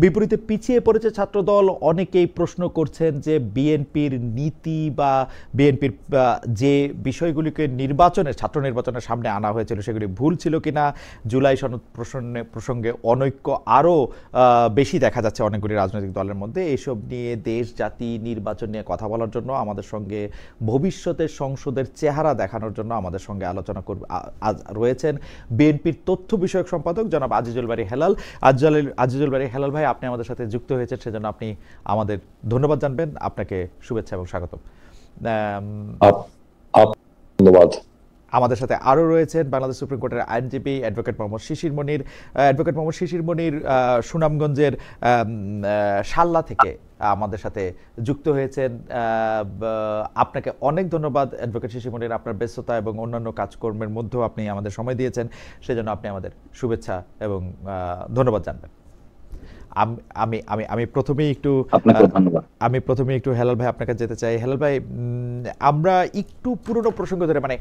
বিপরীতে পিছিয়ে পড়েছে ছাত্রদল। অনেকেই প্রশ্ন করছেন যে বিএনপির নীতি বা বিএনপির যে বিষয়গুলিকে ছাত্র নির্বাচনের সামনে আনা হয়েছিল সেগুলি ভুল ছিল কিনা। জুলাই সনদ প্রসঙ্গে অনৈক্য আরও বেশি দেখা যাচ্ছে অনেকগুলি রাজনৈতিক দলের মধ্যে। এইসব নিয়ে দেশ জাতি নির্বাচন নিয়ে কথা বলার জন্য আমাদের সঙ্গে ভবিষ্যতের সংসদের চেহারা দেখানোর জন্য আমাদের সঙ্গে আলোচনা রয়েছেন বিএনপির তথ্য বিষয়ক সম্পাদক জনাব আজিজুল বারী হেলাল। আজিজুল বারী হেলাল ভাই, আপনি আমাদের সাথে যুক্ত হয়েছেন, সেজন্য আপনি আমাদের ধন্যবাদ জানবেন। আপনাকে শুভেচ্ছা এবং স্বাগতম। ধন্যবাদ। আমাদের সাথে আরও রয়েছেন বাংলাদেশ সুপ্রিম কোর্টের আইনজীবী অ্যাডভোকেট মোহাম্মদ শিশির মনির। অ্যাডভোকেট মোহাম্মদ শিশির মনির সুনামগঞ্জের শাল্লা থেকে আমাদের সাথে যুক্ত হয়েছেন। আপনাকে অনেক ধন্যবাদ অ্যাডভোকেট শিশির মনির, আপনার ব্যস্ততা এবং অন্যান্য কাজকর্মের মধ্যেও আপনি আমাদের সময় দিয়েছেন, সেজন্য আপনি আমাদের শুভেচ্ছা এবং ধন্যবাদ জানবেন। আমি প্রথমেই একটু হেলাল ভাই আপনাকে যেতে চাই। হেলাল ভাই, আমরা একটু পুরনো প্রসঙ্গ ধরে, মানে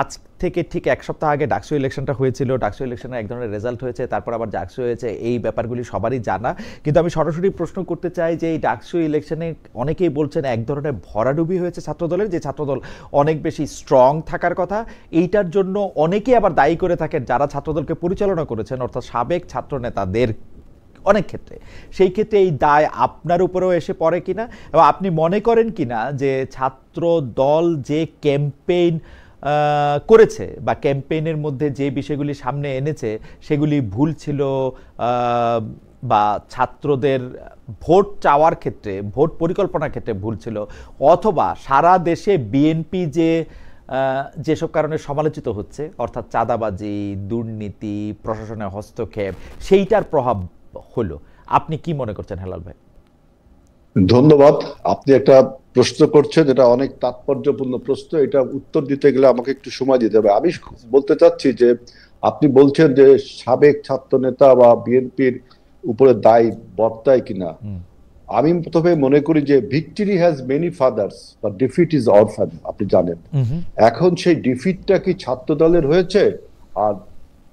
আজ থেকে ঠিক এক সপ্তাহ আগে ডাকসু ইলেকশনটা হয়েছিল। ডাকসু ইলেকশনে এক ধরনের রেজাল্ট হয়েছে, তারপর আবার ডাকসু হয়েছে, এই ব্যাপারগুলি সবারই জানা। কিন্তু আমি সরাসরি প্রশ্ন করতে চাই যে এই ডাকসু ইলেকশনে অনেকেই বলছেন এক ধরনের ভরাডুবি হয়েছে ছাত্রদলের, যে ছাত্রদল অনেক বেশি স্ট্রং থাকার কথা। এইটার জন্য অনেকেই আবার দায়ী করে থাকেন যারা ছাত্রদলকে পরিচালনা করেছেন, অর্থাৎ সাবেক ছাত্র নেতাদের অনেক ক্ষেত্রে। সেই ক্ষেত্রে এই দায় আপনার উপরেও এসে পড়ে কিনা, এবং আপনি মনে করেন কিনা যে ছাত্র দল যে ক্যাম্পেইন করেছে বা ক্যাম্পেইনের মধ্যে যে বিষয়গুলি সামনে এনেছে সেগুলি ভুল ছিল, বা ছাত্রদের ভোট চাওয়ার ক্ষেত্রে, ভোট পরিকল্পনার ক্ষেত্রে ভুল ছিল, অথবা সারা দেশে বিএনপি যেসব কারণে সমালোচিত হচ্ছে, অর্থাৎ চাঁদাবাজি, দুর্নীতি, প্রশাসনের হস্তক্ষেপ, সেইটার প্রভাব হলো। আপনি কি মনে করছেন হেলাল ভাই? ধন্যবাদ। আপনি একটা প্রশ্ন করছেন, এটা অনেক তাৎপর্যপূর্ণ প্রশ্ন। এটা উত্তর দিতে গেলে আমাকে একটু সময় দিতে হবে। আমি বলতে চাচ্ছি যে আপনি বলছেন যে সাবেক ছাত্র নেতা বা বিএনপির উপরে দায় বর্তায় কিনা। আমি প্রথমে মনে করি যে ভিক্টরি হ্যাজ মেনি ফাদার্স বা ডিফিট ইজ অরফ্যান। আপনি জানেন, এখন সেই ডিফিটটা কি ছাত্র দলের হয়েছে আর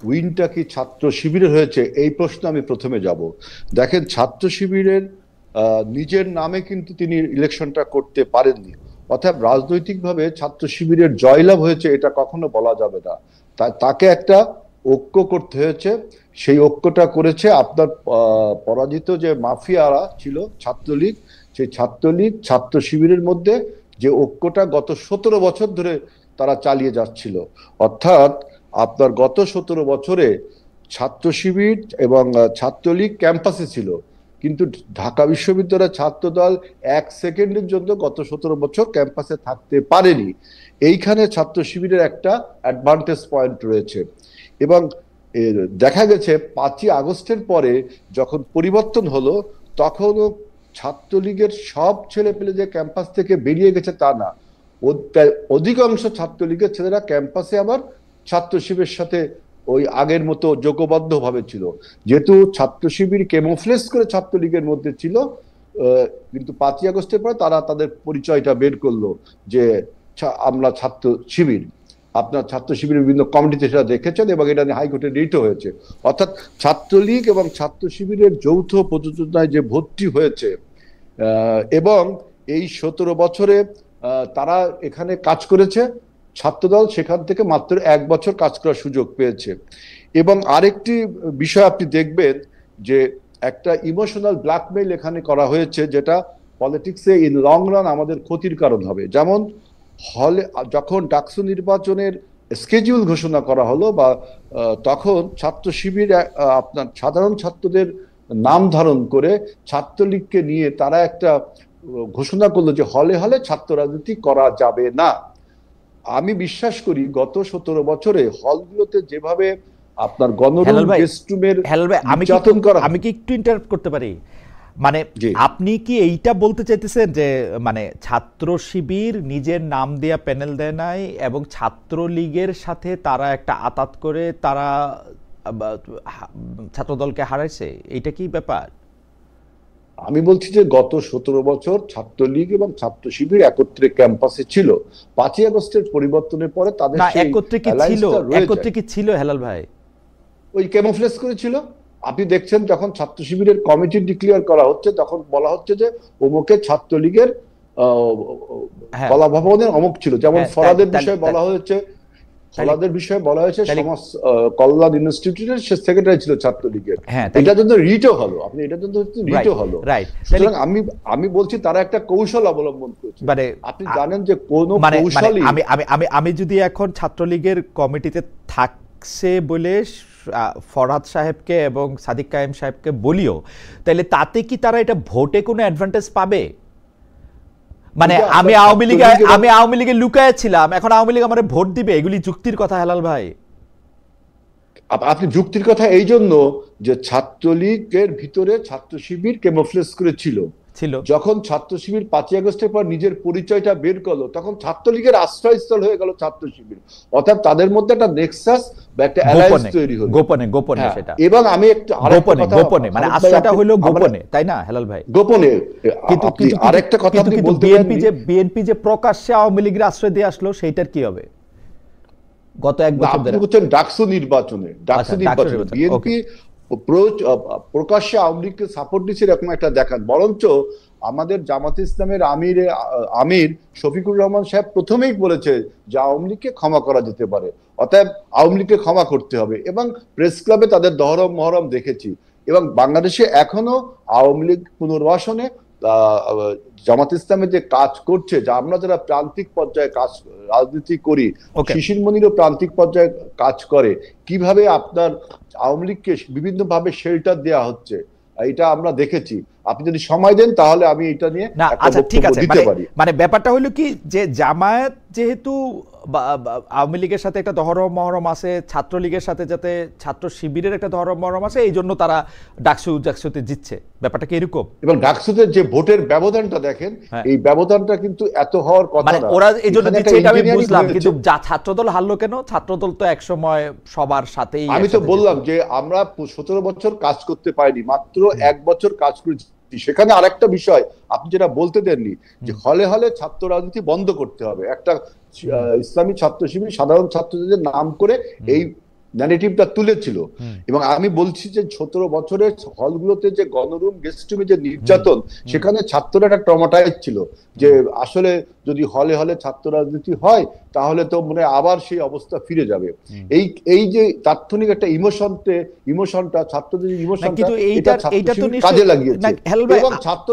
উইনটা কি ছাত্র শিবিরের হয়েছে, এই প্রশ্ন আমি প্রথমে যাব। দেখেন, ছাত্র শিবিরের নিজের নামে কিন্তু তিনি ইলেকশনটা করতে পারেননি, অর্থাৎ রাজনৈতিকভাবে ছাত্র শিবিরের জয়লাভ হয়েছে এটা কখনো বলা যাবে না। তাকে একটা ঐক্য করতে হয়েছে। সেই ঐক্যটা করেছে আপনার পরাজিত যে মাফিয়ারা ছিল ছাত্রলীগ, সেই ছাত্রলীগ ছাত্র শিবিরের মধ্যে যে ঐক্যটা গত 17 বছর ধরে তারা চালিয়ে যাচ্ছিল। অর্থাৎ আপনার গত 17 বছরে ছাত্র শিবির এবং ছাত্রলীগ ক্যাম্পাসে ছিল, কিন্তু ঢাকা বিশ্ববিদ্যালয়ের ছাত্রদল 1 সেকেন্ডের জন্য গত 17 বছর ক্যাম্পাসে থাকতে পারেনি। এইখানে ছাত্র শিবিরের একটা অ্যাডভান্টেজ পয়েন্ট রয়েছে। এবং দেখা গেছে 5ই আগস্টের পরে যখন পরিবর্তন হলো, তখনও ছাত্রলীগের সব ছেলে পেলে যে ক্যাম্পাস থেকে বেরিয়ে গেছে তা না, অধিকাংশ ছাত্রলীগের ছেলেরা ক্যাম্পাসে আবার ছাত্র শিবিরের সাথে ওই আগের মতো যোগবদ্ধ ভাবে ছিল। যেহেতু ছাত্র শিবির ক্যামোফ্লেজ করে ছাত্রলীগের মধ্যে ছিল, কিন্তু 5ই আগস্টের পরে তারা তাদের পরিচয়টা বের করলো যে আমরা ছাত্র শিবির। আপনার ছাত্র শিবিরের বিভিন্ন কমিটিতে সেটা দেখেছেন এবং এটা নিয়ে হাইকোর্টে রিটও হয়েছে। অর্থাৎ ছাত্রলীগ এবং ছাত্র শিবিরের যৌথ প্রযোজনায় যে ভর্তি হয়েছে, এবং এই 17 বছরে তারা এখানে কাজ করেছে, ছাত্রদল সেখান থেকে মাত্র 1 বছর কাজ করার সুযোগ পেয়েছে। এবং আরেকটি বিষয় আপনি দেখবেন যে একটা ইমোশনাল ব্ল্যাকমেইল এখানে করা হয়েছে, যেটা পলিটিক্সে ইন লং রান আমাদের ক্ষতির কারণ হবে। যেমন হলে যখন ডাকসু নির্বাচনের স্কেডিউল ঘোষণা করা হলো, বা তখন ছাত্র শিবির আপনার সাধারণ ছাত্রদের নাম ধারণ করে ছাত্রলীগকে নিয়ে তারা একটা ঘোষণা করলো যে হলে হলে ছাত্র রাজনীতি করা যাবে না। আমি বিশ্বাস করি গত 17 বছরে হলগুলোতে যেভাবে আপনার গণরুম গেস্টরুমের নির্যাতন করা। আমি কি একটু ইন্টারাপ্ট করতে পারি? মানে আপনি কি এইটা বলতে চাইতেছেন যে মানে ছাত্র শিবির নিজের নাম দেয়া প্যানেল দেয় নাই এবং ছাত্রলীগের সাথে তারা একটা আতাত করে তারা ছাত্রদলকে হারাইছে, এইটা কি ব্যাপার? আমি বলছি যে গত 17 বছর ছাত্রলীগ এবং ছাত্র শিবির একত্রে ক্যাম্পাসে ছিল। 5ই আগস্টের পরিবর্তনের পরে তাদের একত্রে কি ছিল হেলাল ভাই? ওই ক্যামোফ্লেজ করেছিল। আপনি দেখছেন যখন ছাত্র শিবিরের কমিটি ডিক্লেয়ার করা হচ্ছে তখন বলা হচ্ছে যে অমুকে ছাত্রলীগের কলা ভবনের অমুক ছিল, যেমন ফরাদের বিষয়ে বলা হয়েছে, ফলাদের বিষয়ে বলা হয়েছে সমাজ কল্যাণ ইনস্টিটিউটের সে সেক্রেটারি ছিল ছাত্রলীগের। এটার জন্য রিটও হলো, আপনি এটার জন্য রিটও হলো। সুতরাং আমি বলছি তারা একটা কৌশল অবলম্বন করছে। আপনি জানেন যে কোন কৌশলই আমি যদি এখন ছাত্রলীগের কমিটিতে থাকছে বলে ফরহাদ সাহেবকে এবং সাদিক কায়েম সাহেবকে বলিও, তাহলে তাতে কি তারা এটা ভোটে কোনো অ্যাডভান্টেজ পাবে? মানে আমি আওয়ামী লীগে লুকায় ছিলাম, এখন আওয়ামী লীগ আমার ভোট দিবে, এগুলি যুক্তির কথা হেলাল ভাই? আপনি যুক্তির কথা এই জন্য যে ছাত্রলীগের ভিতরে ছাত্র শিবির ক্যামোফ্লেজ করে ছিল। যখন ছাত্র শিবির 5ই আগস্টের পর নিজের পরিচয়টা বের করলো তখন ছাত্রলীগের আশ্রয়স্থল হয়ে গেল ছাত্র শিবির, অর্থাৎ তাদের মধ্যে একটা নেক্সাস বা একটা অ্যালায়েন্স তৈরি হলো গোপনে সেটা। এবং আমি একটু গোপনে মানে আশ্রয়টা হলো গোপনে, তাই না হেলাল ভাই? গোপনে। কিন্তু আরেকটা কথা আপনি বলতে পারেন, বিএনপি যে প্রকাশ্যে আওয়ামী লীগের আশ্রয় দিয়ে আসলো সেইটার কি হবে? গত এক বছর ধরে আপনি বলছেন ডাকসু নির্বাচনে বিএনপি প্রকাশ্যে আওয়ামী লীগকে সাপোর্ট দিচ্ছে এরকম একটা দেখান। বরঞ্চ আমাদের জামাত ইসলামের আমির শফিকুর রহমান সাহেব প্রথমেই বলেছে যে আওয়ামী লীগকে ক্ষমা করা যেতে পারে, অতএব আওয়ামী লীগকে ক্ষমা করতে হবে। এবং প্রেস ক্লাবে তাদের দহরম মহরম দেখেছি। এবং বাংলাদেশে এখনো আওয়ামী লীগ পুনর্বাসনে জামাত ইসলামের যে কাজ করছে, যা আমরা যারা প্রান্তিক পর্যায়ে কাজ রাজনীতি করি, শিশির মনিরও প্রান্তিক পর্যায়ে কাজ করে, কিভাবে আপনার আওয়ামী লীগকে বিভিন্ন ভাবে শেল্টার দেওয়া হচ্ছে এটা আমরা দেখেছি। আপনি যদি সময় দেন তাহলে আমি এটা নিয়ে ঠিক আছে। মানে ব্যাপারটা হলো কি যে জামায়াত যেহেতু আওয়ামী লীগের সাথে একটা দহরম মহরম আছে, ছাত্রলীগের সাথে যাতে ছাত্র শিবিরের একটা দহরম মহরম আছে, এই জন্য তারা ডাকসুতে জিতছে, ব্যাপারটা কি এরকম? এবং ডাকসুতে যে ভোটের ব্যবধানটা দেখেন, এই ব্যবধানটা কিন্তু এত হওয়ার কথা না। ওরা এই জন্য জিতছে এটা আমি বুঝলাম, কিন্তু ছাত্রদল হারলো কেন? ছাত্রদল তো একসময় সবার সাথেই। আমি তো বললাম যে আমরা 17 বছর কাজ করতে পারিনি, মাত্র 1 বছর কাজ করেছি। সেখানে আরেকটা বিষয় আপনি যেটা বলতে দেননি, যে হলে হলে ছাত্র রাজনীতি বন্ধ করতে হবে। একটা ইসলামী ছাত্র শিবির সাধারণ ছাত্রদের নাম করে এই ন্যারেটিভটা তুলেছিল। এবং আমি বলছি যে 17 বছরের হলগুলোতে যে গণরুম গেস্ট রুমে যে নির্যাতন, সেখানে ছাত্ররা একটা ট্রমাটাইজ ছিল যে আসলে যদি হলে হলে ছাত্র রাজনীতি হয় তাহলে তো মনে আবার সেই অবস্থা ফিরে যাবে। এই যে তাৎক্ষণিক একটা ইমোশনটা ছাত্রদের ইমোশনটা কাজে লাগিয়েছে। এবং ছাত্র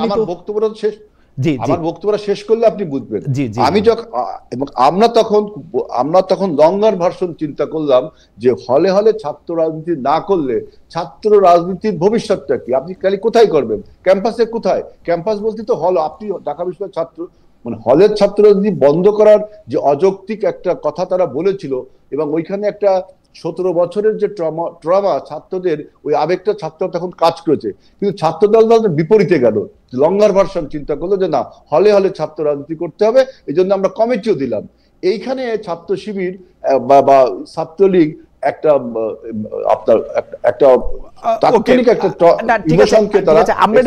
আমার বক্তব্যটা শেষ শেষ করলে আপনি বুঝবেন। আমরা তখন লঙ্গার ভার্সন চিন্তা করলাম যে হলে হলে ছাত্র রাজনীতি না করলে ছাত্র রাজনীতির ভবিষ্যৎটা কি, আপনি খালি কোথায় করবেন, ক্যাম্পাসে কোথায়? ক্যাম্পাস বলতে তো হল, আপনি ঢাকা বিশ্ববিদ্যালয়ের ছাত্র মানে হলের ছাত্র রাজনীতি বন্ধ করার যে অযৌক্তিক একটা কথা তারা বলেছিল, এবং ওইখানে একটা 17 বছরের যে ট্রমা ছাত্রদের, ওই আবেগটা ছাত্র তখন কাজ করেছে। কিন্তু ছাত্রদল বিপরীতে গেল, লঙ্গার ভার্সন চিন্তা করলো যে না, হলে হলে ছাত্র রাজনীতি করতে হবে, এই জন্য আমরা কমিটিও দিলাম। এইখানে ছাত্র শিবির বা ছাত্রলীগ একটা আপনার একটা তাৎক্ষণিক একটা ইমোশনকে তারা আমরা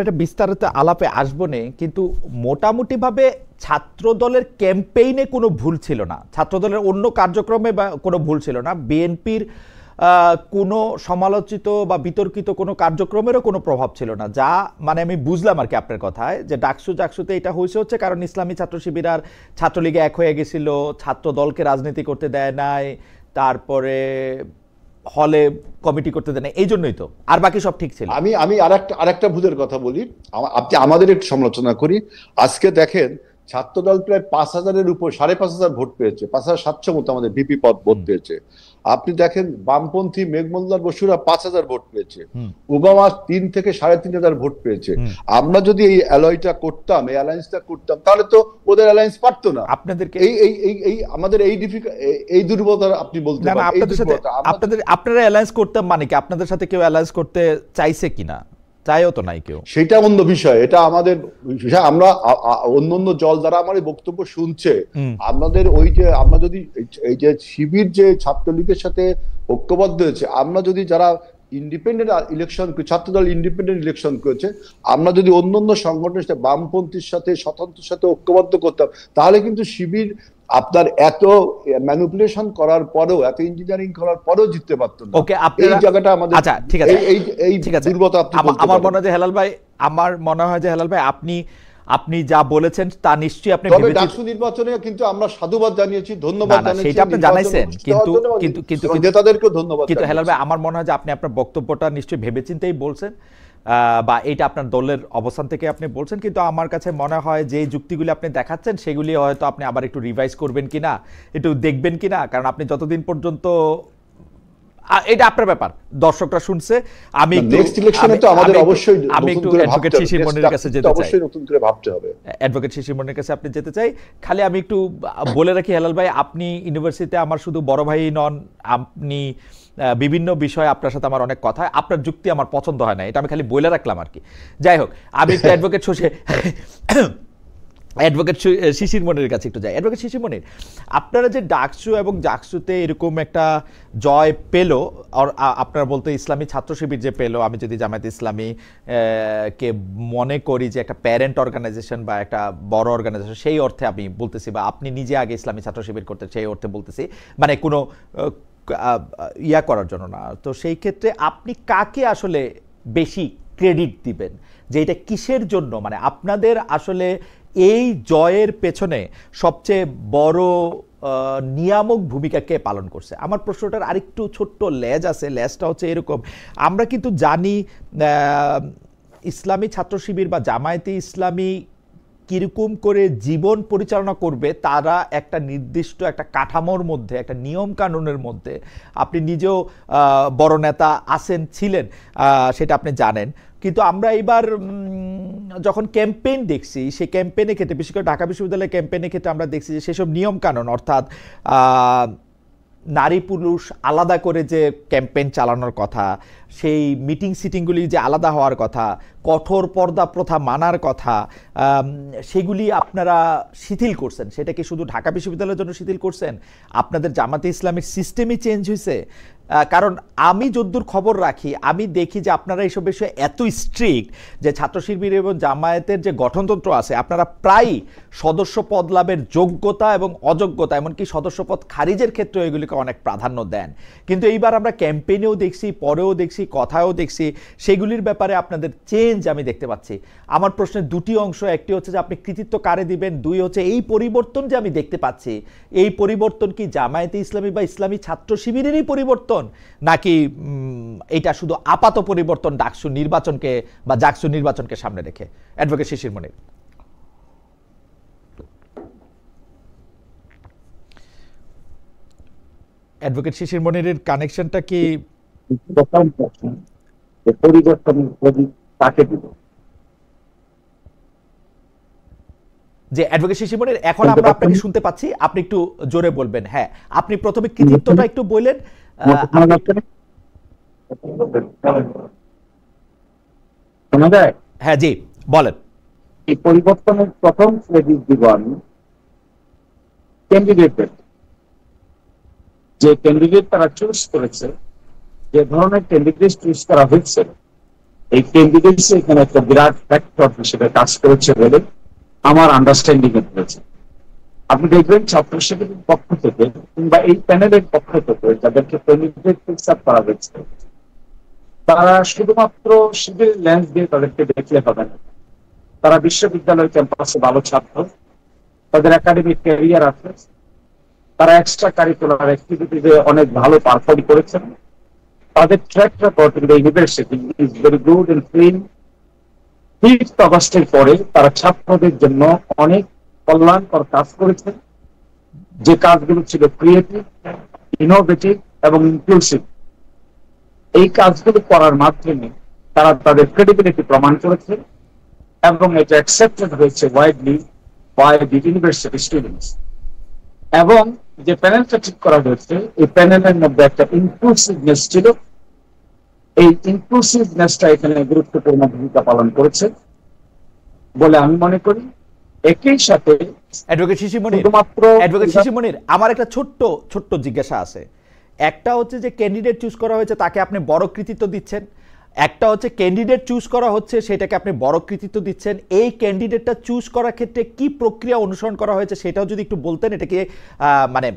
এটা বিস্তারিত আলাপে আসবো না, কিন্তু মোটামুটি ভাবে ছাত্র দলের ক্যাম্পেইনে কোনো ভুল ছিল না, ছাত্র দলের অন্য কার্যক্রমে বা কোনো ভুল ছিল না, বিএনপির কোনো সমালোচিত বা বিতর্কিত কোনো কার্যক্রমেরও কোনো প্রভাব ছিল না, যা মানে আমি বুঝলাম আর কি আপনার কথায়, যে ডাকসুতে এটা হচ্ছে কারণ ইসলামী ছাত্র শিবির আর ছাত্রলীগে এক হয়ে গেছিল, ছাত্র দলকে রাজনীতি করতে দেয় নাই, তারপরে হলে কমিটি করতে দেয় নাই, এই জন্যই তো, আর বাকি সব ঠিক ছিল। আমি আরেকটা ভুলের কথা বলি, আপনি আমাদের একটু সমালোচনা করি। আজকে দেখেন ছাত্রদল প্রায় 5000-এর উপর 5500 ভোট পেয়েছে, 5700 মতো আমাদের ভিপি পদ ভোট পেয়েছে। আপনি দেখেন বামপন্থী মেঘমল্লার বসুরা 5000 ভোট পেয়েছে, ওবামা 3 থেকে 3500 ভোট পেয়েছে। আমরা যদি এই অ্যালয়টা করতাম, এই অ্যালায়েন্সটা করতাম, তাহলে তো ওদের অ্যালায়েন্স পারতো না। আপনাদেরকে এই আমাদের এই দুর্বলতা আপনি বলতে পারেন। আপনারা অ্যালায়েন্স করতাম মানে কি আপনাদের সাথে কেউ অ্যালায়েন্স করতে চাইছে কিনা? চাইও তো নাই কেউ, সেটা অন্য বিষয়, এটা আমাদের বিষয়। আমরা অন্য জল দ্বারা আমার এই বক্তব্য শুনছে, আমাদের ওই যে আমরা যদি এই যে শিবির যে ছাত্রলীগের সাথে ঐক্যবদ্ধ হয়েছে, আমরা যদি যারা ইন্ডিপেন্ডেন্ট ইলেকশন, ছাত্রদল ইন্ডিপেন্ডেন্ট ইলেকশন করেছে, আমরা যদি অন্য সংগঠনের সাথে বামপন্থীর সাথে স্বতন্ত্রের সাথে ঐক্যবদ্ধ করতাম, তাহলে কিন্তু শিবির আপনার এত ম্যানিপুলেশন করার পরেও, এত ইঞ্জিনিয়ারিং করার পরেও জিততে পারতেন না। ওকে, এই জায়গাটা আমাদের, আচ্ছা ঠিক আছে, এই দুর্বলতা আপনি বলতে পারেন। আমার মনে হয় যে হেলাল ভাই আপনি যা বলেছেন তা নিশ্চয়ই আপনি তবে ডাকসু নির্বাচনে কিন্তু আমরা সাধুবাদ জানিয়েছি, ধন্যবাদ জানিয়েছি, সেটা আপনি জানাইছেন, কিন্তু নেতাদেরকেও ধন্যবাদ। কিন্তু হেলাল ভাই আমার মনে হয় যে আপনি আপনার বক্তব্যটা নিশ্চয়ই ভেবেচিন্তেই বলছেন, বা এটা আপনার দলের অবস্থান থেকে আপনি বলছেন, কিন্তু আমার কাছে মনে হয় যে যুক্তিগুলি আপনি দেখাচ্ছেন সেগুলি হয়তো আপনি আবার একটু রিভাইজ করবেন কিনা, একটু দেখবেন কিনা, কারণ আপনি যতদিন পর্যন্ত, এটা আপনার ব্যাপার, দর্শকরা শুনছে। আমি নেক্সট ইলেকশনে তো আমাদের অবশ্যই আমি একটু অ্যাডভোকেট শিশির মনিরের কাছে যেতে চাই, অবশ্যই নতুন করে ভাবতে হবে। অ্যাডভোকেট শিশির মনিরের কাছে আপনি যেতে চাই। খালি আমি একটু বলে রাখি হেলাল ভাই, আপনি ইউনিভার্সিটিতে আমার শুধু বড় ভাই নন, আপনি বিভিন্ন বিষয়ে আপনার সাথে আমার অনেক কথা, আপনার যুক্তি আমার পছন্দ হয় না, এটা আমি খালি বলে রাখলাম আর কি। যাই হোক, আমি একটু অ্যাডভোকেট শিশির মনিরের কাছে একটু যাই। অ্যাডভোকেট শিশির মনির, আপনারা যে ডাকসু এবং জাকসুতে এরকম একটা জয় পেল, আর আপনারা বলতে ইসলামী ছাত্র শিবির যে পেল, আমি যদি জামায়াত ইসলামী কে মনে করি যে একটা প্যারেন্ট অর্গানাইজেশন বা একটা বড় অর্গানাইজেশন, সেই অর্থে আমি বলতেছি, বা আপনি নিজে আগে ইসলামী ছাত্র শিবির করতে, সেই অর্থে বলতেছি, মানে কোনো ইয়া করার জন্য না। তো সেই ক্ষেত্রে আপনি কাকে আসলে বেশি ক্রেডিট দিবেন, যে এটা কিসের জন্য, মানে আপনাদের আসলে এই জয়ের পেছনে সবচেয়ে বড় নিয়ামক ভূমিকা কে পালন করছে? আমার প্রশ্নটার আরেকটু ছোট্ট লেজ আছে, লেজটা হচ্ছে এরকম, আমরা কিন্তু জানি ইসলামী ছাত্র শিবির বা জামায়াতে ইসলামী কিরকম করে জীবন পরিচালনা করবে, তারা একটা নির্দিষ্ট একটা কাঠামোর মধ্যে, একটা নিয়ম কানুনের মধ্যে, আপনি নিজেও বড় নেতা আছেন, ছিলেন, সেটা আপনি জানেন। কিন্তু আমরা এবার যখন ক্যাম্পেইন দেখছি, সেই ক্যাম্পেইনের ক্ষেত্রে, বিশেষ করে ঢাকা বিশ্ববিদ্যালয়ের ক্যাম্পেইনের ক্ষেত্রে আমরা দেখছি যে সেসব নিয়ম কানুন, অর্থাৎ নারী পুরুষ আলাদা করে যে ক্যাম্পেইন চালানোর কথা, সেই মিটিং সিটিংগুলি যে আলাদা হওয়ার কথা, কঠোর পর্দা প্রথা মানার কথা, সেগুলি আপনারা শিথিল করছেন। সেটা কি শুধু ঢাকা বিশ্ববিদ্যালয়ের জন্য শিথিল করছেন? আপনাদের জামাতে ইসলামের সিস্টেমই চেঞ্জ হয়েছে? কারণ আমি যদ্দূর খবর রাখি, আমি দেখি যে আপনারা এইসব বিষয়ে এত স্ট্রিক্ট যে ছাত্র শিবির এবং জামায়াতের যে গঠনতন্ত্র আছে, আপনারা প্রায়ই সদস্য পদ লাভের যোগ্যতা এবং অযোগ্যতা, এমনকি সদস্য পদ খারিজের ক্ষেত্রে এগুলিকে অনেক প্রাধান্য দেন। কিন্তু এইবার আমরা ক্যাম্পেইনেও দেখছি, পরেও দেখছি, কথায়ও দেখছি, সেগুলির ব্যাপারে আপনাদের চেঞ্জ আমি দেখতে পাচ্ছি। আমার প্রশ্নের দুটি অংশ, একটি হচ্ছে যে আপনি কৃতিত্ব কারে দিবেন, দুই হচ্ছে এই পরিবর্তন যে আমি দেখতে পাচ্ছি, এই পরিবর্তন কি জামায়াতে ইসলামী বা ইসলামী ছাত্র শিবিরেরই পরিবর্তন, নাকি এটা শুধু আপাত পরিবর্তন ডাকসু নির্বাচনকে বা জাকসু নির্বাচনকে সামনে রেখে? অ্যাডভোকেট শিশির মনির। অ্যাডভোকেট শিশির মনিরের কানেকশনটা কি? পরিবর্তন তাকে দিব যে অ্যাডভোকেট শিশির মনির, এখন আমরা আপনাকে শুনতে পাচ্ছি, আপনি একটু জোরে বলবেন। হ্যাঁ, আপনি প্রথমে কৃতিত্বটা একটু বললেন। হ্যাঁ জি, বলেন। এই পরিবর্তনের প্রথম ক্রেডিট দিব আমি ক্যান্ডিডেটদের, যে ক্যান্ডিডেট তারা চুজ করেছে, যে ধরনের ক্যান্ডিডেট চুজ করা হয়েছে, এই ক্যান্ডিডেট এখানে একটা বিরাট ফ্যাক্টর হিসেবে কাজ করেছে বলে আমার আন্ডারস্ট্যান্ডিং হয়েছে। আপনি দেখবেন ছাত্র শিবিরের পক্ষ থেকে কিংবা এই প্যানেলের পক্ষ থেকে যাদেরকে ক্যান্ডিডেট ফিক্স আপ করা হয়েছে, তারা শুধুমাত্র শিবিরের লেন্স দিয়ে তাদেরকে দেখলে হবে না। তারা বিশ্ববিদ্যালয় ক্যাম্পাসে ভালো ছাত্র, তাদের একাডেমিক ক্যারিয়ার আছে, তারা এক্সট্রা কারিকুলার অ্যাক্টিভিটিতে অনেক ভালো পারফর্ম করেছেন, তাদের track record in the university is very good and clean. 5 আগস্টের পরে তারা ছাত্রদের জন্য অনেক কল্যাণকর কাজ করেছেন, যে কাজগুলো ছিল ক্রিয়েটিভ, ইনোভেটিভ এবং ইনক্লুসিভ। এই কাজগুলো করার মাধ্যমে তারা তাদের ক্রেডিবিলিটি প্রমাণ করেছে এবং এটা অ্যাকসেপ্টেড হয়েছে widely by the university students. এবং যে প্যানেলটা ঠিক করা হয়েছে, এই প্যানেলের মধ্যে একটা ইনক্লুসিভনেস ছিল। এই ইনক্লুসিভনেসটা এখানে গুরুত্বপূর্ণ ভূমিকা পালন করেছে বলে আমি মনে করি। একই সাথে অ্যাডভোকেট শিশির মনির, আমার একটা ছোট্ট জিজ্ঞাসা আছে। একটা হচ্ছে যে ক্যান্ডিডেট চুজ করা হয়েছে, তাকে আপনি বড় কৃতিত্ব দিচ্ছেন, একটা হচ্ছে ক্যান্ডিডেট চুজ করা হচ্ছে, সেটাকে আপনি বড় কৃতিত্ব দিচ্ছেন। এই ক্যান্ডিডেটটা চুজ করার ক্ষেত্রে কি প্রক্রিয়া অনুসরণ করা হয়েছে সেটাও যদি একটু বলতেন, এটাকে মানে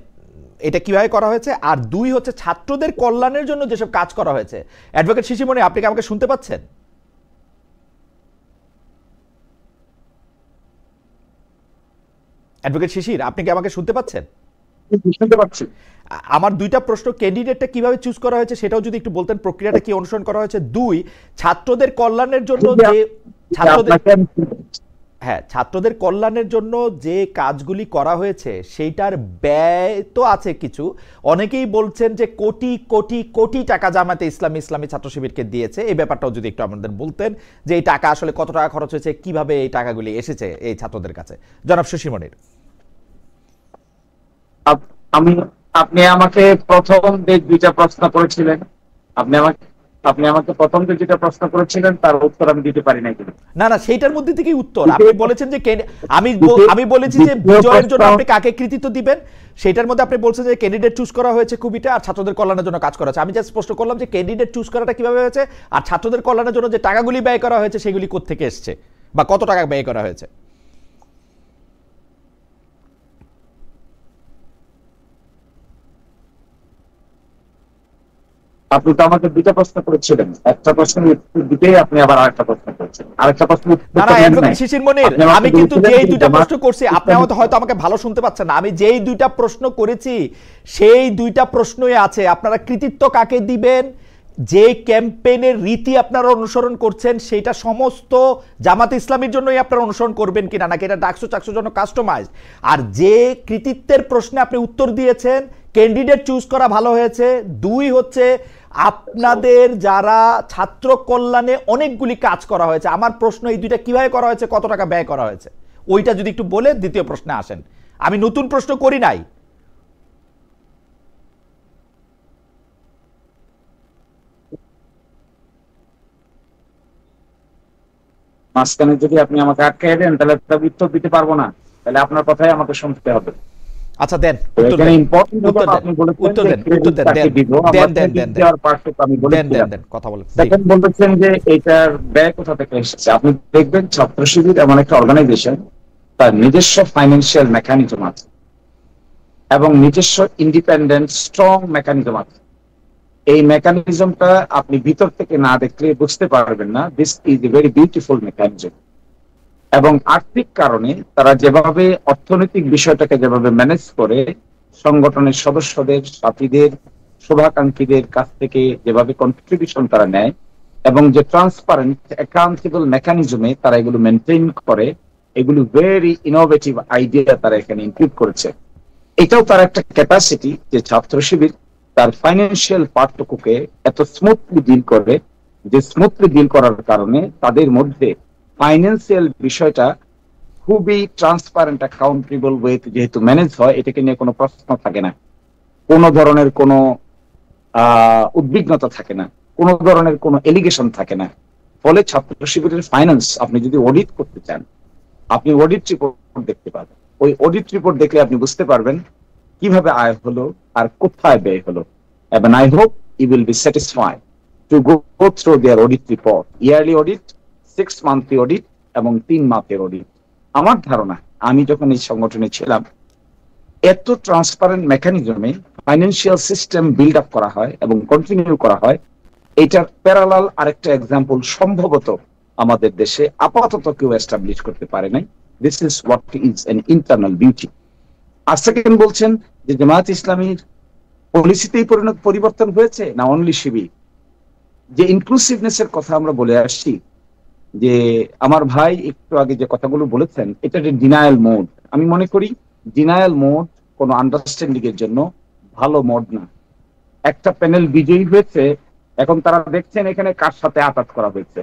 এটা কিভাবে করা হয়েছে। আর দুই হচ্ছে ছাত্রদের কল্যাণের জন্য যেসব কাজ করা হয়েছে। অ্যাডভোকেট শিশিরমণি, আপনি কি আমাকে শুনতে পাচ্ছেন? অ্যাডভোকেট শিশির, আপনি কি আমাকে শুনতে পাচ্ছেন? শুনতে পাচ্ছি। আমার দুইটা প্রশ্ন, ক্যান্ডিডেটটা কিভাবে চুজ করা হয়েছে সেটাও যদি একটু বলতেন, প্রক্রিয়াটা কি অনুসরণ করা হয়েছে। দুই, ছাত্রদের কল্যাণের জন্য যে ছাত্রদের কল্যাণের জন্য যে কাজগুলি করা হয়েছে সেইটার ব্যয় তো আছে কিছু। অনেকেই বলছেন যে কোটি কোটি কোটি টাকা জামায়াতে ইসলামী ছাত্র শিবিরকে দিয়েছে। এই ব্যাপারটাও যদি একটু আমাদের বলতেন যে এই টাকা আসলে কত টাকা খরচ হয়েছে, কিভাবে এই টাকাগুলি এসেছে এই ছাত্রদের কাছে। জনাব শিশিরমণির। আপনি আমাকে প্রথম দুইটা প্রশ্ন করেছিলেন, আপনি আমাকে প্রথম যেটা প্রশ্ন করেছিলেন তার উত্তর আমি দিতে পারি নাই। না না, সেইটার মধ্যে থেকেই উত্তর। আপনি বলেছেন যে আমি বলেছি যে বিজয়ের জন্য আপনি কাকে কৃতিত্ব দিবেন, সেটার মধ্যে আপনি বলছেন যে ক্যান্ডিডেট চুজ করা হয়েছে খুবইটা, আর ছাত্রদের কল্যাণের জন্য কাজ করা হয়েছে। আমি জাস্ট স্পষ্ট করলাম যে ক্যান্ডিডেট চুজ করাটা কিভাবে হয়েছে, আর ছাত্রদের কল্যাণের জন্য যে টাকাগুলি ব্যয় করা হয়েছে সেগুলি কোত্থেকে এসছে বা কত টাকা ব্যয় করা হয়েছে। আপনি তো আমাকে দুইটা প্রশ্ন করেছিলেন, একটা প্রশ্নের উত্তর দিতেই আপনি আবার আরেকটা প্রশ্ন করেছেন, আরেকটা প্রশ্ন। না না অ্যাডভোকেট শিশিরমণির, আমি কিন্তু যেই দুইটা প্রশ্ন করছি আপনি হয়তো আমাকে ভালো শুনতে পাচ্ছেন না। আমি যেই দুইটা প্রশ্ন করেছি সেই দুইটা প্রশ্নই আছে। আপনারা কৃতিত্ব কাকে দিবেন, যে ক্যাম্পেইনের রীতি আপনারা অনুসরণ করছেন সেটা সমস্ত জামাত ইসলামীর জন্যই আপনারা অনুসরণ করবেন কিনা, নাকি এটা ডাকসুর জন্য কাস্টমাইজড। আর যে কৃতিত্বের প্রশ্নে আপনি উত্তর দিয়েছেন ক্যান্ডিডেট চুজ করা ভালো হয়েছে। দুই হচ্ছে আপনাদের যারা ছাত্র কল্যাণে অনেকগুলি কাজ করা হয়েছে। আমার প্রশ্ন এই দুইটা কিভাবে করা হয়েছে, কত টাকা ব্যয় করা হয়েছে, ওইটা যদি একটু বলে দ্বিতীয় প্রশ্নে আসেন। আমি নতুন প্রশ্ন করি নাই। মাঝখানে যদি আপনি আমাকে আটকে দেন তাহলে উত্তর দিতে পারবো না, তাহলে আপনার কথাই আমাকে শুনতে হবে। আচ্ছা দেন, বলতেছেন যে এইটার ব্যয় কোথা থেকে এসেছে। আপনি দেখবেন ছাত্র শিবির এমন একটা অর্গানাইজেশন, তার নিজস্ব ফাইন্যান্সিয়াল মেকানিজম আছে এবং নিজস্ব ইন্ডিপেন্ডেন্ট স্ট্রং মেকানিজম আছে। এই মেকানিজমটা আপনি ভিতর থেকে না দেখলে বুঝতে পারবেন না। This is a very beautiful mechanism. এবং আর্থিক কারণে তারা যেভাবে অর্থনৈতিক বিষয়টাকে যেভাবে ম্যানেজ করে, সংগঠনের সদস্যদের, সাথীদের, শুভাকাঙ্ক্ষীদের কাছ থেকে যেভাবে কন্ট্রিবিউশন তারা নেয় এবং যে ট্রান্সপারেন্ট অ্যাকাউন্টেবল মেকানিজমে তারা এগুলো মেনটেন করে, এগুলো ভেরি ইনোভেটিভ আইডিয়া তারা এখানে ইনক্লুড করেছে। এটাও তার একটা ক্যাপাসিটি যে ছাত্র শিবির তার ফাইন্যান্সিয়াল পার্টটুকুকে এত স্মুথলি ডিল করে, যে স্মুথলি ডিল করার কারণে তাদের মধ্যে ফাইন্যান্সিয়াল বিষয়টা খুবই ট্রান্সপারেন্ট অ্যাকাউন্টেবল ওয়েতে যেহেতু ম্যানেজ হয়, এটাকে নিয়ে কোনো প্রশ্ন থাকে না, কোনো ধরনের কোনো উদ্বিগ্নতা থাকে না, কোনো ধরনের কোনো এলিগেশন থাকে না। ফলে ছাত্র শিবিরের ফাইন্যান্স আপনি যদি অডিট করতে চান, আপনি অডিট রিপোর্ট দেখতে পাবেন। ওই অডিট রিপোর্ট দেখলে আপনি বুঝতে পারবেন কিভাবে আয় হলো আর কোথায় ব্যয় হলো। এবং I hope you will be satisfied to go through their audit report, yearly audit, 6 monthly audit এবং 3 মাসের অডিট। আমার ধারণা, আমি যখন এই সংগঠনে ছিলাম, এত ট্রান্সপারেন্ট মেকানিজমে ফাইন্যান্সিয়াল সিস্টেম বিল্ড আপ করা হয় এবং কন্টিনিউ করা হয়, এটার প্যারালাল আরেকটা এক্সাম্পল সম্ভবত আমাদের দেশে আপাতত কেউ এস্টাবলিশ করতে পারে নাই। This is what is an internal beauty. আর সেকেন্ড বলছেন যে জামায়াত ইসলামীর পলিসিতেই পরিবর্তন হয়েছে না অনলি শিবির। যে ইনক্লুসিভনেস এর কথা আমরা বলে আসছি, যে আমার ভাই একটু আগে যে কথাগুলো বলেছেন, এটা যে ডিনায়াল মোড, আমি মনে করি ডিনায়াল মোড কোনো আন্ডারস্ট্যান্ডিং এর জন্য ভালো মোড না। একটা প্যানেল বিজয়ী হয়েছে, এখন তারা দেখছেন এখানে কার সাথে আঘাত করা হয়েছে,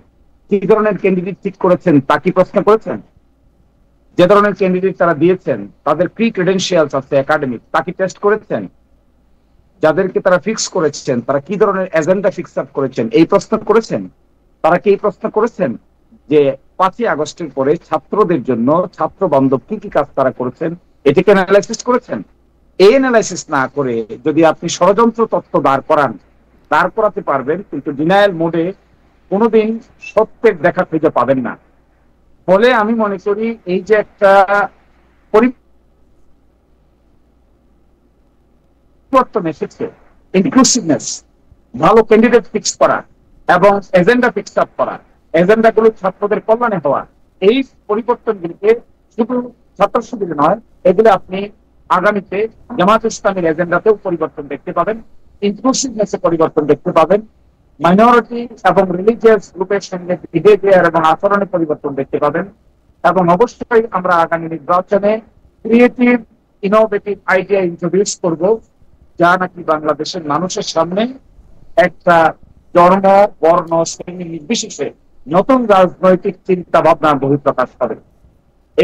কি ধরনের ক্যান্ডিডেট ঠিক করেছেন তা কি প্রশ্ন করেছেন? যে ধরনের ক্যান্ডিডেট তারা দিয়েছেন তাদের প্রি ক্রেডেন্সিয়ালস আছে একাডেমিক, তা কি টেস্ট করেছেন? যাদেরকে তারা ফিক্স করেছেন তারা কি ধরনের এজেন্ডা ফিক্স আপ করেছেন, এই প্রশ্ন করেছেন? তারা কি এই প্রশ্ন করেছেন যে 5ই আগস্টের পরে ছাত্রদের জন্য ছাত্র বান্ধব কি কি কাজ তারা করেছেন, এটাকে অ্যানালাইসিস করেছেন? এই অ্যানালাইসিস না করে যদি আপনি ষড়যন্ত্র তত্ত্ব দাঁড় করাতে পারবেন, কিন্তু ডিনায়াল মোডে কোনোদিন সত্যের দেখা খুঁজে পাবেন না। ফলে আমি মনে করি এই যে একটা পরিবর্তন এসেছে, ইনক্লুসিভনেস, ভালো ক্যান্ডিডেট ফিক্স করা এবং এজেন্ডা ফিক্স আপ করা, এজেন্ডাগুলো ছাত্রদের কল্যাণে হওয়া, এই পরিবর্তনগুলিকে শুধু ছাত্র শিবিরে নয়, এগুলো আপনি আগামীতে জামায়াত ইসলামীর এজেন্ডাতেও পরিবর্তন দেখতে পাবেন, ইনক্লুসিভনেসে পরিবর্তন দেখতে পাবেন, মাইনরিটি এবং রিলিজিয়াস গ্রুপের সঙ্গে বিহেভিয়ার এবং আচরণে পরিবর্তন দেখতে পাবেন। এবং অবশ্যই আমরা আগামী নির্বাচনে ক্রিয়েটিভ ইনোভেটিভ আইডিয়া ইন্ট্রোডিউস করব, যা নাকি বাংলাদেশের মানুষের সামনে একটা ধর্ম, বর্ণ, শ্রেণী নির্বিশেষে নতুন রাজনৈতিক চিন্তা ভাবনার বহিঃপ্রকাশ হবে।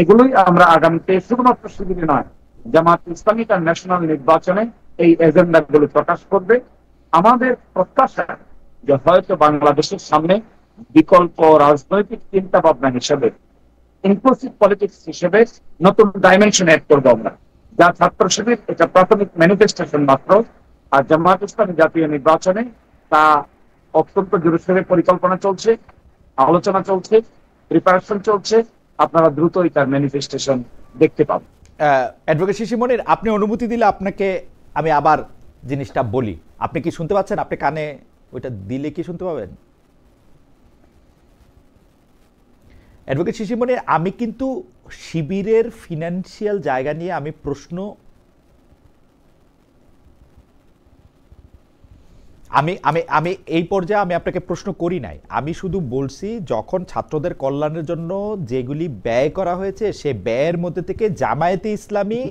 এগুলোই আমরা আগামীতে শুধুমাত্র শিবিরে নয়, জামাত ইসলামী তার ন্যাশনাল নির্বাচনে এই এজেন্ডা গুলো প্রকাশ করবে। আমাদের প্রত্যাশা যে হয়তো বাংলাদেশের সামনে বিকল্প রাজনৈতিক চিন্তা ভাবনা হিসেবে, ইনক্লুসিভ পলিটিক্স হিসেবে নতুন ডাইমেনশন অ্যাড করবো আমরা, যা ছাত্র শিবির এটা প্রাথমিক ম্যানিফেস্টেশন মাত্র। আর জামায়াত ইসলামী জাতীয় নির্বাচনে তা অত্যন্ত জোরসোরে পরিকল্পনা চলছে, আলোচনা চলছে, প্রিপারেশন চলছে। আপনারা দ্রুতই তার ম্যানিফেস্টেশন দেখতে পাবেন। অ্যাডভোকেট শিশির মনির, আপনি অনুমতি দিলে আপনাকে আমি আবার জিনিসটা বলি। আপনি কি শুনতে পাচ্ছেন? আপনি কানে ওইটা দিলে কি শুনতে পাবেন? অ্যাডভোকেট শিশির মনির, আমি কিন্তু শিবিরের ফিনান্সিয়াল জায়গা নিয়ে আমি প্রশ্ন আমি এই পর্যায়ে আমি আপনাকে প্রশ্ন করি নাই। আমি শুধু বলছি যখন ছাত্রদের কল্যাণের জন্য যেগুলি ব্যয় করা হয়েছে সে ব্যয়ের মধ্যে থেকে জামায়াতে ইসলামী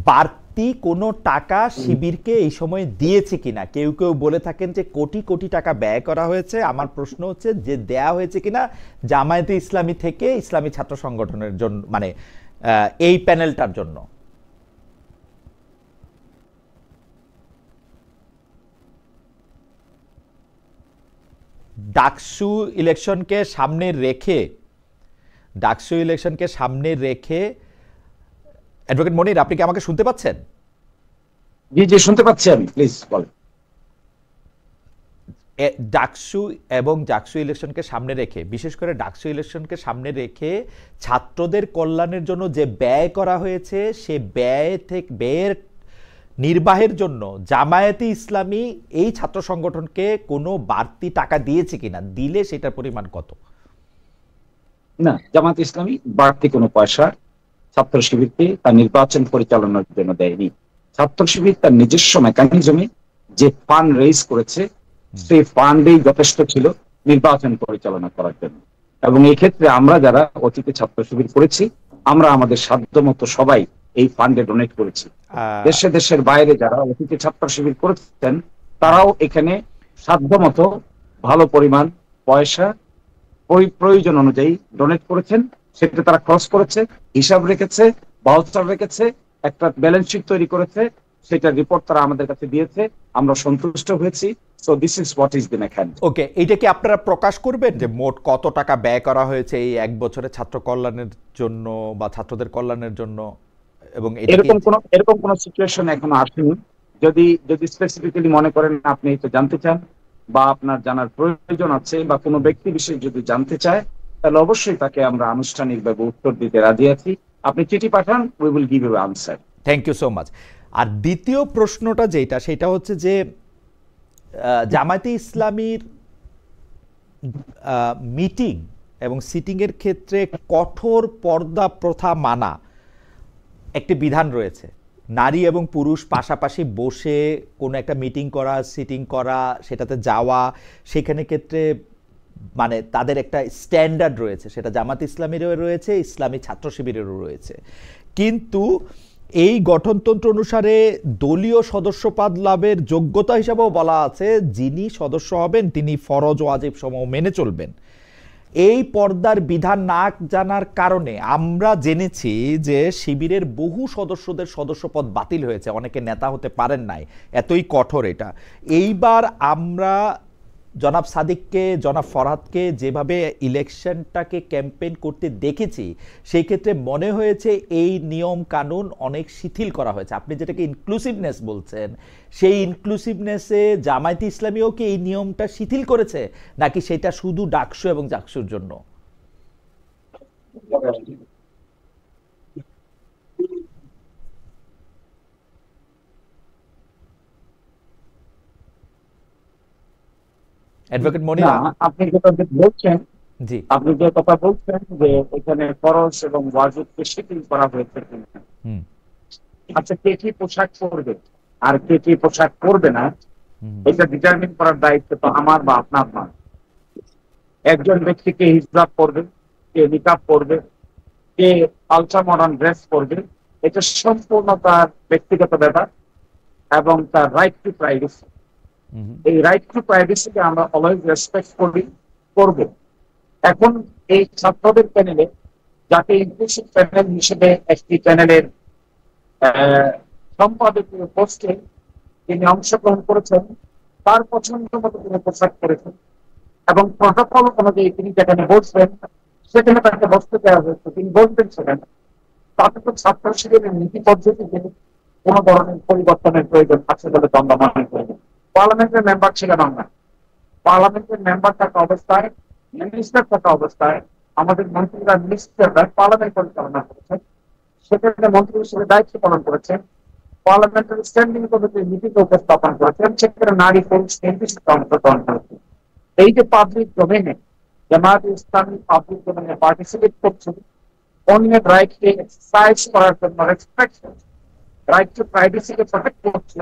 বাড়তি কোনো টাকা শিবিরকে এই সময় দিয়েছে কিনা। কেউ কেউ বলে থাকেন যে কোটি কোটি টাকা ব্যয় করা হয়েছে। আমার প্রশ্ন হচ্ছে যে দেয়া হয়েছে কিনা জামায়াতে ইসলামী থেকে ইসলামী ছাত্র সংগঠনের জন্য, মানে এই প্যানেলটার জন্য। ডাকসু ইলেকশনকে সামনে রেখে অ্যাডভোকেট মনির, আপনি কি আমাকে শুনতে পাচ্ছেন? জি জি, শুনতে পাচ্ছি আমি, প্লিজ বলেন। ডাকসু এবং জাকসু ইলেকশনকে সামনে রেখে, বিশেষ করে ডাকসু ইলেকশনকে সামনে রেখে ছাত্রদের কল্যাণের জন্য যে ব্যয় করা হয়েছে সে ব্যয়ের নির্বাহের জন্য জামায়াতে ইসলামী এই ছাত্র সংগঠনকে কোনো বাড়তি টাকা দিয়েছে কিনা, দিলে সেটার পরিমাণ কত? না, জামায়াতে ইসলামী বাড়তি কোনো পয়সা ছাত্র শিবিরকে তার নির্বাচন পরিচালনার জন্য দেয়নি। ছাত্র শিবির তার নিজস্ব মেকানিজমে যে ফান্ড রেইজ করেছে সেই ফান্ডেই যথেষ্ট ছিল নির্বাচন পরিচালনা করার জন্য। এবং এই ক্ষেত্রে আমরা যারা অতীতে ছাত্র শিবির করেছি, আমরা আমাদের সাধ্য মতো সবাই এই ফান্ডে ডোনেট করেছি। দেশের বাইরে যারা অতীতে ছাত্র শিবির করেছেন তারাও এখানে সাধ্য মতো ভালো পরিমাণ পয়সা প্রয়োজন অনুযায়ী ডোনেট করেছেন। সেটা তারা খরচ করেছে, হিসাব রেখেছে, ভাউচার রেখেছে, একটা ব্যালেন্স শিট তৈরি করেছে, সেটা রিপোর্ট তারা আমাদের কাছে দিয়েছে, আমরা সন্তুষ্ট হয়েছি। So this is what is the mechanism. Okay, এটা কি আপনারা প্রকাশ করবেন যে মোট কত টাকা ব্যয় করা হয়েছে এই এক বছরে ছাত্র কল্যাণের জন্য বা ছাত্রদের কল্যাণের জন্য? এবং এরকম কোন সিচুয়েশন এখনো আসেনি। যদি স্পেসিফিক্যালি মনে করেন আপনি এটা জানতে চান বা আপনার জানার প্রয়োজন আছে বা কোনো ব্যক্তি বিশেষ যদি জানতে চায়, তাহলে অবশ্যই তাকে আমরা আনুষ্ঠানিকভাবে উত্তর দিতে রাজি আছি। আপনি চিঠি পাঠান, we will give you answer. Thank you so much. আর দ্বিতীয় প্রশ্নটা সেটা হচ্ছে যে জামায়াতে ইসলামীর মিটিং এবং সিটিংয়ের ক্ষেত্রে কঠোর পর্দা প্রথা মানা একটি বিধান রয়েছে। নারী এবং পুরুষ পাশাপাশি বসে কোনো একটা মিটিং করা, সিটিং করা, সেটাতে যাওয়া, সেখানে ক্ষেত্রে মানে তাদের একটা স্ট্যান্ডার্ড রয়েছে, সেটা জামাত ইসলামীরও রয়েছে, ইসলামী ছাত্র শিবিরেরও রয়েছে। কিন্তু এই গঠনতন্ত্র অনুসারে দলীয় সদস্যপদ লাভের যোগ্যতা হিসাবেও বলা আছে যিনি সদস্য হবেন তিনি ফরজ ওয়াজিব সমূহ মেনে চলবেন। এই পর্দার বিধান না জানার কারণে আমরা জেনেছি যে শিবিরের বহু সদস্যদের সদস্যপদ বাতিল হয়েছে, অনেকে নেতা হতে পারেন নাই, এতই কঠোর এটা। এইবার আমরা জনাব সাদিককে, জনাব ফরহাদকে যেভাবে ইলেকশনটাকে ক্যাম্পেইন করতে দেখেছি, সেই ক্ষেত্রে মনে হয়েছে এই নিয়ম কানুন অনেক শিথিল করা হয়েছে। আপনি যেটাকে ইনক্লুসিভনেস বলছেন, সেই ইনক্লুসিভনেসে জামায়াতে ইসলামীও কি এই নিয়মটা শিথিল করেছে, নাকি সেটা শুধু ডাকসু এবং জাকসুর জন্য? অ্যাডভোকেট মনিরা, আপনি যেটা বলছেন, জি, আপনি যে কথা বলছেন যে এখানে ফরজ এবং ওয়াজিবকে শিথিল করা হয়েছে কিনা। হুম, আচ্ছা, কে কি পোশাক পরবে আর কে কি পোশাক পরবে না, এটা ডিটারমিন করার দায়িত্ব তো আমার বা আপনার না। একজন ব্যক্তিকে হিজাব পরবে, কে নিকাব পরবে, কে আলট্রা মডার্ন ড্রেস পরবে, এটা সম্পূর্ণ তার ব্যক্তিগত ব্যাপার এবং তার রাইট টু প্রাইভেসি। এই রাইট টু প্রাইভেসিকে আমরা অলওয়েজ রেসপেক্ট করি, করব। এখন এই ছাত্রদের প্যানেলে, যাকে ইনক্লুসিভ প্যানেল হিসেবে একটি প্যানেলের সম্পাদকীয় পোস্টে তিনি অংশগ্রহণ করেছেন, তার পছন্দ মতো তিনি পোশাক করেছেন এবং প্রটোকল অনুযায়ী তিনি যেখানে বসবেন সেখানে তাকে বসতে দেওয়া হয়েছে, তিনি বসবেন সেখানে। তাতে তো ছাত্র শিবিরের নীতি পদ্ধতিতে কোন ধরনের পরিবর্তনের প্রয়োজন আছে বলে আমরা মনে করি। পার্লামেন্টের মেম্বার ছিলেন আমরা, পার্লামেন্টের মেম্বার থাকা অবস্থায়, মিনিস্টার থাকা অবস্থায় আমাদের মন্ত্রীরা, মিনিস্টাররা পার্লামেন্ট পরিচালনা করেছেন, সেখানে মন্ত্রী হিসেবে দায়িত্ব পালন করেছেন, পার্লামেন্টারি স্ট্যান্ডিং কমিটির মিটিং উপস্থাপন করেছেন, সেখানে নারী পুরুষ নির্দিষ্ট অংশগ্রহণ করেছেন। এই যে পাবলিক ডোমেইনে জামায়াতে ইসলামী পাবলিক ডোমেইনে পার্টিসিপেট করছে, অন্যের রাইটকে এক্সারসাইজ করার জন্য রেসপেক্ট, রাইট টু প্রাইভেসিকে প্রোটেক্ট করছে,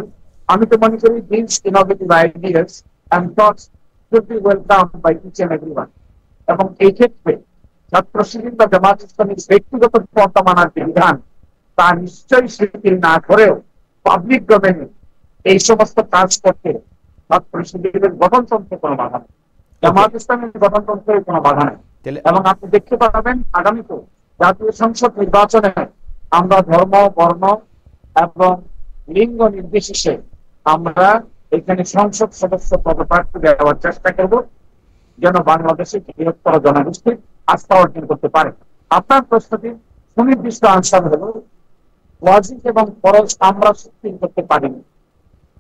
আমি তো মনে করি this innovative ideas and thoughts should be welcome by each and everyone. এবং এই ক্ষেত্রে ছাত্র শিবির বা জামায়াত ইসলামীর ব্যক্তিগত পন্থা মানার যে বিধান, তা নিশ্চয়ই শিথিল না করেও পাবলিক ডোমেইনে এই সমস্ত কাজ করতে ছাত্র শিবিরের গঠনতন্ত্রে কোনো বাধা নেই, জামায়াত ইসলামের গঠনতন্ত্রের কোনো বাধা নেই। এবং আপনি দেখতে পাবেন আগামীতে জাতীয় সংসদ নির্বাচনে আমরা ধর্ম, বর্ণ এবং লিঙ্গ নির্বিশেষে আমরা এখানে সংসদ সদস্য পদপ্রার্থী দেওয়ার চেষ্টা করব, যেন বাংলাদেশের বৃহত্তর জনগোষ্ঠীর আস্থা অর্জন করতে পারে। আপনার প্রশ্নটি সুনির্দিষ্ট আনসার হলো, ওয়াজিব এবং ফরজ আমরা শিথিল করতে পারিনি,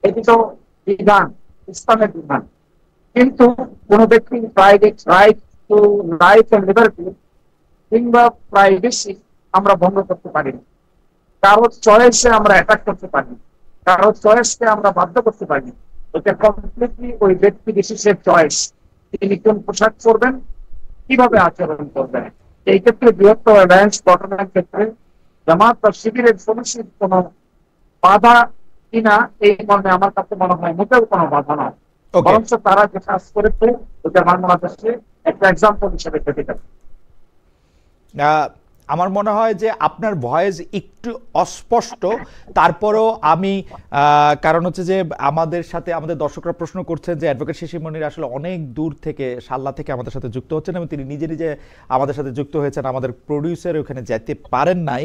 এটি তো বিধান, ইসলামের বিধান। কিন্তু কোন ব্যক্তির right to life and liberty কিংবা প্রাইভেসি আমরা ভঙ্গ করতে পারিনি, কারো চয়েসে আমরা অ্যাটাক করতে পারিনি, কারো চয়েসকে আমরা বাধ্য করতে পারিনি। এটা কমপ্লিটলি ওই ব্যক্তি বিশেষের চয়েস, তিনি কোন পোশাক পরবেন, কিভাবে আচরণ করবেন। এই ক্ষেত্রে বৃহত্তর অ্যালায়েন্স গঠনের ক্ষেত্রে জামাত বা শিবিরের সদস্যের কোন বাধা কিনা এই মর্মে আমার কাছে মনে হয় মোটেও কোনো বাধা নয়, বরঞ্চ তারা যে কাজ করেছে ওটা বাংলাদেশে একটা এক্সাম্পল হিসেবে থেকে যাবে। আমার মনে হয় যে আপনার ভয়েস একটু অস্পষ্ট, তারপরেও আমি, কারণ হচ্ছে যে আমাদের সাথে আমাদের দর্শকরা প্রশ্ন করছেন যে অ্যাডভোকেট শিশির মনির আসলে অনেক দূর থেকে, সাল্লা থেকে আমাদের সাথে যুক্ত হচ্ছেন এবং তিনি নিজে নিজে আমাদের সাথে যুক্ত হয়েছেন, আমাদের প্রডিউসার ওখানে যেতে পারেন নাই,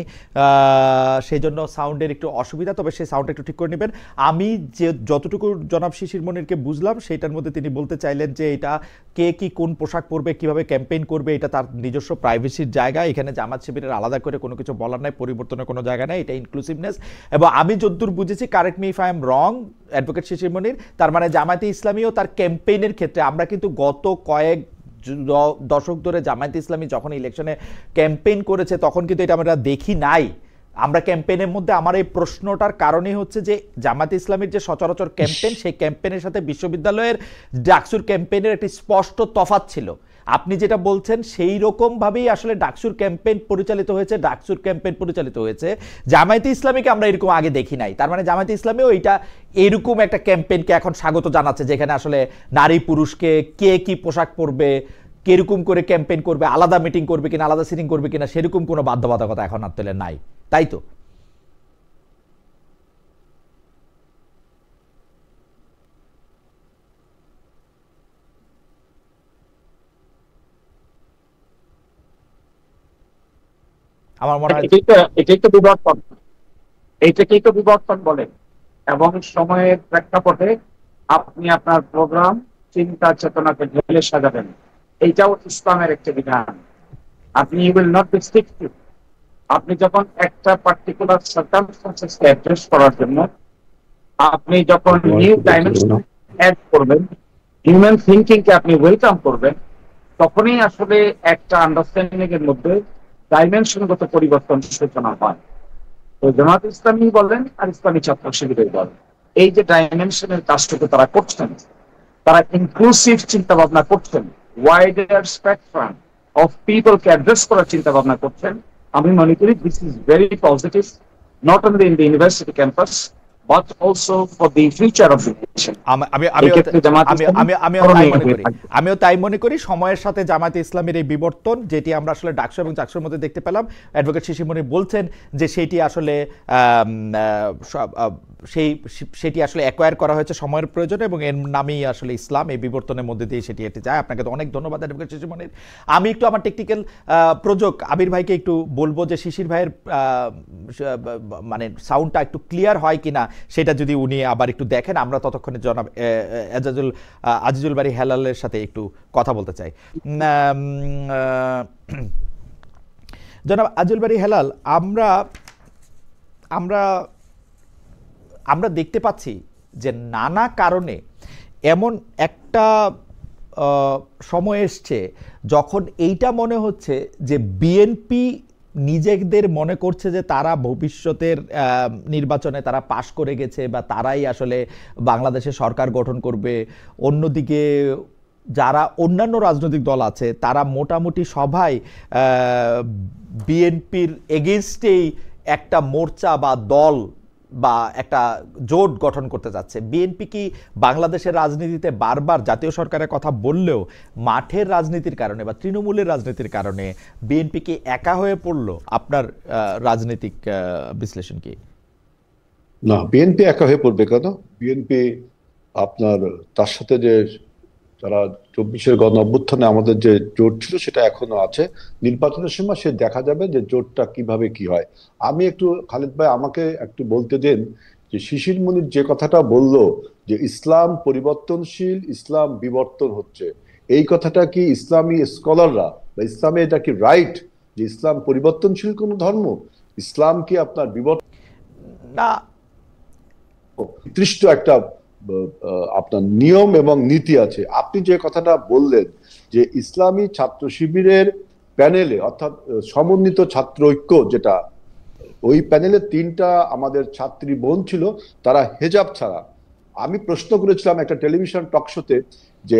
সেই জন্য সাউন্ডের একটু অসুবিধা, তবে সেই সাউন্ডটা একটু ঠিক করে নেবেন। আমি যে যতটুকু জনাব শিশির মনিরকে বুঝলাম সেটার মধ্যে তিনি বলতে চাইলেন যে এটা কে কি কোন পোশাক পরবে, কিভাবে ক্যাম্পেইন করবে, এটা তার নিজস্ব প্রাইভেসির জায়গা, এখানে জামাত শিবিরের আলাদা করে কোনো কিছু বলার নাই, পরিবর্তনের কোনো জায়গা নাই, এটা ইনক্লুসিভনেস। এবং আমি যতদূর বুঝেছি, correct me if I am wrong advocate Shishir Monir, তার মানে জামায়াতে ইসলামী ও তার ক্যাম্পেইনের ক্ষেত্রে আমরা কিন্তু গত কয়েক দশক ধরে জামায়াতে ইসলামী যখন ইলেকশনে ক্যাম্পেইন করেছে তখন কিন্তু এটা আমরা দেখি নাই। আমরা ক্যাম্পেইনের মধ্যে আমার এই প্রশ্নটার কারণে হচ্ছে যে জামায়াতে ইসলামীর যে সচরাচর ক্যাম্পেইন, সেই ক্যাম্পেইনের সাথে বিশ্ববিদ্যালয়ের ডাকসুর ক্যাম্পেইনের একটি স্পষ্ট তফাৎ ছিল। আপনি যেটা বলছেন সেই রকম ভাবেই আসলে ডাকসুর ক্যাম্পেইন পরিচালিত হয়েছে, ডাকসুর ক্যাম্পেইন পরিচালিত হয়েছে। জামায়াতে ইসলামীকে আমরা এরকম আগে দেখি নাই, তার মানে জামায়াতে ইসলামীও এইটা এরকম একটা ক্যাম্পেইনকে এখন স্বাগত জানাচ্ছে, যেখানে আসলে নারী পুরুষকে কে কি পোশাক পরবে, কিরকম করে ক্যাম্পেইন করবে, আলাদা মিটিং করবে কিনা, আলাদা সিটিং করবে কিনা, সেরকম কোনো বাধ্যবাধকতা এখন আর তেলে নাই, তাই তো? আমার মনে হয় এটাই তো বিবর্তন, এইটাকেই তো বিবর্তন বলে। এবং সময়ের প্রেক্ষাপটে আপনি আপনার প্রোগ্রাম চিন্তা চেতনাকে ঢেলে সাজাবেন, এইটাও ইসলামের একটা বিধান। আপনি ইউ উইল নট বি স্ট্রিক্টেড। আপনি যখন একটা পার্টিকুলার সার্কামস্টেন্সেসকে অ্যাড্রেস করার জন্য আপনি যখন নিউ ডাইমেনশন অ্যাড করবেন, হিউম্যান থিঙ্কিং কে আপনি ওয়েলকাম করবেন, তখনই আসলে একটা আন্ডারস্ট্যান্ডিং এর মধ্যে ডাইমেনশনগত পরিবর্তন সূচনা হয়। তো জামাত ইসলামী বলেন আর ইসলামী ছাত্র শিবিরের বলেন, এই যে ডাইমেনশনের কাজটুকু তারা করছেন, তারা ইনক্লুসিভ চিন্তা ভাবনা করছেন, ওয়াইডার স্পেকট্রাম অফ পিপলকে অ্যাড্রেস করার চিন্তা ভাবনা করছেন। আমি মনে করি this is very positive, not only in the university campus but also for the future of education. আমিও তাই মনে করি সময়ের সাথে জামায়াতে ইসলামের এই বিবর্তন, যেটি আমরা আসলে ডাকসু এবং জাকসুর মধ্যে দেখতে পেলাম, অ্যাডভোকেট শিশির মনির বলছেন যে সেটি আসলে সেটি আসলে অ্যাকোয়ার করা হয়েছে সময়ের প্রয়োজনে এবং এর নামেই আসলে ইসলাম। এই বিবর্তনের মধ্যে দিয়ে সেটি হেঁটে যায়। আপনাকে তো অনেক ধন্যবাদ অ্যাডভোকেট শিশির মনির। আমি একটু আমার টেকনিক্যাল প্রযোজক আবির ভাইকে একটু বলবো যে শিশির ভাইয়ের মানে সাউন্ডটা একটু ক্লিয়ার হয় কিনা সেটা যদি উনি আবার একটু দেখেন। আমরা ততক্ষণে জনাব আজিজুল বারী হেলালের সাথে একটু কথা বলতে চাই। জনাব আজিজুল বারী হেলাল, আমরা দেখতে পাচ্ছি যে নানা কারণে এমন একটা সময় এসছে যখন এইটা মনে হচ্ছে যে বিএনপি নিজেদের মনে করছে যে তারা ভবিষ্যতের নির্বাচনে তারা পাশ করে গেছে বা তারাই আসলে বাংলাদেশে সরকার গঠন করবে। অন্যদিকে যারা অন্যান্য রাজনৈতিক দল আছে তারা মোটামুটি সবাই বিএনপির এগেনস্টেই একটা মোর্চা বা দল বা একটা জোট গঠন করতে যাচ্ছে। বিএনপি কি বাংলাদেশের রাজনীতিতে বারবার জাতীয় সরকারের কথা বললেও মাঠের রাজনীতির কারণে বা তৃণমূলের রাজনীতির কারণে বিএনপি কি একা হয়ে পড়লো? আপনার রাজনৈতিক বিশ্লেষণ কি? না, বিএনপি একা হয়ে পড়বে কেন? বিএনপি আপনার তার সাথে যে তারা 24-এর গণ অভ্যুত্থানে আমাদের যে জোট ছিল সেটা এখনো আছে। নির্বাচনের সময় সে দেখা যাবে যে জোটটা কিভাবে কি হয়। আমি একটু খালিদ ভাই আমাকে একটু বলতে দেন যে শিশির মনির যে কথাটা বললো যে ইসলাম পরিবর্তনশীল, ইসলাম বিবর্তন হচ্ছে, এই কথাটা কি ইসলামী স্কলাররা বা ইসলামে এটা কি রাইট যে ইসলাম পরিবর্তনশীল কোন ধর্ম? ইসলাম কি আপনার বিবর্তন না, নির্দিষ্ট একটা আপনার নিয়ম এবং নীতি আছে। আপনি যে কথাটা বললেন যে ইসলামী ছাত্র শিবিরের প্যানেলে অর্থাৎ সমন্বিত ছাত্র ঐক্য, যেটা ওই প্যানেলে 3টা আমাদের ছাত্রী বোন ছিল, তারা হেজাব ছাড়া। আমি প্রশ্ন করেছিলাম একটা টেলিভিশন টক শোতে যে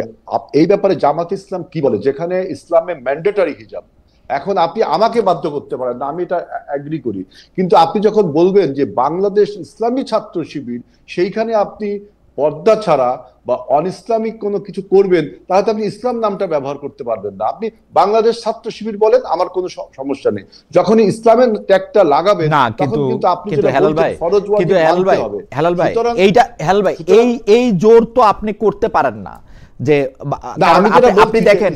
এই ব্যাপারে জামাত ইসলাম কি বলে, যেখানে ইসলামে ম্যান্ডেটরি হিজাব। এখন আপনি আমাকে বাধ্য করতে পারেন না, আমি এটা এগ্রি করি, কিন্তু আপনি যখন বলবেন যে বাংলাদেশ ইসলামী ছাত্র শিবির, সেইখানে আপনি পর্দা ছাড়া বা অন ইসলামিক কোনো কিছু করবেন, তাহলে আপনি ইসলাম নামটা ব্যবহার করতে পারবেন না। আপনি বাংলাদেশ ছাত্র শিবির বলেন, আমার কোনো সমস্যা নেই। যখনই ইসলামের ট্যাগটা লাগাবেন তখন কিন্তু আপনি ফরজ ওয়াজিব মানতে হবে। হেলাল ভাই এই জোর তো আপনি করতে পারেন না যে আপনি দেখেন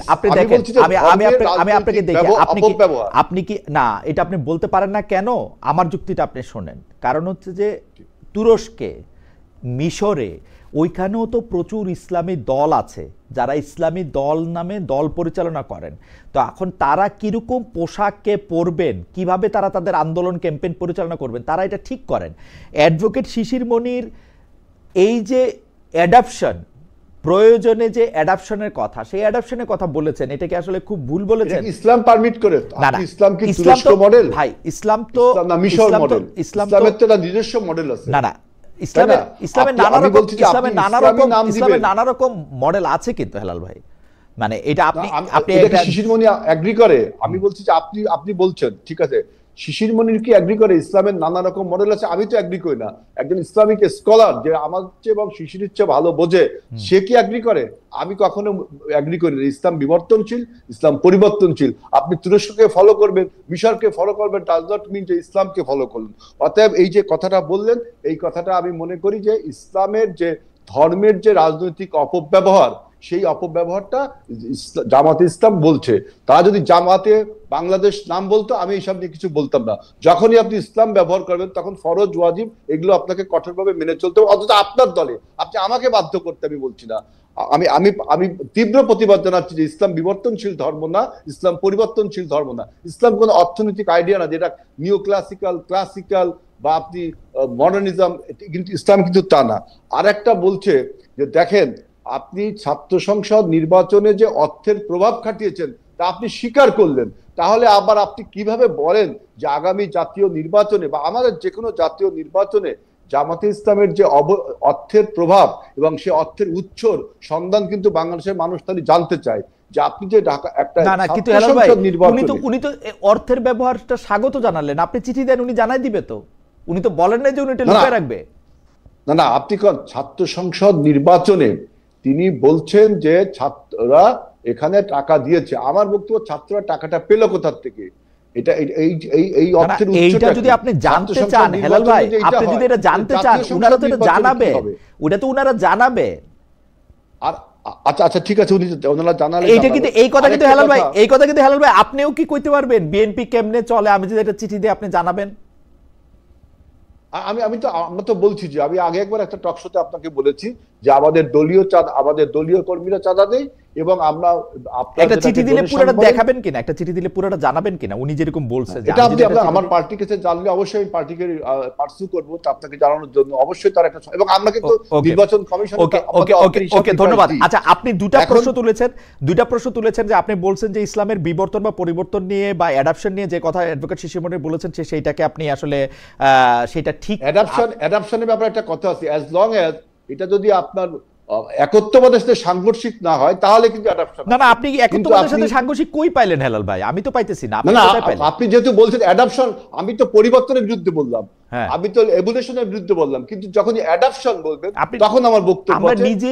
আমি আপনাকে দেখি আপনি কি না, এটা আপনি বলতে পারেন না কেন? আমার যুক্তিটা আপনি শোনেন। কারণ হচ্ছে যে তুরস্কে, মিশরে, ওইখানেও তো প্রচুর ইসলামী দল আছে যারা ইসলামী দল নামে দল পরিচালনা করেন। তো এখন তারা কিরকম পোশাককে পরবেন, কিভাবে তারা তাদের আন্দোলন ক্যাম্পেইন পরিচালনা করবেন, তারা এটা ঠিক করেন। অ্যাডভোকেট শিশির মনির এই যে অ্যাডাপশন, প্রয়োজনে যে অ্যাডাপশনের কথা, সেই অ্যাডাপশনের কথা বলেছেন, এটাকে আসলে খুব ভুল বলেছেন। ইসলাম পারমিট করে? না, ইসলাম কি তুরস্ক মডেল? ভাই ইসলাম তো মিশর মডেল। ইসলামের তো নিজস্ব মডেল আছে। না, ইসলামের নানা রকম মডেল আছে কিন্তু হেলাল ভাই, মানে এটা আপনি শিশির মনি এগ্রি করে? আমি বলছি যে আপনি বলছেন ঠিক আছে, শিশির মনির কি এগ্রি করে ইসলামের নানা রকম মডেল আছে? আমি তো এগ্রি করি না। একজন ইসলামিক স্কলার যে আমার চেয়ে এবং শিশিরের চেয়ে ভালো বোঝে, সে কি এগ্রি করে? আমি কখনো এগ্রি করি না। ইসলাম বিবর্তনশীল, ইসলাম পরিবর্তনশীল। আপনি তুরস্ককে ফলো করবেন, মিশরকে ফলো করবেন, ডাজ নট মিন যে ইসলামকে ফলো করলেন। অতএব এই যে কথাটা বললেন, এই কথাটা আমি মনে করি যে ইসলামের যে ধর্মের যে রাজনৈতিক অপব্যবহার, সেই অপব্যবহারটা জামাতে ইসলাম বলছে। তারা যদি জামাতে বাংলাদেশ নাম বলতো, আমি এইসব নিয়ে কিছু বলতাম না। যখনই আপনি ইসলাম ব্যবহার করবেন তখন ফরজ ওয়াজিব এগুলো আপনাকে কঠোরভাবে মেনে চলতে হবে, অথচ আপনার দলে। আপনি আমাকে বাধ্য করতে আমি বলছি না। আমি আমি আমি তীব্র প্রতিবাদ জানাচ্ছি যে ইসলাম বিবর্তনশীল ধর্ম না, ইসলাম পরিবর্তনশীল ধর্ম না। ইসলাম কোনো অর্থনৈতিক আইডিয়া না যেটা নিও ক্লাসিক্যাল বা আপনি মডার্নিজম, কিন্তু ইসলাম কিন্তু তা না। আর একটা বলছে যে দেখেন আপনি ছাত্র সংসদ নির্বাচনে যে অর্থের প্রভাব খাটিয়েছেন তা আপনি স্বীকার করলেন, তাহলে আবার আপনি কিভাবে বলেন যে আগামী জাতীয় নির্বাচনে বা আমাদের যে কোনো জাতীয় নির্বাচনে জামাতে ইসলামের যে অর্থের প্রভাব এবং সে অর্থের উৎসর সন্ধান কিন্তু বাংলাদেশের মানুষ তাহলে জানতে চায় যে আপনি যে ঢাকা একটা কিন্তু হেলাল ভাই উনি তো অর্থের ব্যবহারটা স্বাগত জানালেন, আপনি চিঠি দেন উনি জানাই দিবে, তো উনি তো বলেন না যে উনি এটা লুকিয়ে রাখবে। না আপনি কোন ছাত্র সংসদ নির্বাচনে তিনি বলছেন যে ছাত্ররা এখানে টাকা দিয়েছে। আমার বক্তব্য ছাত্ররা টাকাটা পেল কোথা থেকে? এটা এই অর্থের এইটা যদি আপনি জানতে চান হেলাল ভাই, আপনি যদি এটা জানতে চান উনারা তো এটা জানাবে, ওটা তো উনারা জানাবে। আর আচ্ছা ঠিক আছে, ওনারা জানালে এইটা কিন্তু এই কথা কিন্তু হেলাল ভাই, এই কথা কিন্তু হেলাল ভাই আপনিও কি কইতে পারবেন বিএনপি কেমনে চলে? আমি যদি একটা চিঠি দিয়ে আপনি জানাবেন। আমরা তো বলছি যে আমি আগে একবার একটা টক শোতে আপনাকে বলেছি যে আমাদের দলীয় কর্মীরা চাঁদা দেয় এবং আমরা একটা চিঠি দিলে পুরোটা দেখাবেন কিনা, একটা চিঠি দিলে পুরোটা জানাবেন কিনা উনি যেরকম বলছে? এটা আপনি আমার পার্টির কাছে জানলে অবশ্যই আমি পার্টিকে পার্সু করব আপনাকে জানানোর জন্য। অবশ্যই তার একটা, এবং আমরা কিন্তু নির্বাচন কমিশন। ওকে ধন্যবাদ। আচ্ছা আপনি দুটা প্রশ্ন তুলেছেন যে আপনি বলছেন যে ইসলামের বিবর্তন বা পরিবর্তন নিয়ে বা অ্যাডাপশন নিয়ে যে কথা অ্যাডভোকেট শিশির মনির বলেছেন সেইটাকে আপনি আসলে সেটা ঠিক অ্যাডাপশনের ব্যাপারে একটা কথা আছে, অ্যাজ লং অ্যাজ এটা যদি আপনার একত্ববাদের সাথে সাংঘর্ষিক না হয় তাহলে কিন্তু অ্যাডাপশন। না আপনি একত্ববাদের সাথে সাংঘর্ষিক কই পাইলেন হেলাল ভাই? আমি তো পাইতেছি না। আপনি যেহেতু বলছেন অ্যাডাপশন, আমি তো পরিবর্তনের বিরুদ্ধে বললাম, আমি তো এভলিউশনের বিরুদ্ধে বললাম, কিন্তু যখন অ্যাডাপশন বলবেন তখন আমার বক্তব্য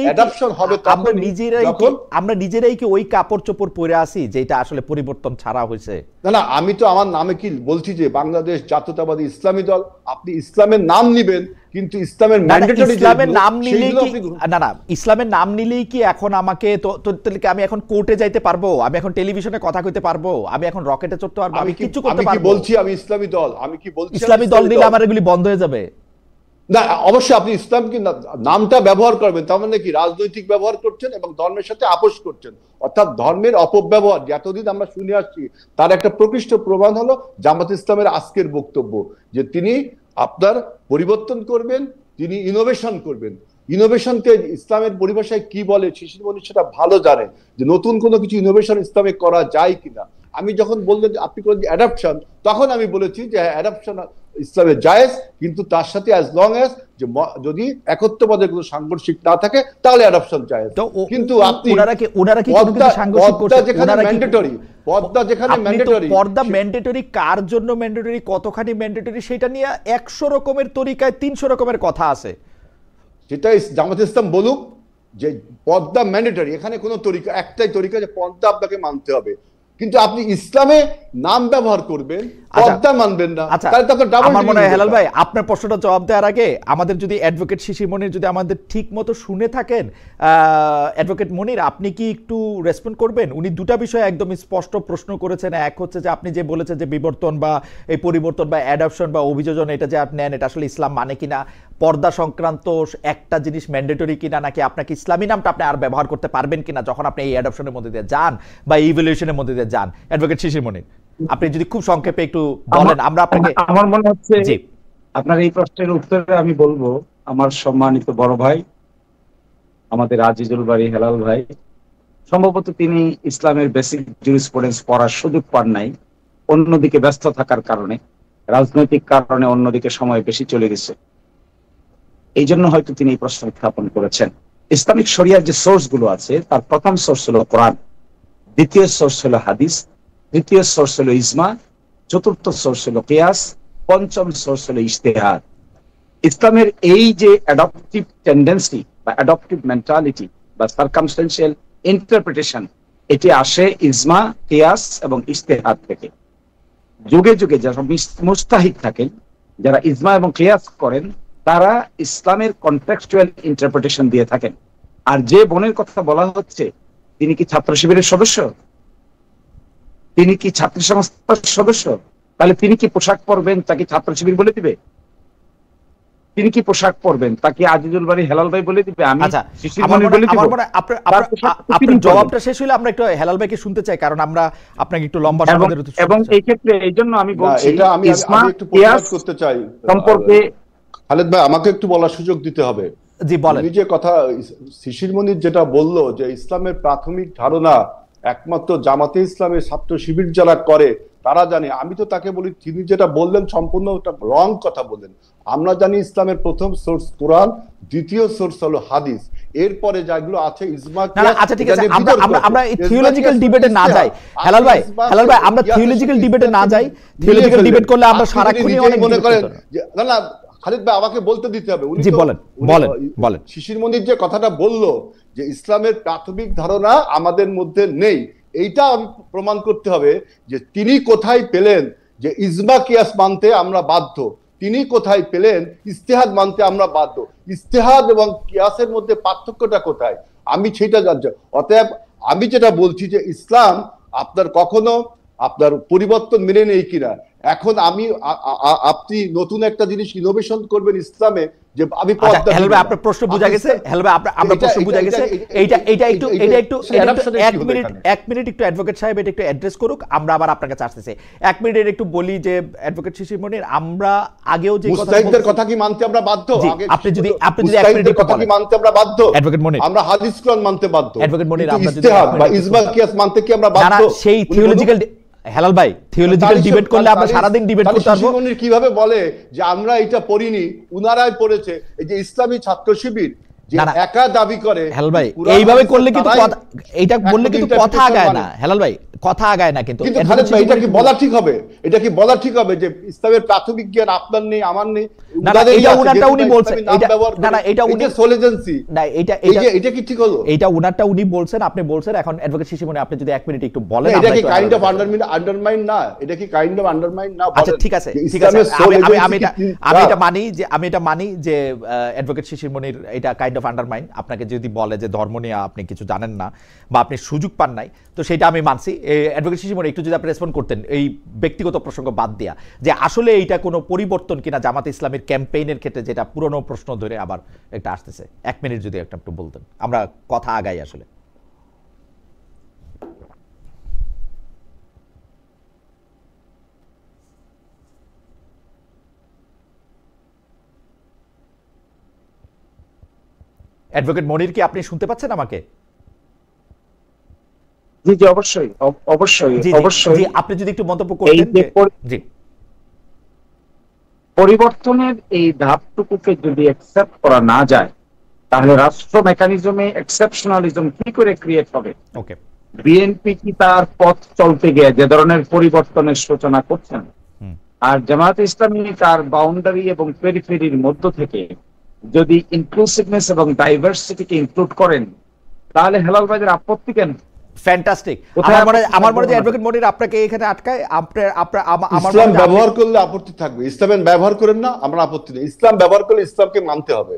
অ্যাডাপশন হবে তখন আমরা নিজেরাই কি ওই কাপড় চোপড় পরে আসি যেটা আসলে পরিবর্তন ছাড়া হয়েছে? না আমি তো আমার নামে কি বলছি যে বাংলাদেশ জাতীয়তাবাদী ইসলামী দল, আপনি ইসলামের নাম নিবেন কিন্তু ইসলামের ম্যান্ডেটরি ইসলামের নাম নিলেই কি ইসলামের নাম নিলেই কি এখন আমাকে আমি এখন কোর্টে যাইতে পারবো, আমি এখন টেলিভিশনে কথা কইতে পারবো, আমি এখন রকেটে চড়তে পারবো, আমি কিছু করতে পারবো? আমি কি বলছি আমি ইসলামী দল? আমি কি বলছি ইসলামী দল নিলে আমার এগুলি বন্ধ হয়ে যাবে? না অবশ্যই আপনি ইসলাম কি নামটা ব্যবহার করবেন, তার মানে কি রাজনৈতিক ব্যবহার করছেন এবং ধর্মের সাথে আপোষ করছেন, অর্থাৎ ধর্মের অপব্যবহার যতদিন আমরা শুনে আসছি তার একটা প্রকৃষ্ট প্রমাণ হলো জামাত ইসলামের আজকের বক্তব্য যে তিনি আপনার পরিবর্তন করবেন, তিনি ইনোভেশন করবেন। ইনোভেশনকে ইসলামের পরিভাষায় কি বলে শিশির মনির সেটা ভালো জানে যে নতুন কোনো কিছু ইনোভেশন ইসলামে করা যায় কিনা। আমি যখন বললেন আপনি করেন অ্যাডাপশন, তখন আমি বলেছি যে অ্যাডাপশন ইসলামে জায়েজ, কিন্তু তার সাথে অ্যাজ লং অ্যাজ যে যদি একত্ববাদের কোনো সাংঘর্ষিক না থাকে তাহলে অ্যাডাপশন জায়েজ। কিন্তু আপনি পর্দা ম্যান্ডেটরি কার জন্য ম্যান্ডেটরি, কতখানি ম্যান্ডেটরি সেটা নিয়ে 100 রকমের তরিকায় 300 রকমের কথা আছে। সেটাই জামাত ইসলাম বলুক যে পর্দা ম্যান্ডেটরি, এখানে কোনো তরিকা একটাই তরিকা যে পর্দা আপনাকে মানতে হবে, কিন্তু আপনি ইসলামে নাম ব্যবহার করবেন পর্দা মানবেন না। আমার মনে হয় হেলাল ভাই আপনার প্রশ্নটা জবাব দেওয়ার আগে আমাদের যদি অ্যাডভোকেট শিশির মনির যদি আমাদের ঠিক মতো শুনে থাকেন, অ্যাডভোকেট মনির আপনি কি একটু রেসপন্ড করবেন? উনি দুটা বিষয় একদম স্পষ্ট প্রশ্ন করেছেন। এক হচ্ছে যে আপনি যে বলেছেন যে বিবর্তন বা এই পরিবর্তন বা অ্যাডাপশন বা অভিযোজন এটা যে আপনি নেন এটা আসলে ইসলাম মানে কিনা, পর্দা সংক্রান্ত একটা জিনিস ম্যান্ডেটরি কিনা, নাকি আপনাকে ইসলামী নামটা আপনি আর ব্যবহার করতে পারবেন কিনা যখন আপনি এই অ্যাডাপশনের মধ্যে দিয়ে যান বা ইভ্যালুয়েশনের মধ্যে দিয়ে যান। অ্যাডভোকেট শিশির মনির আপনি যদি খুব সংক্ষেপে একটু বলেন। আমরা আপনাকে আমার মনে হচ্ছে আপনার এই প্রশ্নের উত্তরে আমি বলবো আমার সম্মানিত বড় ভাই আমাদের আজিজুল বারী হেলাল ভাই সম্ভবত তিনি ইসলামের বেসিক জুরিসপ্রুডেন্স পড়ার সুযোগ পান নাই, অন্যদিকে ব্যস্ত থাকার কারণে, রাজনৈতিক কারণে অন্যদিকে সময় বেশি চলে গেছে, এই জন্য হয়তো তিনি এই প্রশ্ন উত্থাপন করেছেন। ইসলামিক শরিয়ার যে সোর্স গুলো আছে তার প্রথম সোর্স হলো কোরআন, দ্বিতীয় সোর্স হলো হাদিস, তৃতীয় সোর্স হলো ইজমা, চতুর্থ সোর্স হলো কিয়াস, পঞ্চম সোর্স হলো ইজতিহাদ। ইসলামের এই যে অ্যাডপটিভ টেন্ডেন্সি বা অ্যাডপটিভ মেন্টালিটি বা সার্কামস্টেন্সিয়াল ইন্টারপ্রিটেশন, এটি আসে ইজমা, কিয়াস এবং ইজতিহাদ থেকে। যুগে যুগে যারা মুস্তাহিদ থাকেন, যারা ইজমা এবং কিয়াস করেন, তারা ইসলামের কনটেক্সচুয়াল ইন্টারপ্রিটেশন দিয়ে থাকেন। আর যে বোনের কথা বলা হচ্ছে তিনি কি ছাত্র শিবিরের সদস্য, তিনি কি ছাত্রী সংস্থার সদস্য, তাহলে তিনি কি পোশাক পরবেন তাকে ছাত্র শিবির বলে দিবে? তিনি কি পোশাক পরবেন, তাকে আজিজুল বাড়ি হেলাল ভাই বলে দিবে, আমি আচ্ছা শিশির মনি বলে দিব? আপনার জবাবটা শেষ হইলে আমরা একটু হেলাল ভাইকে শুনতে চাই, কারণ আমরা আপনাকে একটু লম্বা সময় ধরে এবং এই ক্ষেত্রে এই জন্য আমি বলছি এটা আমি একটু প্রতিবাদ করতে চাই সম্পর্কে। খালেদ ভাই, আমাকে একটু বলার সুযোগ দিতে হবে। জি বলেন। উনি যে কথা শিশির মনির যেটা বললো যে ইসলামের প্রাথমিক ধারণা একমাত্র জামাতে ইসলামের ছাত্র শিবির যারা করে তারা জানে, আমি তো তাকে বলি তিনি যেটা বললেন সম্পূর্ণ রং কথা বললেন। আমরা জানি ইসলামের প্রথম সোর্স কোরআন, দ্বিতীয় সোর্স হলো হাদিস, এরপরে যেগুলো আছে ইজমা। আচ্ছা ঠিক আছে, আমরা থিওলজিক্যাল ডিবেটে না যাই হেলাল ভাই, আমরা থিওলজিক্যাল ডিবেটে না যাই। থিওলজিক্যাল ডিবেট করলে আমরা সারাক্ষণই অনেক মনে করেন না খালিদ ভাই, আমাকে বলতে দিতে হবে। জি বলেন বলেন বলেন। শিশির মনির যে কথাটা বললো যে ইসলামের প্রাথমিক ধারণা আমাদের মধ্যে নেই, এইটা আমি প্রমাণ করতে হবে যে তিনি কোথায় পেলেন যে ইজমা কিয়াস মানতে আমরা বাধ্য, তিনি কোথায় পেলেন ইস্তেহাদ মানতে আমরা বাধ্য, ইস্তেহাদ এবং কিয়াসের মধ্যে পার্থক্যটা কোথায় আমি সেটা জানছি। অতএব আমি যেটা বলছি যে ইসলাম আপনার কখনো আপনার পরিবর্তন মেনে নেই কিনা। এখন আপনি নতুন একটা জিনিস ইনোভেশন করবেন ইসলামে, যে আমি আপনার প্রশ্ন বুঝা গেছে আমরা প্রশ্ন বুঝা গেছে। এইটা একটু 1 মিনিট একটু অ্যাডভোকেট সাহেব এটা একটু অ্যাড্রেস করুক, আমরা আবার আপনার কাছে আসতেছি। 1 মিনিট একটু বলি যে অ্যাডভোকেট শিশির মনির, আমরা আগেও যে মুস্তাহিদের কথা কি মানতে আমরা বাধ্য? আপনি যদি 1 মিনিট কথা কি মানতে আমরা বাধ্য? অ্যাডভোকেট মনির, আমরা হাদিস কোরআন মানতে বাধ্য। অ্যাডভোকেট মনির, আমরা যদি ইস্তেহাদ বা ইজমা কিয়াস মানতে কি আমরা বাধ্য? না, সেই থিওলজিক্যাল হেলাল ভাই, থিওলজিক্যাল ডিবেট করলে আমরা সারাদিন ডিবেট করতে পারবো। শিশির মনির কিভাবে বলে যে আমরা এটা পড়িনি, উনারাই পড়েছে? এই যে ইসলামী ছাত্র শিবির যে একা দাবি করে, হেলাল ভাই এইভাবে করলে কিন্তু এইটা বললে কিন্তু কথা আগায় না। হেলাল ভাই কথা আগায় না। কিন্তু খালেদ ভাই, এটা কি বলা ঠিক হবে? এটা কি বলা ঠিক হবে যে ইসলামের প্রাথমিক জ্ঞান আপনার নেই, আমার নেই? না না, এটা উনারটা উনি বলছেন। না না, এটা উনি সোলেজেন্সি না, এটা কি ঠিক হলো? এটা উনারটা উনি বলছেন, আপনি বলছেন। এখন অ্যাডভোকেট শিশির মনি, আপনি যদি 1 মিনিট একটু বলেন। এটা কি কাইন্ড অফ আন্ডারমাইন না? এটা কি কাইন্ড অফ আন্ডারমাইন না? আচ্ছা ঠিক আছে, আমি এটা মানি যে অ্যাডভোকেট শিশির মনির এটা কাইন্ড অফ আন্ডারমাইন। আপনাকে যদি বলে যে ধর্ম নিয়ে আপনি কিছু জানেন না বা আপনি সুযোগ পান নাই, তো সেটা আমি মানছি। অ্যাডভোকেট শিশির মনি একটু যদি আপনি রেসপন্ড করতেন এই ব্যক্তিগত প্রসঙ্গ বাদ দিয়া, যে আসলে এইটা কোনো পরিবর্তন কিনা জামাতে ইসলামের ক্যাম্পেইনের ক্ষেত্রে, যেটা পুরনো প্রশ্ন ধরে আবার একটা আসতেছে। 1 মিনিট যদি একটু বলতেন, আমরা কথা আগাই আসলে। অ্যাডভোকেট মনির, কি আপনি শুনতে পাচ্ছেন আমাকে? জি জি, অবশ্যই অবশ্যই অবশ্যই। আপনি যদি একটু মন্তব্য করতেন। জি, পরিবর্তনের এই ধাপটুকুকে যদি অ্যাকসেপ্ট করা না যায়, তাহলে রাষ্ট্র মেকানিজমে এক্সেপশনালিজম কি করে ক্রিয়েট হবে? ওকে, বিএনপি কি তার পথ চলতে গিয়ে যে ধরনের পরিবর্তনের সূচনা করছেন, আর জামায়াতে ইসলামী তার বাউন্ডারি এবং পেরিফেরির মধ্য থেকে যদি ইনক্লুসিভনেস এবং ডাইভার্সিটিকে ইনক্লুড করেন, তাহলে হেলাল ভাইদের আপত্তি কেন? ফ্যান্টাস্টিক। আমার মনে হয় অ্যাডভোকেট মনির আপনাকে এখানে আটকায়। ইসলাম ব্যবহার করলে আপত্তি থাকবে, ইসলামের ব্যবহার করেন না, আমরা আপত্তি নেই। ইসলাম ব্যবহার করলে ইসলামকে মানতে হবে।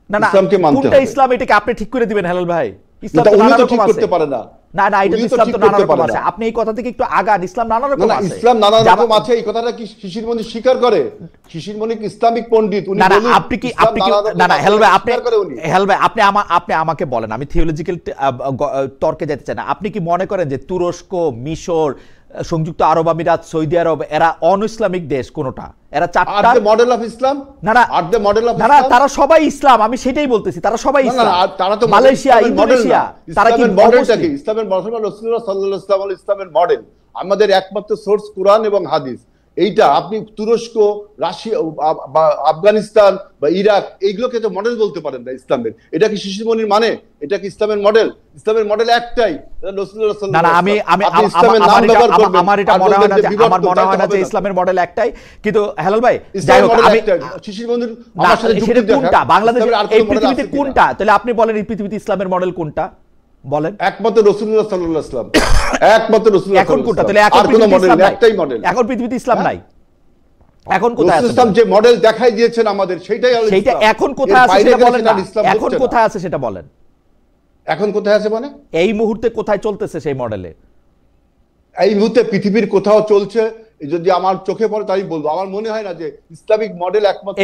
না না, কোনটা ইসলাম এটাকে আপনি ঠিক করে দিবেন হেলাল ভাই? ইসলাম তো নানা রকম করতে পারে না। না না, এটা ইসলাম তো নানা রকম আছে। আপনি এই কথা থেকে একটু আগান। ইসলাম নানা রকম আছে। ইসলাম নানা রকম আছে, এই কথাটা কি শিশির মনি স্বীকার করে? শিশির মনি ইসলামিক পণ্ডিত, উনি না না, আপনি কি না না হেলাল ভাই, আপনি আমাকে বলেন, আমি থিওলজিক্যাল তর্কে যেতে চাই না। আপনি কি মনে করেন যে তুরস্ক, মিশর, সংযুক্ত আরব আমিরাত, সৌদি আরব এরা অন ইসলামিক দেশ কোনটা? এরা চারটা মডেল অফ ইসলাম। না না, না তারা সবাই ইসলাম, আমি সেটাই বলতেছি, তারা সবাই ইসলাম। তারা তো মালয়েশিয়া, ইন্দোনেশিয়া, তারা কি মডেলটা কি? ইসলামের মডেল রাসূলুল্লাহ সাল্লাল্লাহু আলাইহি ওয়াসাল্লাম ইসলামের মডেল। আমাদের একমাত্র সোর্স কোরআন এবং হাদিস। এইটা আপনি তুরস্ক, রাশিয়া বা আফগানিস্তান বা ইরাক এইগুলোকে তো মডেল বলতে পারেন না ইসলামের। এটা কি শিশির মনির মানে? এটা কি ইসলামের মডেল? ইসলামের মডেল একটাই, রাসূলুল্লাহ সাল্লাল্লাহু আলাইহি ওয়াসাল্লাম। না না, আমার এটা মনে হয় না যে ইসলামের মডেল একটাই। কিন্তু হেলাল ভাই, যাই হোক, আমি শিশির মনির আমার সাথে যুক্তি দেন কোনটা বাংলাদেশের এই পৃথিবীতে কোনটা? তাহলে আপনি বলেন এই পৃথিবীতে ইসলামের মডেল কোনটা বলেন? একমাত্র রাসূলুল্লাহ সাল্লাল্লাহু আলাইহি ওয়াসাল্লাম। একমাত্র রাসূলুল্লাহ। এখন কোনটা? তাহলে এখন পৃথিবীতে একটাই মডেল। এখন পৃথিবীতে ইসলাম নাই। এখন কোথায় আছে? ইসলাম যে মডেল দেখাই দিয়েছেন আমাদের, সেটাই হলো ইসলাম। সেটা এখন কোথায় আছে সেটা বলেন না। এখন কোথায় আছে সেটা বলেন। এখন কোথায় আছে মানে? এই মুহূর্তে কোথায় চলতেছে সেই মডেলে? এই মুহূর্তে পৃথিবীর কোথাও চলছে যদি আমার চোখে পড়ে তাই বলবো। আমার মনে হয় না যে ইসলামিক মডেল একমাত্র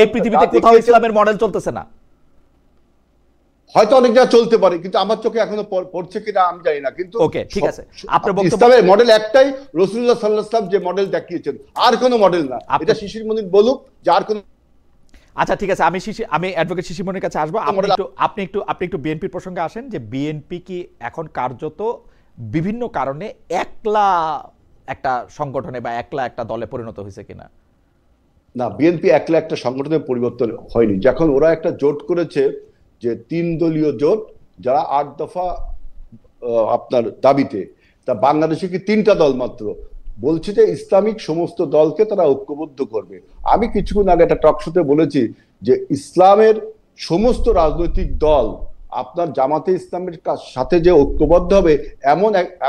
এই পৃথিবীতে কোথাও ইসলামের মডেল চলতেছে না। হয়তো অনেক জায়গায় চলতে পারে, কিন্তু আমার চোখে এখনো পড়ছে কিনা আমি জানি না। কিন্তু ওকে, ঠিক আছে, আপনার বক্তব্য। ইসলামের মডেল একটাই, রাসূলুল্লাহ সাল্লাল্লাহু আলাইহি ওয়াসাল্লাম যে মডেল দেখিয়েছেন, আর কোনো মডেল না। এটা শিশির মনির বলুক যে আর কোনো। আচ্ছা ঠিক আছে, আমি অ্যাডভোকেট শিশির মনির কাছে আসবো। আপনি একটু বিএনপির প্রসঙ্গে আসেন, যে বিএনপি কি এখন কার্যত বিভিন্ন কারণে একলা একটা সংগঠনে বা একলা একটা দলে পরিণত হয়েছে কিনা? না, বিএনপি একলা একটা সংগঠনের পরিবর্তন হয়নি। যখন ওরা একটা জোট করেছে, যে 3 দলীয় জোট, যারা 8 দফা আপনার দাবিতে, তা বাংলাদেশে কি 3টা দল মাত্র বলছে যে ইসলামিক সমস্ত দলকে তারা ঐক্যবদ্ধ করবে। আমি কিছুক্ষণ আগে একটা টক শোতে বলেছি যে ইসলামের সমস্ত রাজনৈতিক দল আপনার জামাতে ইসলামের সাথে যে ঐক্যবদ্ধ হবে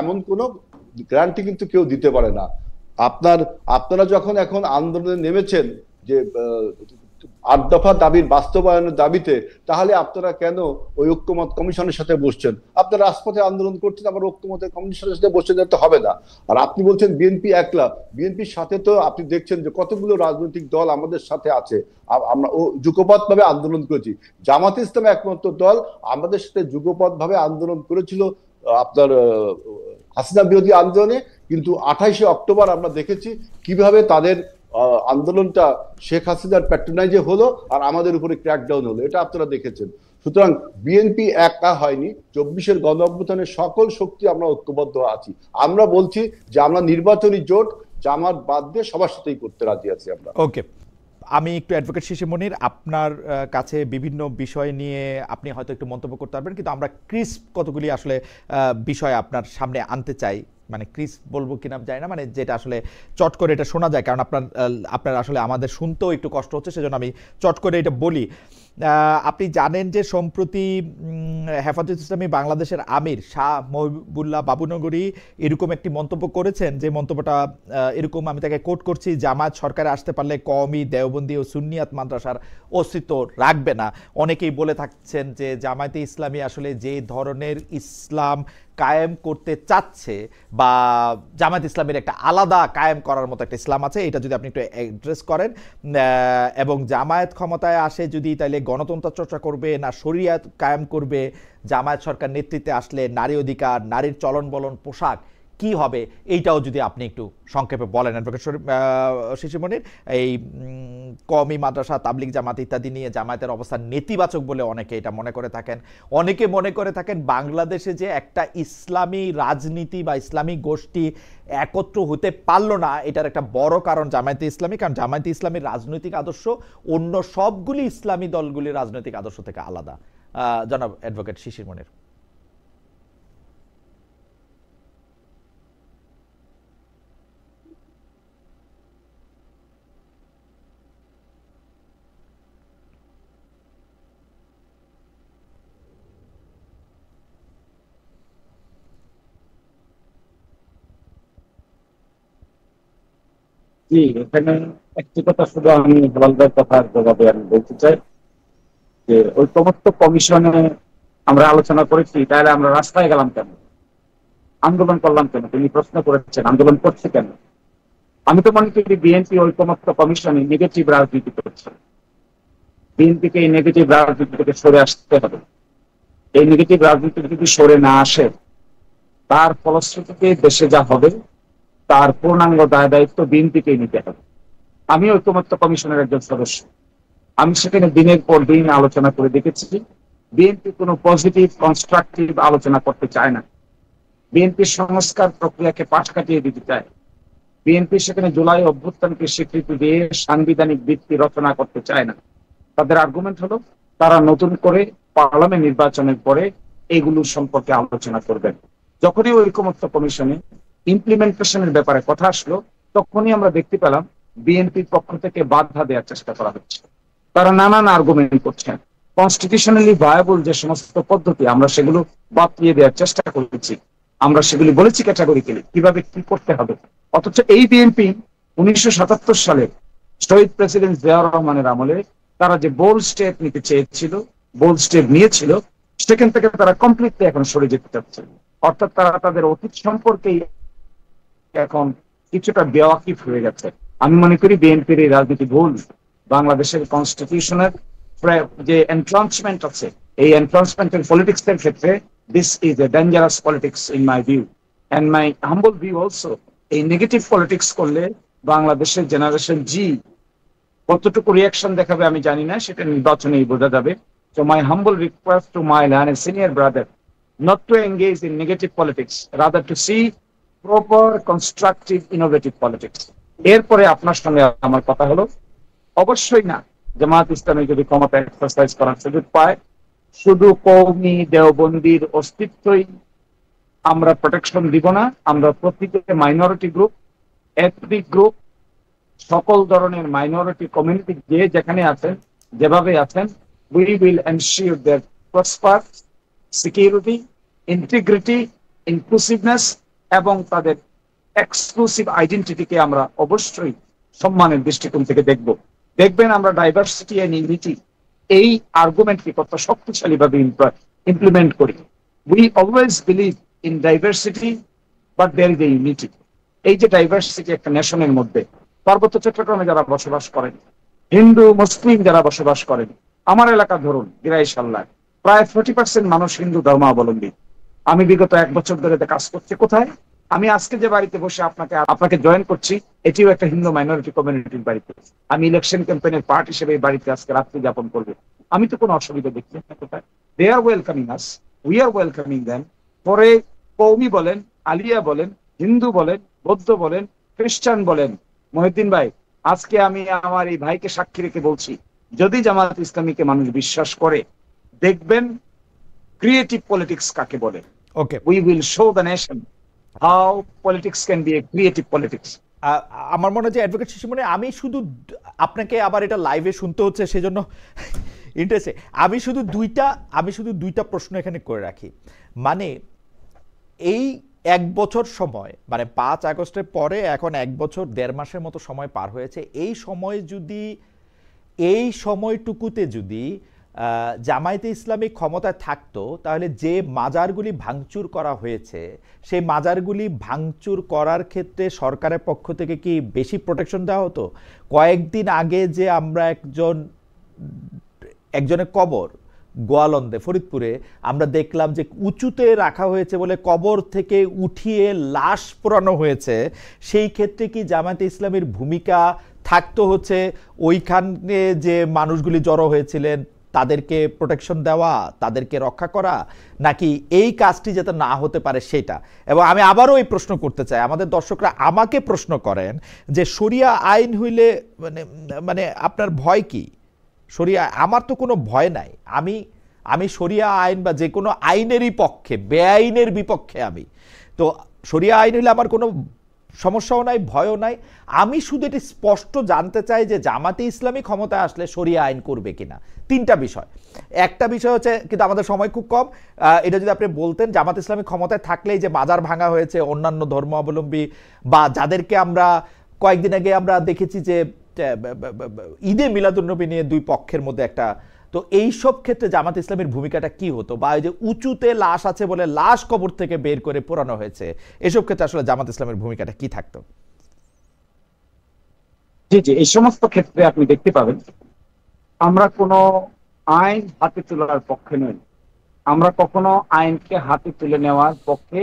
এমন কোনো গ্যারান্টি কিন্তু কেউ দিতে পারে না। আপনারা যখন এখন আন্দোলনে নেমেছেন যে 8 দফা দাবির বাস্তবায়নের দাবিতে, তাহলে আপনারা কেন ওই ঐক্যমত কমিশনের সাথে বসছেন? আপনারা রাজপথে আন্দোলন করছেন, আবার ঐক্যমত কমিশনের সাথে বসছেন, তো হবে না। আর আপনি বলছেন বিএনপি একলা, বিএনপির সাথে তো আপনি দেখছেন যে কতগুলো রাজনৈতিক দল আমাদের সাথে আছে। আমরা যুগপৎ ভাবে আন্দোলন করেছি। জামাতে ইসলাম একমাত্র দল আমাদের সাথে যুগপৎ ভাবে আন্দোলন করেছিল আপনার হাসিনা বিরোধী আন্দোলনে, কিন্তু 28শে অক্টোবর আমরা দেখেছি কিভাবে তাদের আন্দোলনটা শেখ হাসিনার প্যাট্রোনাইজে হলো আর আমাদের উপরে ক্র্যাকডাউন হলো, এটা আপনারা দেখেছেন। সুতরাং বিএনপি একা হয়নি, 24-এর গণ অভ্যুত্থানের সকল শক্তি আমরা ঐক্যবদ্ধ আছি। আমরা বলছি যে আমরা নির্বাচনী জোট জামাত বাদ দিয়ে সবার সাথেই করতে রাজি আছি আমরা। ওকে, আমি একটু অ্যাডভোকেট শিশির মনির, আপনার কাছে বিভিন্ন বিষয় নিয়ে আপনি হয়তো একটু মন্তব্য করতে পারবেন, কিন্তু আমরা ক্রিস্প কতগুলি আসলে বিষয় আপনার সামনে আনতে চাই। মানে ক্রিস্প বলবো কিনা জানি না, মানে যেটা আসলে চট করে এটা শোনা যায়, কারণ আপনার আসলে আমাদের শুনতেও একটু কষ্ট হচ্ছে, সেজন্য আমি চট করে এটা বলি। আপনি জানেন যে সম্প্রতি হেফাজত ইসলামী বাংলাদেশের আমির শাহ মহিবুল্লাহ বাবুনগরী এরকম একটি মন্তব্য করেছেন, যে মন্তব্যটা এরকম, আমি তাকে কোট করছি: জামায়াত সরকারে আসতে পারলে কওমি, দেওবন্দি ও সুন্নিয়াত মাদ্রাসার অস্তিত্ব রাখবে না। অনেকেই বলে থাকছেন যে জামায়াতে ইসলামী আসলে যে ধরনের ইসলাম কায়েম করতে চাচ্ছে, বা জামায়াত ইসলামের একটা আলাদা কায়েম করার মতো একটা ইসলাম আছে, এটা যদি আপনি একটু অ্যাড্রেস করেন। এবং জামায়াত ক্ষমতায় আসে যদি, তাইলে গণতন্ত্র চর্চা করবে না শরিয়াত কায়েম করবে? জামায়াত সরকার নেতৃত্বে আসলে নারী অধিকার, নারীর চলন বলন, পোশাক কি হবে, এইটাও যদি আপনি একটু সংক্ষেপে বলেন অ্যাডভোকেট শিশির মনির। এই কওমি, মাদ্রাসা, তাবলিগ জামাত ইত্যাদি নিয়ে জামায়াতের অবস্থান নেতিবাচক বলে অনেকে এটা মনে করে থাকেন। অনেকে মনে করে থাকেন বাংলাদেশে যে একটা ইসলামী রাজনীতি বা ইসলামী গোষ্ঠী একত্র হতে পারলো না, এটার একটা বড় কারণ জামায়াতে ইসলামী, কারণ জামায়াতে ইসলামীর রাজনৈতিক আদর্শ অন্য সবগুলি ইসলামী দলগুলির রাজনৈতিক আদর্শ থেকে আলাদা। জনাব অ্যাডভোকেট শিশির মনির। জি, এখানে একটি কথা শুধু আমি হেলালদার কথার জবাবে আমি বলতে চাই যে ঐকমত্য কমিশনে আমরা আলোচনা করেছি, তাহলে আমরা রাস্তায় গেলাম কেন, আন্দোলন করলাম কেন? তিনি প্রশ্ন করেছেন আন্দোলন করছে কেন। আমি তো মনে করি বিএনপি ঐকমত্য কমিশনে নেগেটিভ রাজনীতি করছে। বিএনপিকে এই নেগেটিভ রাজনীতি থেকে সরে আসতে হবে। এই নেগেটিভ রাজনীতি যদি সরে না আসে, তার ফলশ্রুতিতে দেশে যা হবে তার পূর্ণাঙ্গ দায় দায়িত্ব বিএনপিকেই নিতে হবে। আমি ঐকমত্য কমিশনের একজন সদস্য, আমি সেখানে দিনের পর দিন আলোচনা করে দেখেছি। বিএনপি কোনো পজিটিভ কনস্ট্রাকটিভ আলোচনা করতে চায় না। বিএনপি সংস্কার প্রক্রিয়াকে পাশ কাটিয়ে দিতে চায়। বিএনপি সেখানে জুলাই অভ্যুত্থানকে স্বীকৃতি দিয়ে সাংবিধানিক ভিত্তি রচনা করতে চায় না। তাদের আর্গুমেন্ট হলো তারা নতুন করে পার্লামেন্ট নির্বাচনের পরে এগুলো সম্পর্কে আলোচনা করবেন। যখনই ঐকমত্য কমিশনে ইমপ্লিমেন্টেশনের ব্যাপারে কথা আসলো, তখনই আমরা দেখতে পেলাম বিএনপির পক্ষ থেকে বাধা দেওয়ার চেষ্টা করা হচ্ছে। তারা নানান আর্গুমেন্ট করছেন। কনস্টিটিউশনালি ভায়াবল যে সমস্ত পদ্ধতি, আমরা সেগুলো বাতিয়ে দেওয়ার চেষ্টা করেছি। আমরা সেগুলি বলেছি ক্যাটাগরিক্যালি কিভাবে কি করতে হবে। অথচ এই বিএনপি 1977 সালে শহীদ প্রেসিডেন্ট জিয়াউর রহমানের আমলে তারা যে বোল্ড স্টেপ নিতে চেয়েছিল, বোল্ড স্টেপ নিয়েছিল, সেখান থেকে তারা কমপ্লিটলি এখন সরে যেতে চাচ্ছে। অর্থাৎ তারা তাদের অতীত সম্পর্কেই এখন কিছুটা বেওয়াকিফ হয়ে গেছে। আমি মনে করি বিএনপির এই রাজনীতি ভুল। বাংলাদেশের কনস্টিটিউশনের যে এনট্রান্সমেন্ট আছে, এই এনট্রান্সমেন্টের পলিটিক্স এর ক্ষেত্রে this is a dangerous politics in my view and my humble view also. এই নেগেটিভ পলিটিক্স করলে বাংলাদেশের জেনারেশন জি কতটুকু রিয়াকশন দেখাবে আমি জানি না, সেটা নির্বাচনেই বোঝা যাবে। So my humble request to my senior brother not to engage in negative politics, rather to see proper, constructive, innovative politics. এরপরে আপনার সঙ্গে আমার কথা হলো, অবশ্যই না জামাত ইসলামী যদি ক্ষমতা এক্সারসাইজ করার সুযোগ পায়, শুধু কওমি দেওবন্দির অস্তিত্বই আমরা প্রোটেকশন দিব না। আমরা প্রত্যেকটা মাইনরিটি গ্রুপ, এথনিক গ্রুপ, সকল ধরনের মাইনরিটি কমিউনিটি যে যেখানে আছেন, যেভাবে আছেন, we will ensure their prosper, security, integrity, inclusiveness এবং তাদের এক্সক্লুসিভ আইডেন্টিটিকে আমরা অবশ্যই সম্মানের দৃষ্টিকোণ থেকে দেখব। দেখবেন আমরা ডাইভার্সিটি এন্ড ইউনিটি এই আর্গুমেন্টকে কত শক্তিশালী ভাবে ইমপ্লিমেন্ট করি। We always believe in diversity, but there is a unity. এই যে ডাইভার্সিটি একটা নেশনের মধ্যে, পার্বত্য চট্টগ্রামে যারা বসবাস করেন, হিন্দু মুসলিম যারা বসবাস করেন, আমার এলাকা ধরুন দিরাইশাল্লাহ প্রায় 40% মানুষ হিন্দু ধর্মাবলম্বী। আমি বিগত 1 বছর ধরে কাজ করছি কোথায়, আমি আজকে যে বাড়িতে বসে আপনাকে জয়েন করছি, এটিও একটা হিন্দু মাইনরিটি কমিউনিটির বাড়িতে। আমি ইলেকশন ক্যাম্পেইনের পার্ট হিসেবে এই বাড়িতে আজকে রাত্রি যাপন করবো। আমি তো কোনো অসুবিধা দেখছি না কোথায়। They are welcoming us, we are welcoming them. পরে কওমি বলেন, আলিয়া বলেন, হিন্দু বলেন, বৌদ্ধ বলেন, খ্রিস্টান বলেন, মহিউদ্দিন ভাই আজকে আমি আমার এই ভাইকে সাক্ষী রেখে বলছি, যদি জামাত ইসলামীকে মানুষ বিশ্বাস করে, দেখবেন ক্রিয়েটিভ পলিটিক্স কাকে বলে। Okay, we will show the nation how politics can be a creative politics. আমার মনে হয় যে অ্যাডভোকেট শিশিমণি, আমি শুধু আপনাকে আবার এটা লাইভে শুনতে হচ্ছে সেজন্য ইন্টারেস্টে আমি শুধু দুইটা প্রশ্ন এখানে করে রাখি। মানে এই 1 বছর সময়, মানে 5 আগস্টের পরে এখন 1 বছর 1.5 মাসের মতো সময় পার হয়েছে। এই সময়টুকুতে যদি জামায়াতে ইসলামী ক্ষমতায় থাকতো, তাহলে যে মাজারগুলি ভাঙচুর করা হয়েছে, সেই মাজারগুলি ভাঙচুর করার ক্ষেত্রে সরকারের পক্ষ থেকে কি বেশি প্রোটেকশন দেওয়া হতো? কয়েকদিন আগে যে আমরা একজনের কবর গোয়ালন্দে ফরিদপুরে আমরা দেখলাম যে উঁচুতে রাখা হয়েছে বলে কবর থেকে উঠিয়ে লাশ পোড়ানো হয়েছে, সেই ক্ষেত্রে কি জামায়াতে ইসলামীর ভূমিকা থাকতো হচ্ছে ওইখানে যে মানুষগুলি জড়ো হয়েছিলেন তাদেরকে প্রোটেকশন দেওয়া, তাদেরকে রক্ষা করা, নাকি এই কাজটি যাতে না হতে পারে সেটা? এবং আমি আবারও এই প্রশ্ন করতে চাই, আমাদের দর্শকরা আমাকে প্রশ্ন করেন যে শরিয়া আইন হইলে মানে আপনার ভয় কি? শরিয়া, আমার তো কোনো ভয় নাই। আমি শরিয়া আইন বা যে কোনো আইনেরই পক্ষে, বেআইনের বিপক্ষে। আমি তো শরিয়া আইন হইলে আমার কোনো সমস্যাও নাই, ভয়ও নাই। আমি শুধু এটি স্পষ্ট জানতে চাই যে জামাতে ইসলামী ক্ষমতায় আসলে শরিয়া আইন করবে কিনা। 3টা বিষয়। একটা বিষয় হচ্ছে, কিন্তু আমাদের সময় খুব কম, এটা যদি আপনি বলতেন, জামাতে ইসলামী ক্ষমতায় থাকলেই যে বাজার ভাঙা হয়েছে অন্যান্য ধর্মাবলম্বী বা যাদেরকে আমরা কয়েকদিন আগে আমরা দেখেছি যে ঈদে মিলাদুন্নবী নিয়ে 2 পক্ষের মধ্যে একটা, তো এইসব ক্ষেত্রে জামাত ইসলামের ভূমিকাটা কি হতো? বা এই যে উঁচুতে লাশ আছে বলে লাশ কবর থেকে বের করে পোড়ানো হয়েছে, এসব ক্ষেত্রে আসলে জামাত ইসলামের ভূমিকাটা কি থাকতো? জি জি, এই সমস্ত ক্ষেত্রে আপনি দেখতে পাবেন আমরা কোনো আইন হাতে তোলার পক্ষে নই। আমরা কখনো আইনকে হাতে তুলে নেওয়ার পক্ষে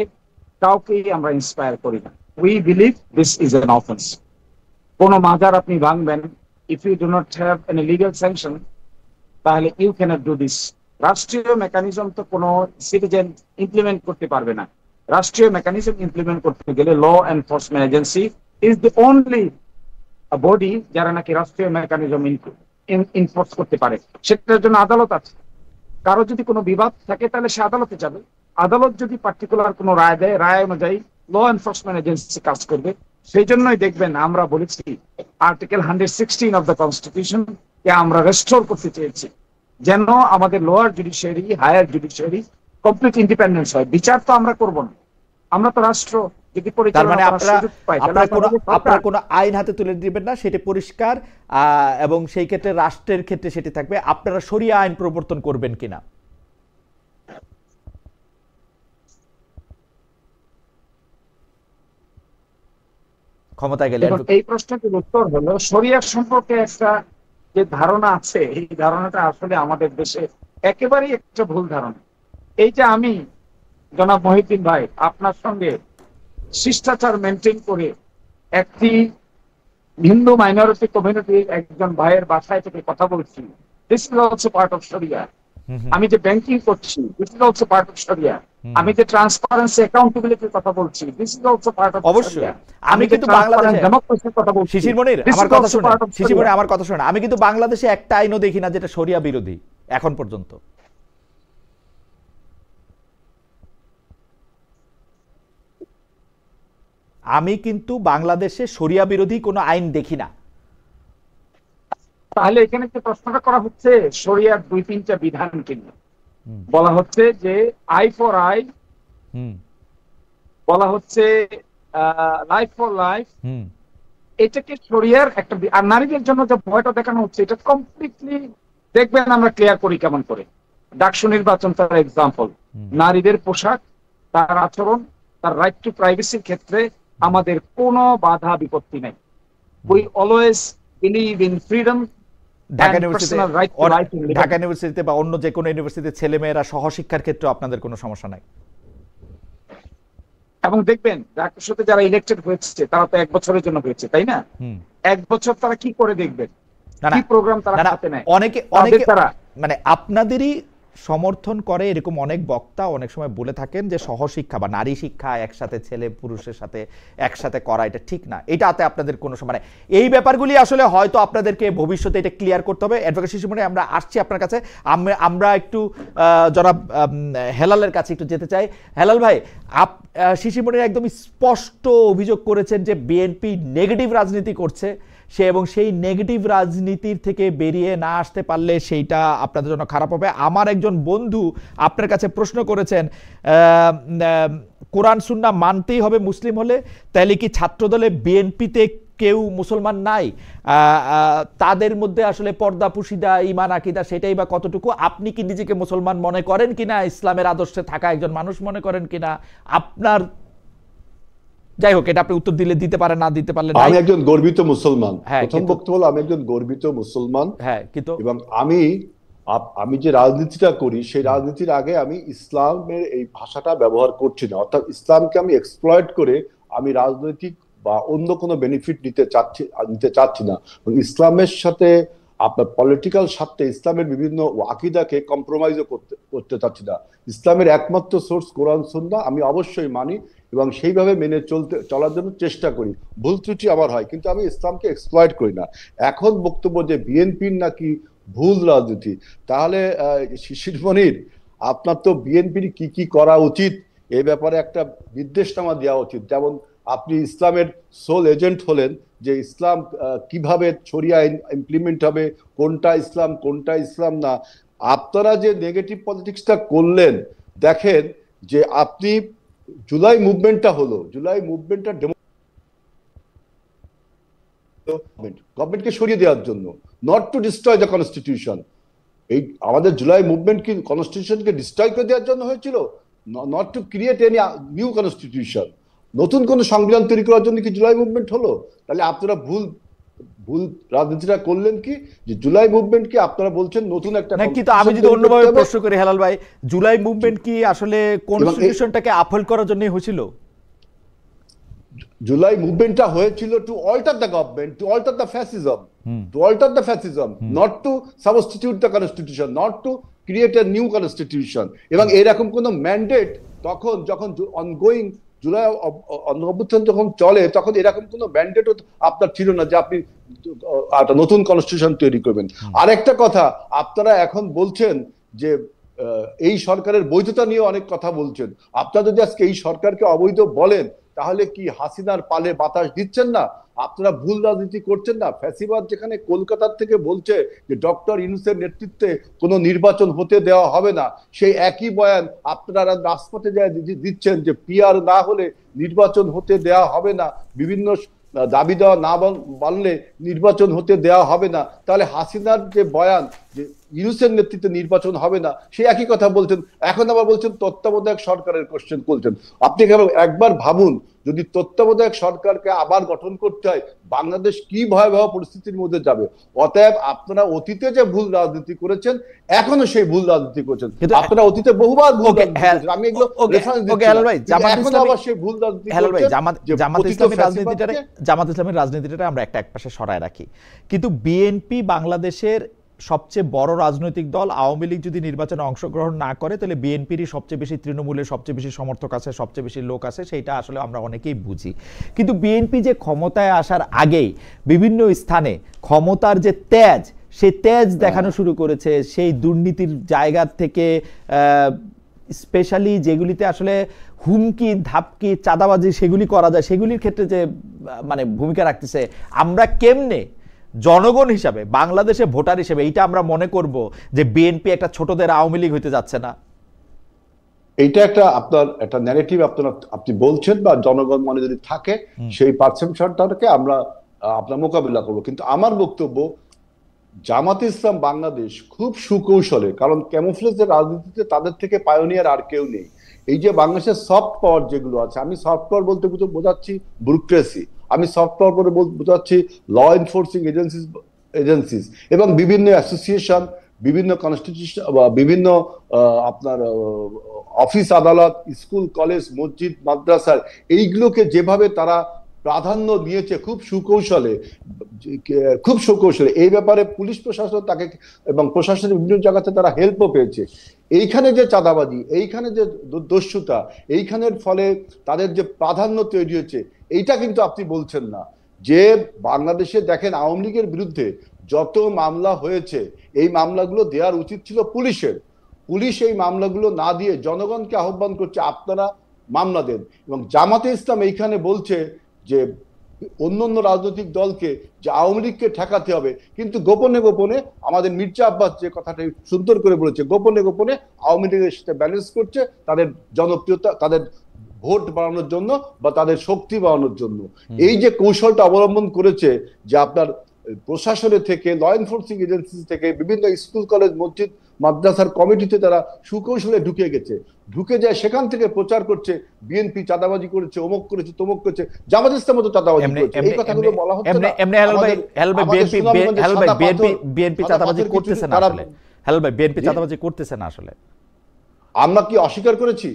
কাউকেই আমরা ইন্সপায়ার করি না। We believe this is an offence. কোন মাজার আপনি ভাঙবেন, if you do not have any legal sanction, তাহলে ইউ ক্যানট ডু দিস। রাষ্ট্রীয় মেকানিজম তো কোনো সিটিজেন ইমপ্লিমেন্ট করতে পারবে না। রাষ্ট্রীয় মেকানিজম ইমপ্লিমেন্ট করতে গেলে law enforcement agency is the only body যারা নাকি রাষ্ট্রীয় মেকানিজম ইনফোর্স করতে পারে। সেটার জন্য আদালত আছে। কারো যদি কোনো বিবাদ থাকে তাহলে সে আদালতে যাবে। আদালত যদি পার্টিকুলার কোনো রায় দেয়, রায় অনুযায়ী ল এনফোর্সমেন্ট এজেন্সি কাজ করবে। সেই জন্যই দেখবেন আমরা বলেছি আর্টিকেল 116 অফ দ্য কনস্টিটিউশন কে আমরা রেস্টোর করতে চেয়েছি, যেন আমাদের lower judiciary, higher judiciary complete independence হয়। বিচার তো আমরা করব না, আমরা তো রাষ্ট্র। যদি তার মানে আপনারা কোনো আইন হাতে তুলে দিবেন না, সেটা পরিষ্কার। এবং সেই ক্ষেত্রে রাষ্ট্রের ক্ষেত্রে সেটি থাকবে। আপনারা শরিয়া আইন প্রবর্তন করবেন কিনা? ক্ষমতায় গেলে? এই প্রশ্নটির উত্তর হলো, শরিয়া সম্পর্কে একটা যে ধারণা আছে, এই ধারণাটা আসলে আমাদের দেশে একেবারেই একটা ভুল ধারণা। এই যে আমি জনাব মহিউদ্দিন ভাই আপনার সঙ্গে শিষ্টাচার মেনটেন করে একটি হিন্দু মাইনরিটি কমিউনিটির একজন ভাইয়ের বাসায় থেকে কথা বলছি, this is also part of শরিয়া। আমি যে ব্যাংকিং করছি, this is also part of শরিয়া। আমি যে ট্রান্সপারেন্সি অ্যাকাউন্টেবিলিটির কথা বলছি, this is also part of শরিয়া। আমি কিন্তু বাংলাদেশে ডেমোক্রেসির কথা বলছি। শিশির মনির, আমার কথা শুনুন, শিশির মনির আমার কথা শুনুন। আমি কিন্তু বাংলাদেশে একটা আইনও দেখি না যেটা শরিয়া বিরোধী এখন পর্যন্ত। আমি কিন্তু বাংলাদেশে শরিয়া বিরোধী কোনো আইন দেখি না। তাহলে এখানে যে প্রশ্নটা করা হচ্ছে শরিয়ার 2-3টা বিধানকে নিয়ে, বলা হচ্ছে যে আই ফর আই, বলা হচ্ছে লাইফ ফর লাইফ, এটাকে শরিয়ার একটা। আর নারীদের জন্য যে ভয়টা দেখানো হচ্ছে, এটা কমপ্লিটলি দেখবেন আমরা ক্লিয়ার করি কেমন করে। ডাকসু নির্বাচন তার এক্সাম্পল। নারীদের পোশাক, তার আচরণ, তার রাইট টু প্রাইভেসির ক্ষেত্রে আমাদের কোনো বাধা বিপত্তি নেই। We always believe in freedom. Dhaka ইউনিভার্সিটিতে বা অন্য যে কোনো ইউনিভার্সিটিতে ছেলেমেয়েরা সহশিক্ষার ক্ষেত্রে আপনাদের কোনো সমস্যা নাই। এবং দেখবেন ডাকসুতে যারা ইলেক্টেড হয়েছে তারা তো 1 বছরের জন্য হয়েছে, তাই না? 1 বছর তারা কি করে দেখবেন, কি প্রোগ্রাম তারা হাতে নেয়? অনেকে মানে আপনাদেরই সমর্থন করে এরকম অনেক বক্তা অনেক সময় বলে থাকেন যে সহশিক্ষা বা নারী শিক্ষা একসাথে ছেলে পুরুষের সাথে একসাথে করা এটা ঠিক না। এটাতে আপনাদের কোনো মানে এই ব্যাপারগুলি আসলে হয়তো আপনাদেরকে ভবিষ্যতে এটা ক্লিয়ার করতে হবে। অ্যাডভোকেট শিশির মনির, আমরা আসছি আপনার কাছে। আমরা একটু জনাব হেলালের কাছে একটু যেতে চাই। হেলাল ভাই, শিশির মনির একদম স্পষ্ট অভিযোগ করেছেন যে বিএনপি নেগেটিভ রাজনীতি করছে সে, এবং সেই নেগেটিভ রাজনীতির থেকে বেরিয়ে না আসতে পারলে সেইটা আপনাদের জন্য খারাপ হবে। আমার একজন বন্ধু আপনার কাছে প্রশ্ন করেছেন, কোরআন সুন্নাহ মানতেই হবে মুসলিম হলে, তাহলে কি ছাত্রদলে বিএনপিতে কেউ মুসলমান নাই? তাদের মধ্যে আসলে পর্দা পুশিদা ঈমান আকীদা সেটাই বা কতটুকু? আপনি কি নিজেকে মুসলমান মনে করেন কিনা, ইসলামের আদর্শে থাকা একজন মানুষ মনে করেন কিনা? আপনার, যাই হোক, এটা আপনি উত্তর দিলে দিতে পারেন, না দিতে পারলে আমি একজন গর্বিত মুসলমান। প্রথম বক্তব্য হলো আমি একজন গর্বিত মুসলমান। হ্যাঁ, কিন্তু এবং আমি যে রাজনীতিটা করি সেই রাজনীতির আগে আমি ইসলামের এই ভাষাটা ব্যবহার করছি না। অর্থাৎ ইসলামকে আমি এক্সপ্লয়েট করে আমি রাজনৈতিক বা অন্য কোনো বেনিফিট নিতে চাচ্ছি না। ইসলামের সাথে আপনার পলিটিক্যাল স্বার্থে ইসলামের বিভিন্ন আকীদাকে কম্প্রোমাইজও করতে চাচ্ছি না। ইসলামের একমাত্র সোর্স কোরআন সুন্নাহ আমি অবশ্যই মানি এবং সেইভাবে মেনে চলার জন্য চেষ্টা করি। ভুল ত্রুটি আমার হয়, কিন্তু আমি ইসলামকে এক্সপ্লয়েট করি না। এখন বক্তব্য যে বিএনপির নাকি ভুল রাজনীতি, তাহলে শিশির মনির, আপনার তো বিএনপির কি কি করা উচিত এ ব্যাপারে একটা নির্দেশনামা দেওয়া উচিত। যেমন আপনি ইসলামের সোল এজেন্ট হলেন, যে ইসলাম কিভাবে শরিয়া ইমপ্লিমেন্ট হবে, কোনটা ইসলাম না। আপনারা যে নেগেটিভ পলিটিক্সটা করলেন, দেখেন যে আপনি জুলাই মুভমেন্টটা হলো, জুলাই মুভমেন্টটা গভর্নমেন্টকে সরিয়ে দেওয়ার জন্য, not to destroy the constitution. এই আমাদের জুলাই মুভমেন্ট কি কনস্টিটিউশনকে ডিস্ট্রয় করে দেওয়ার জন্য হয়েছিল? Not to create any new constitution. নতুন কোন সংবিধান তৈরি করার জন্য কি জুলাই মুভমেন্ট হলো? তাহলে আপনারা ভুল রাজনীতিটা করলেন কি, যে জুলাই মুভমেন্ট কি আপনারা বলছেন নতুন একটা। কিন্তু আমি যদি অন্যভাবে প্রশ্ন করি হেলাল ভাই, জুলাই মুভমেন্ট কি আসলে কনস্টিটিউশনটাকে আপহোল্ড করার জন্য হয়েছিল? জুলাই মুভমেন্টটা হয়েছিল to alter the government, to alter the fascism, not to substitute the constitution, not to create a new constitution. এবং এরকম কোন ম্যান্ডেট যখন অনগোয়িং জুলাই অভ্যুত্থান যখন চলে, তখন এরকম কোন ম্যান্ডেটও আপনার ছিল না যে আপনি একটা নতুন কনস্টিটিউশন তৈরি করবেন। আরেকটা কথা, আপনারা এখন বলছেন যে এই সরকারের বৈধতা নিয়ে অনেক কথা বলছেন। আপনারা যদি আজকে এই সরকারকে অবৈধ বলেন, তাহলে কি হাসিনার পালে বাতাস দিচ্ছেন না? আপনারা ভুল রাজনীতি করছেন না? ফ্যাসিবাদ যেখানে কলকাতার থেকে বলছে যে ডক্টর ইউনূসের নেতৃত্বে কোনো নির্বাচন হতে দেওয়া হবে না, সেই একই বয়ান আপনারা রাজপথে যায় দিচ্ছেন যে পিআর না হলে নির্বাচন হতে দেওয়া হবে না, বিভিন্ন দাবি দেওয়া না মানলে নির্বাচন হতে দেওয়া হবে না। তাহলে হাসিনার যে বয়ান যে ইউনূসের নেতৃত্বে নির্বাচন হবে না, সেই একই কথা বলছেন। এখন আবার বলছেন তত্ত্বাবধায়ক সরকারের কোশ্চেন করছেন। আপনি একবার ভাবুন, যদি তত্ত্বাবধায়ক সরকারকে আবার গঠন করতে হয়, বাংলাদেশ কি ভয়াবহ পরিস্থিতির মধ্যে যাবে। অতএব আপনারা অতীতে যে ভুল রাজনীতি করেছেন, এখনো সেই ভুল রাজনীতি করেছেন। আপনারা অতীতে বহুবার ভুল রাজনীতি করেছেন, আমি এগুলো রেফারেন্স দিচ্ছি, এখন আবার সেই ভুল রাজনীতি করছেন। জামাত ইসলামের রাজনীতিটা আমরা এক পাশে সরায় রাখি, কিন্তু বিএনপি বাংলাদেশের সবচেয়ে বড় রাজনৈতিক দল। আওয়ামী লীগ যদি নির্বাচনে অংশগ্রহণ না করে তাহলে বিএনপিরই সবচেয়ে বেশি, তৃণমূলের সবচেয়ে বেশি সমর্থক আছে, সবচেয়ে বেশি লোক আছে, সেইটা আসলে আমরা অনেকেই বুঝি। কিন্তু বিএনপি যে ক্ষমতায় আসার আগেই বিভিন্ন স্থানে ক্ষমতার যে তেজ, সেই তেজ দেখানো শুরু করেছে। সেই দুর্নীতির জায়গা থেকে স্পেশালি যেগুলিতে আসলে হুমকি ধাপকি চাঁদাবাজি সেগুলি করা যায়, সেগুলির ক্ষেত্রে যে মানে ভূমিকা রাখতেছে, আমরা কেমনে জনগণ হিসাবে, বাংলাদেশে ভোটার হিসেবে এইটা আমরা মনে করব যে বিএনপি একটা ছোটদের আওয়ামী লীগ হইতে যাচ্ছে না? এইটা একটা আপনার একটা ন্যারেটিভ আপনি বলছেন, বা জনগণ মনে যদি থাকে সেই পারসেপশনটাকে আমরা আপনার মোকাবিলা করবো। কিন্তু আমার বক্তব্য, জামাতে ইসলাম বাংলাদেশ খুব সুকৌশলে, কারণ ক্যামোফ্লেজের রাজনীতিতে তাদের থেকে পায়োনিয়ার আর কেউ নেই। এই যে বাংলাদেশের সফট পাওয়ার যেগুলো আছে, আমি সফট পাওয়ার বলতে বোঝাচ্ছি ব্যুরোক্রেসি, আমি সফট পাওয়ার বলে বোঝাচ্ছি ল এনফোর্সিং এজেন্সিস এবং বিভিন্ন অ্যাসোসিয়েশন, বিভিন্ন কনস্টিটিউশন বা বিভিন্ন আপনার অফিস আদালত, স্কুল কলেজ মসজিদ মাদ্রাসার, এইগুলোকে যেভাবে তারা প্রাধান্য দিয়েছে খুব সুকৌশলে, এই ব্যাপারে পুলিশ প্রশাসন তাকে এবং প্রশাসনের বিভিন্ন জায়গাতে তারা হেল্পও পেয়েছে। এইখানে যে চাঁদাবাজি, এইখানে যে দস্যুতা, এইখানের ফলে তাদের যে প্রাধান্য তৈরি হয়েছে, এইটা কিন্তু আপনি বলছেন না। যে বাংলাদেশে দেখেন আওয়ামী লীগের বিরুদ্ধে যত মামলা হয়েছে, এই মামলাগুলো দেওয়ার উচিত ছিল পুলিশের। পুলিশ এই মামলাগুলো না দিয়ে জনগণকে আহ্বান করছে আপনারা মামলা দেন। এবং জামাতে ইসলাম এইখানে বলছে যে অন্য রাজনৈতিক দলকে যে আওয়ামী লীগকে ঠেকাতে হবে, কিন্তু গোপনে গোপনে আমাদের মির্জা আব্বাস যে কথাটা সুন্দর করে বলেছে, গোপনে গোপনে আওয়ামী লীগের সাথে ব্যালেন্স করছে তাদের জনপ্রিয়তা, তাদের ভোট বাড়ানোর জন্য বা তাদের শক্তি বাড়ানোর জন্য। এই যে কৌশলটা অবলম্বন করেছে, যে আপনার প্রশাসনের থেকে, ল এনফোর্সিং এজেন্সি থেকে, বিভিন্ন স্কুল কলেজ মসজিদ মাদ্রাসার কমিটিতে তারা সুকৌশলে ঢুকে গেছে, ঢুকে যায় সেখান থেকে প্রচার করছে বিএনপি চাঁদাবাজি করেছে, অমুক করেছে, তমুক করেছে, জামাত ইসলাম মতো চাঁদাবাজি করেছে। এই কথাগুলো বলা হচ্ছে না। বিএনপি চাঁদাবাজি করতেছে না আসলে। হেলাল ভাই, বিএনপি চাঁদাবাজি করতেছে না আসলে। আমরা কি অস্বীকার করেছি?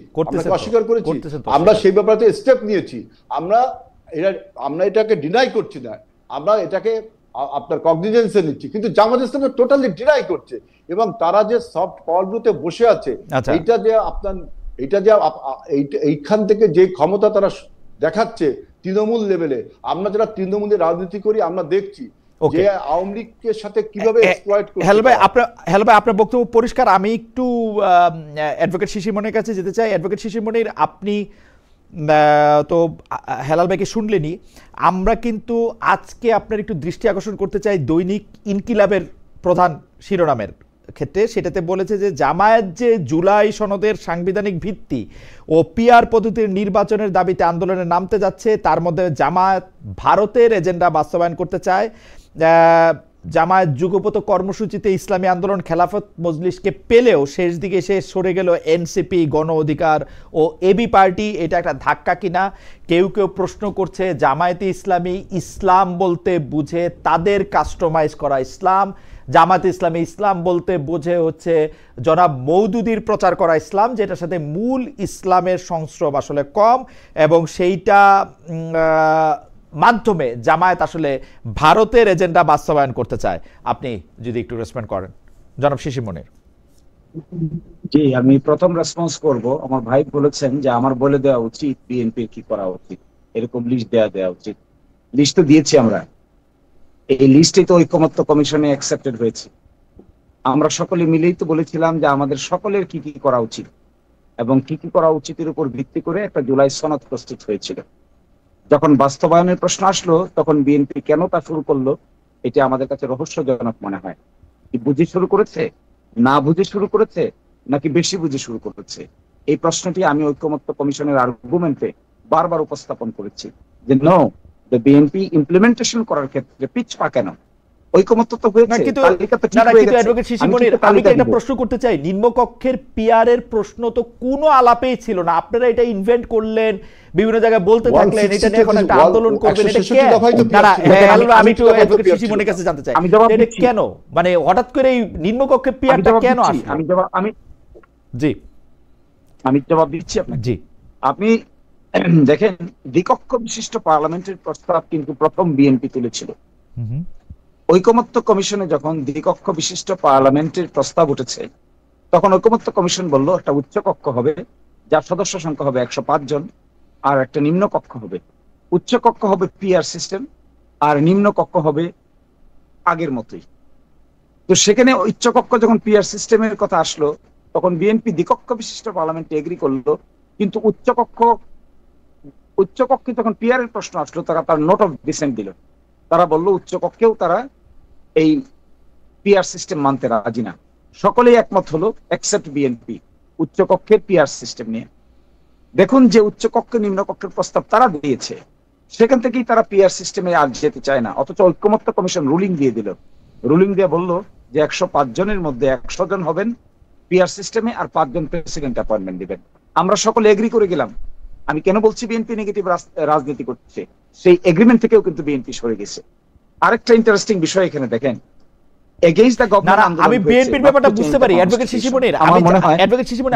অস্বীকার করেছি। আমরা সেই ব্যাপারে স্টেপ নিয়েছি। আমরা এটাকে ডিনাই করছি না, আমরা এটাকে আপনার কগনিজেন্সে নিচ্ছি। কিন্তু জামাত ইসলাম টোটালি ডিনাই করছে, এবং তারা যে সফট পাওয়ারগুলোতে বসে আছে, এইটা যে আপনার এইখান থেকে যে ক্ষমতা তারা দেখাচ্ছে তৃণমূল লেভেলে, আমরা যারা তৃণমূলের রাজনীতি করি আমরা দেখছি যে আওয়ামী লীগের সাথে কিভাবে এক্সপ্লয়েট করছে। হেলাল ভাই, আপনার বক্তব্য পরিষ্কার। আমি একটু অ্যাডভোকেট শিশির মনির কাছে যেতে চাই। অ্যাডভোকেট শিশির মনির, আপনি তো হেলাল ভাইকে শুনলেনি, আমরা কিন্তু আজকে আপনার একটু দৃষ্টি আকর্ষণ করতে চাই দৈনিক ইনকিলাবের প্রধান শিরোনামের ক্ষেত্রে। সেটাতে বলেছে যে জামায়াত যে জুলাই সনদের সাংবিধানিক ভিত্তি ও পিআর পদ্ধতির নির্বাচনের দাবিতে আন্দোলনে নামতে যাচ্ছে, তার মধ্যে জামায়াত ভারতের এজেন্ডা বাস্তবায়ন করতে চায়। জামায়াত যুগপত কর্মসূচিতে ইসলামী আন্দোলন খেলাফত মজলিসকে পেলেও শেষ দিকে এসে সরে গেল এনসিপি, গণ অধিকার ও এবি পার্টি। এটা একটা ধাক্কা কিনা? কেউ কেউ প্রশ্ন করছে জামায়াতে ইসলামী ইসলাম বলতে বুঝে তাদের কাস্টমাইজ করা ইসলাম, জামায়াতে ইসলামী ইসলাম বলতে বোঝে হচ্ছে জনাব মওদুদির প্রচার করা ইসলাম, যেটার সাথে মূল ইসলামের সংস্রব আসলে কম, এবং সেইটা মাধ্যমে জামায়াত আসলে ভারতের এজেন্ডা বাস্তবায়ন করতে চায়। আপনি যদি একটু রেসপন্ড করেন জনাব শিশির মনির। জি, আমি প্রথম রেসপন্স করব। আমার ভাই বলেছেন যে আমার বলে দেওয়া উচিত বিএনপির কি করা উচিত, এরকম লিস্ট দেওয়া উচিত। লিস্ট তো দিয়েছি আমরা, এই লিস্টে তো ঐকমত্য কমিশনে অ্যাকসেপ্টেড হয়েছে। আমরা সকলে মিলেই তো বলেছিলাম যে আমাদের সকলের কি কি করা উচিত, এবং কি কি করা উচিতের উপর ভিত্তি করে একটা জুলাই সনদ প্রস্তুত হয়েছিল। যখন বাস্তবায়নের প্রশ্ন আসলো, তখন বিএনপি কেন তা শুরু করলো, এটা আমাদের কাছে রহস্যজনক মনে হয়। কি বুঝে শুরু করেছে, না বুঝে শুরু করেছে, নাকি বেশি বুঝে শুরু করেছে? এই প্রশ্নটি আমি ঐকমত্য কমিশনের আর্গুমেন্টে বারবার উপস্থাপন করেছি যে নো, বিএনপি ইমপ্লিমেন্টেশন করার ক্ষেত্রে পিছপা কেন? ঐকমত্য তো হয়েছে, তালিকা তো ঠিক হয়ে গেছে। অ্যাডভোকেট শিশির মনির, আমি কি একটা প্রশ্ন করতে চাই, নিম্নকক্ষের পিয়ারের প্রশ্ন তো কোনো আলাপেই ছিল না, আপনারা এটা ইনভেন্ট করলেন, বিভিন্ন জায়গায় বলতে থাকলেন, এটা নিয়ে এখন একটা আন্দোলন করবেন, এটা কেন? আমি একটু অ্যাডভোকেট শিশির মনির কাছে জানতে চাই এটা কেন, মানে হঠাৎ করে এই নিম্নকক্ষের পিয়ারটা কেন আসলো? আমি জবাব দিচ্ছি আপনাকে। জি, আপনি দেখেন, দ্বিকক্ষ বিশিষ্ট পার্লামেন্টের প্রস্তাব কিন্তু প্রথম বিএনপি তুলেছিল। ঐকমত্য কমিশনে যখন দ্বিকক্ষ বিশিষ্ট পার্লামেন্টের প্রস্তাব উঠেছে, তখন ঐকমত্য কমিশন বলল একটা উচ্চ কক্ষ হবে যার সদস্য সংখ্যা হবে 105 জন, আর একটা নিম্ন কক্ষ হবে। উচ্চ কক্ষ হবে পিআর সিস্টেম, আর নিম্ন কক্ষ হবে আগের মতোই। তো সেখানে উচ্চ কক্ষ যখন পিআর সিস্টেমের কথা আসলো, তখন বিএনপি দ্বিকক্ষ বিশিষ্ট পার্লামেন্টে এগ্রি করলো, কিন্তু উচ্চ কক্ষে যখন পিআর এর প্রশ্ন আসলো, তারা তার নোট অফ ডিসেন্ট দিল। তারা বলল উচ্চ কক্ষেও তারা এই পিআর সিস্টেম মানতে রাজি না। সকলেই একমত হলো এক্সেপ্ট বিএনপি উচ্চ কক্ষের পিআর সিস্টেম নিয়ে। দেখুন, যে উচ্চ কক্ষ নিম্ন কক্ষের প্রস্তাব তারা দিয়েছে, সেখান থেকেই তারা পিআর সিস্টেমে আর যেতে চায় না, অথচ ঐকমত্য কমিশন রুলিং দিয়ে দিল। রুলিং দিয়ে বলল যে 105 জনের মধ্যে 100 জন হবেন পিআর সিস্টেমে, আর 5 জন প্রেসিডেন্ট অ্যাপয়েন্টমেন্ট দিবেন। আমরা সকলে এগ্রি করে গেলাম। আমি কেন বলছি বিএনপি নেগেটিভ রাজনীতি করছে, সেই এগ্রিমেন্ট থেকেও কিন্তু বিএনপি সরে গেছে। আরেকটা ইন্টারেস্টিং বিষয় এখানে দেখেন, এগেইনস্ট দ্য গভর্নমেন্ট, আমি বিএনপির ব্যাপারটা বুঝতে পারি অ্যাডভোকেট শিশির মনির,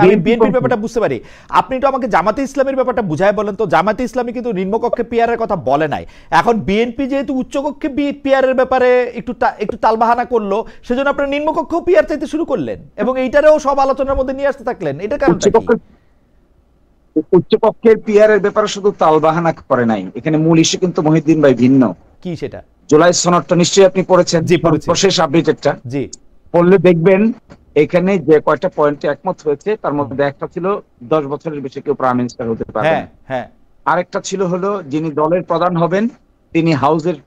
আমি বিএনপির ব্যাপারটা বুঝতে পারি। আপনি তো আমাকে জামাতে ইসলামের ব্যাপারটা বুঝায় বলেন তো। জামাতে ইসলামী কিন্তু নিম্নকক্ষে পিআরের কথা বলে নাই। এখন বিএনপি যেহেতু উচ্চকক্ষে পিআরের ব্যাপারে একটু তালবাহানা করলো, সেজন্য আপনারা নিম্নকক্ষেও পিআর চাইতে শুরু করলেন এবং এইটারেও সব আলোচনার মধ্যে নিয়ে আসতে থাকলেন। এটা কারণ উচ্চকক্ষের পিআর এর ব্যাপারে শুধু তালবাহানা করে নাই, এখানে মূল ইস্যু কিন্তু মহিউদ্দিন ভাই ভিন্ন। কি সেটা? জুলাই সনদটা নিশ্চয়ই আপনি পড়েছেন, সর্বশেষ আপডেটেডটা। জি, পড়লে দেখবেন এখানে যে কয়টা পয়েন্টে একমত হয়েছে, তার মধ্যে একটা ছিল 10 বছরের বেশি কেউ প্রাইম মিনিস্টার হতে পারবে না। আরেকটা ছিল হলো যিনি দলের প্রধান হবেন তিনি হাউসের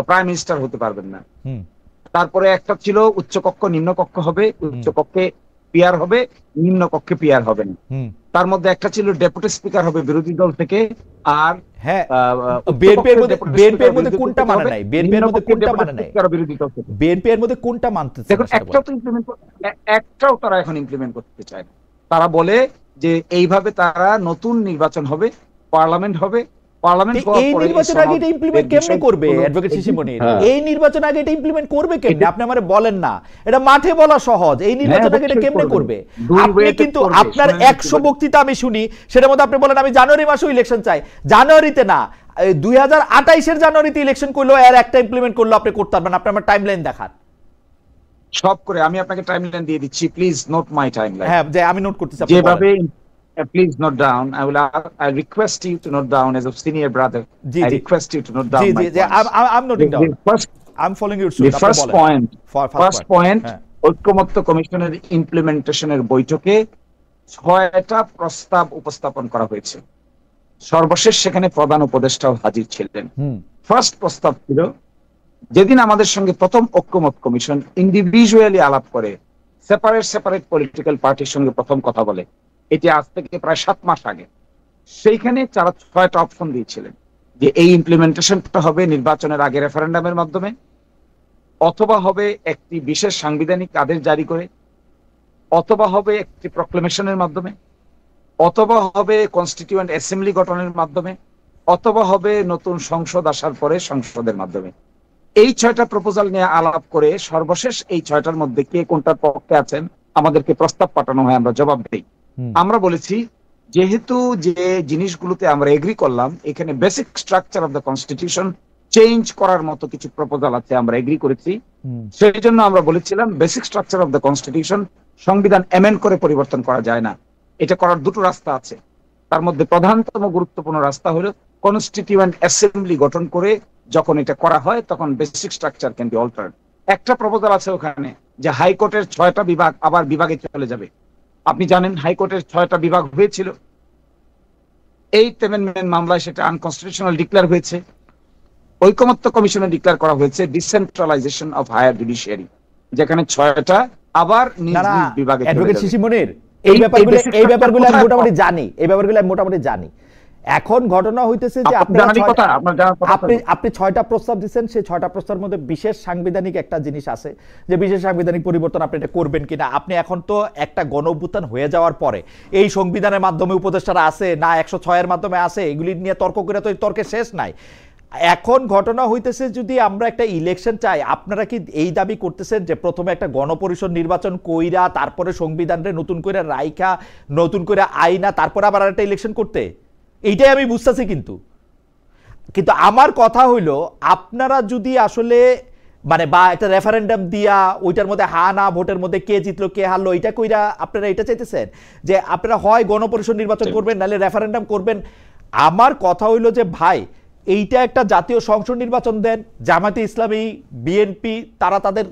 প্রাইম মিনিস্টার হতে পারবেন না। তারপরে একটা ছিল উচ্চকক্ষ নিম্ন কক্ষ হবে, উচ্চকক্ষে পিআর হবে, নিম্ন কক্ষে পিআর হবে না। তার মধ্যে একটা ছিল ডেপুটি স্পিকার হবে বিরোধী দল থেকে, আর বিএনপির মধ্যে কোনটা মানে নাই? বিএনপির মধ্যে কোনটা মানে নাই? বিএনপির মধ্যে কোনটা মানতেছে? দেখুন, একটাও তারা এখন ইমপ্লিমেন্ট করতে চায় না। তারা বলে যে এইভাবে তারা নতুন নির্বাচন হবে, পার্লামেন্ট হবে, এই নির্বাচন আগে এটা ইমপ্লিমেন্ট কেমনে করবে অ্যাডভোকেট শিশির মনির? এই নির্বাচন আগে এটা ইমপ্লিমেন্ট করবে কেমনে? আপনি আমারে বলেন না, এটা মাঠে বলা সহজ। এই নির্বাচন আগে এটা কেমনে করবে? আপনি কিন্তু আপনার 100 বক্তৃতা আমি শুনি, সেটার মধ্যে আপনি বলেন আমি জানুয়ারি মাসে ইলেকশন চাই। জানুয়ারিতে না, 2028 এর জানুয়ারিতে ইলেকশন করলো, এর একটা ইমপ্লিমেন্ট করলো আপনি করতে পারবেন। আপনি আমার টাইমলাইন দেখান সব করে। আমি আপনাকে টাইমলাইন দিয়ে দিচ্ছি, প্লিজ নোট মাই টাইমলাইন। হ্যাঁ, যে আমি নোট করতেছি, যেভাবে please note down. I request you to note down as a senior brother. I request you to note down. I'm noting down. I'm following your suit. The first point, ঐক্যমত্য কমিশনের ইমপ্লিমেন্টেশনের বৈঠকে 6টা প্রস্তাব উপস্থাপন করা হয়েছে। সর্বশেষ সেখানে প্রধান উপদেষ্টাও হাজির ছিলেন। ফার্স্ট প্রস্তাব ছিল, যেদিন আমাদের সঙ্গে প্রথম ঐক্যমত কমিশন ইন্ডিভিজুয়ালি আলাপ করে, সেপারেট পলিটিক্যাল পার্টির সঙ্গে প্রথম কথা বলে, এটি আজ থেকে প্রায় 7 মাস আগে, সেইখানে তারা 6টা অপশন দিয়েছিলেন যে এই ইমপ্লিমেন্টেশনটা হবে নির্বাচনের আগে রেফারেন্ডামের মাধ্যমে, অথবা হবে একটি বিশেষ সাংবিধানিক আদেশ জারি করে, অথবা হবে একটি প্রক্লেমেশনের মাধ্যমে, অথবা হবে কনস্টিটিউয়েন্ট অ্যাসেম্বলি গঠনের মাধ্যমে, অথবা হবে নতুন সংসদ আসার পরে সংসদের মাধ্যমে। এই 6টা প্রপোজাল নিয়ে আলাপ করে সর্বশেষ এই 6টার মধ্যে কে কোনটার পক্ষে আছেন আমাদেরকে প্রস্তাব পাঠানো হয়, আমরা জবাব দেই। আমরা বলেছি যেহেতু যে জিনিসগুলোতে আমরা এগ্রি করলাম, এখানে basic structure of the constitution change করার মতো কিছু প্রপোজাল আছে, আমরা এগ্রি করেছি। সেই জন্য আমরা বলেছিলাম basic structure of the constitution সংবিধান অ্যামেন্ড করে পরিবর্তন করা যায় না। এটা করার 2টো রাস্তা আছে। তার মধ্যে প্রধানতম গুরুত্বপূর্ণ রাস্তা হলো কনস্টিটিউয়েন্ট অ্যাসেম্বলি গঠন করে যখন এটা করা হয় তখন basic structure can be altered. একটা প্রপোজাল আছে ওখানে যে হাইকোর্টের 6টা বিভাগ আবার বিভাগে চলে যাবে। আপনি জানেন হাইকোর্টের 6টা বিভাগ হয়েছিল, 8th অ্যামেন্ডমেন্ট মামলায় সেটা আনকনস্টিটিউশনাল ডিক্লেয়ার হয়েছে। ঐকমত্য কমিশনে ডিক্লেয়ার করা হয়েছে ডিসেন্ট্রালাইজেশন অফ হায়ার জুডিশিয়ারি, যেখানে 6টা আবার নিজ নিজ বিভাগে চলে যাবে। অ্যাডভোকেট শিশির মনির, এই ব্যাপারগুলো আমি মোটামুটি জানি। এখন ঘটনা হইতেছে যে আপনি 6টা প্রস্তাব দিচ্ছেন, সেই 6টা প্রস্তাবের মধ্যে বিশেষ সাংবিধানিক একটা জিনিস আছে যে বিশেষ সাংবিধানিক পরিবর্তন আপনি এটা করবেন কিনা। আপনি এখন তো একটা গণঅভ্যুত্থান হয়ে যাওয়ার পরে এই সংবিধানের মাধ্যমে উপদেষ্টারা আছে না 106-এর মাধ্যমে আছে, এগুলি নিয়ে তর্ক করে তো তর্কের শেষ নাই। এখন ঘটনা হইতেছে যদি আমরা একটা ইলেকশন চাই, আপনারা কি এই দাবি করতেছেন যে প্রথমে একটা গণপরিষদ নির্বাচন কইরা তারপরে সংবিধানরে নতুন করে রাইখা নতুন করে আইনা তারপরে আবার একটা ইলেকশন করতে? এইটাই আমি বুঝতেছি। কিন্তু আমার কথা হইল, আপনারা যদি আসলে মানে বা একটা রেফারেন্ডাম দিয়া ওইটার মধ্যে হা না ভোটের মধ্যে কে জিতলো কে হারলো এটা কইরা আপনারা এটা চাইতেছেন যে আপনারা হয় গণপরিষদ নির্বাচন করবেন নাহলে রেফারেন্ডাম করবেন। আমার কথা হইল যে ভাই, এইটা একটা জাতীয় সংসদ নির্বাচন দেন, জামায়াতে ইসলামী বিএনপি তারা তাদের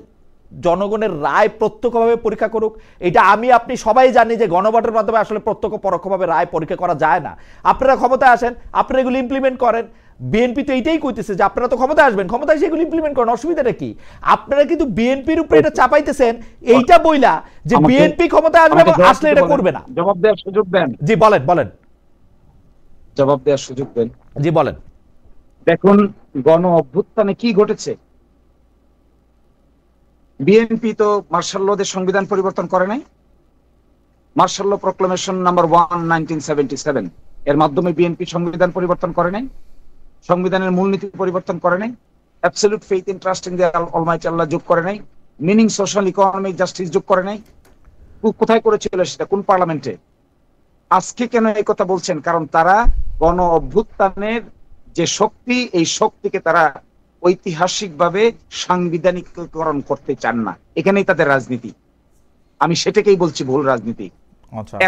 জনগণের রায় প্রত্যক্ষভাবে পরীক্ষা করুক। এটা আমি আপনি সবাই জানি যে গণভোটের মাধ্যমে আসলে প্রত্যক্ষ পরোক্ষভাবে রায় পরীক্ষা করা যায় না। আপনারা ক্ষমতায় আসেন, আপনারা এগুলো ইমপ্লিমেন্ট করেন। বিএনপি তো এইটাই কইতেছে যে আপনারা তো ক্ষমতায় আসবেন, ক্ষমতায় সেগুলো ইমপ্লিমেন্ট করেন, অসুবিধাটা কি? আপনারা কিন্তু বিএনপির উপরে এটা চাপাইতেছেন এইটা বইলা যে বিএনপি ক্ষমতায় আসবে এবং আসলে এটা করবে না। জবাব দেওয়ার সুযোগ দেন। জি বলেন বলেন। জবাব দেওয়ার সুযোগ দেন। জি বলেন। দেখুন গণ অভ্যুত্থানে কি ঘটেছে। বিএনপি তো মার্শাল লদের সংবিধান পরিবর্তন করে নাই। মার্শাল ল প্রক্লেমেশন নাম্বার 1 1977 এর মাধ্যমে বিএনপি সংবিধান পরিবর্তন করে নাই, সংবিধানের মূলনীতি পরিবর্তন করে নাই, absolute faith in trust in the almighty আল্লাহ যোগ করে নাই, মিনিং সোশ্যাল ইকোনমিক জাস্টিস যোগ করে নাই। কোথায় করেছিল সেটা? কোন পার্লামেন্টে? আজকে কেন এই কথা বলছেন? কারণ তারা গণ অভ্যুত্থানের যে শক্তি, এই শক্তিকে তারা ঐতিহাসিকভাবে সাংবিধানিকরণ করতে চান না। এখানেই তাদের রাজনীতি। আমি সেটাকেই বলছি ভুল রাজনীতি।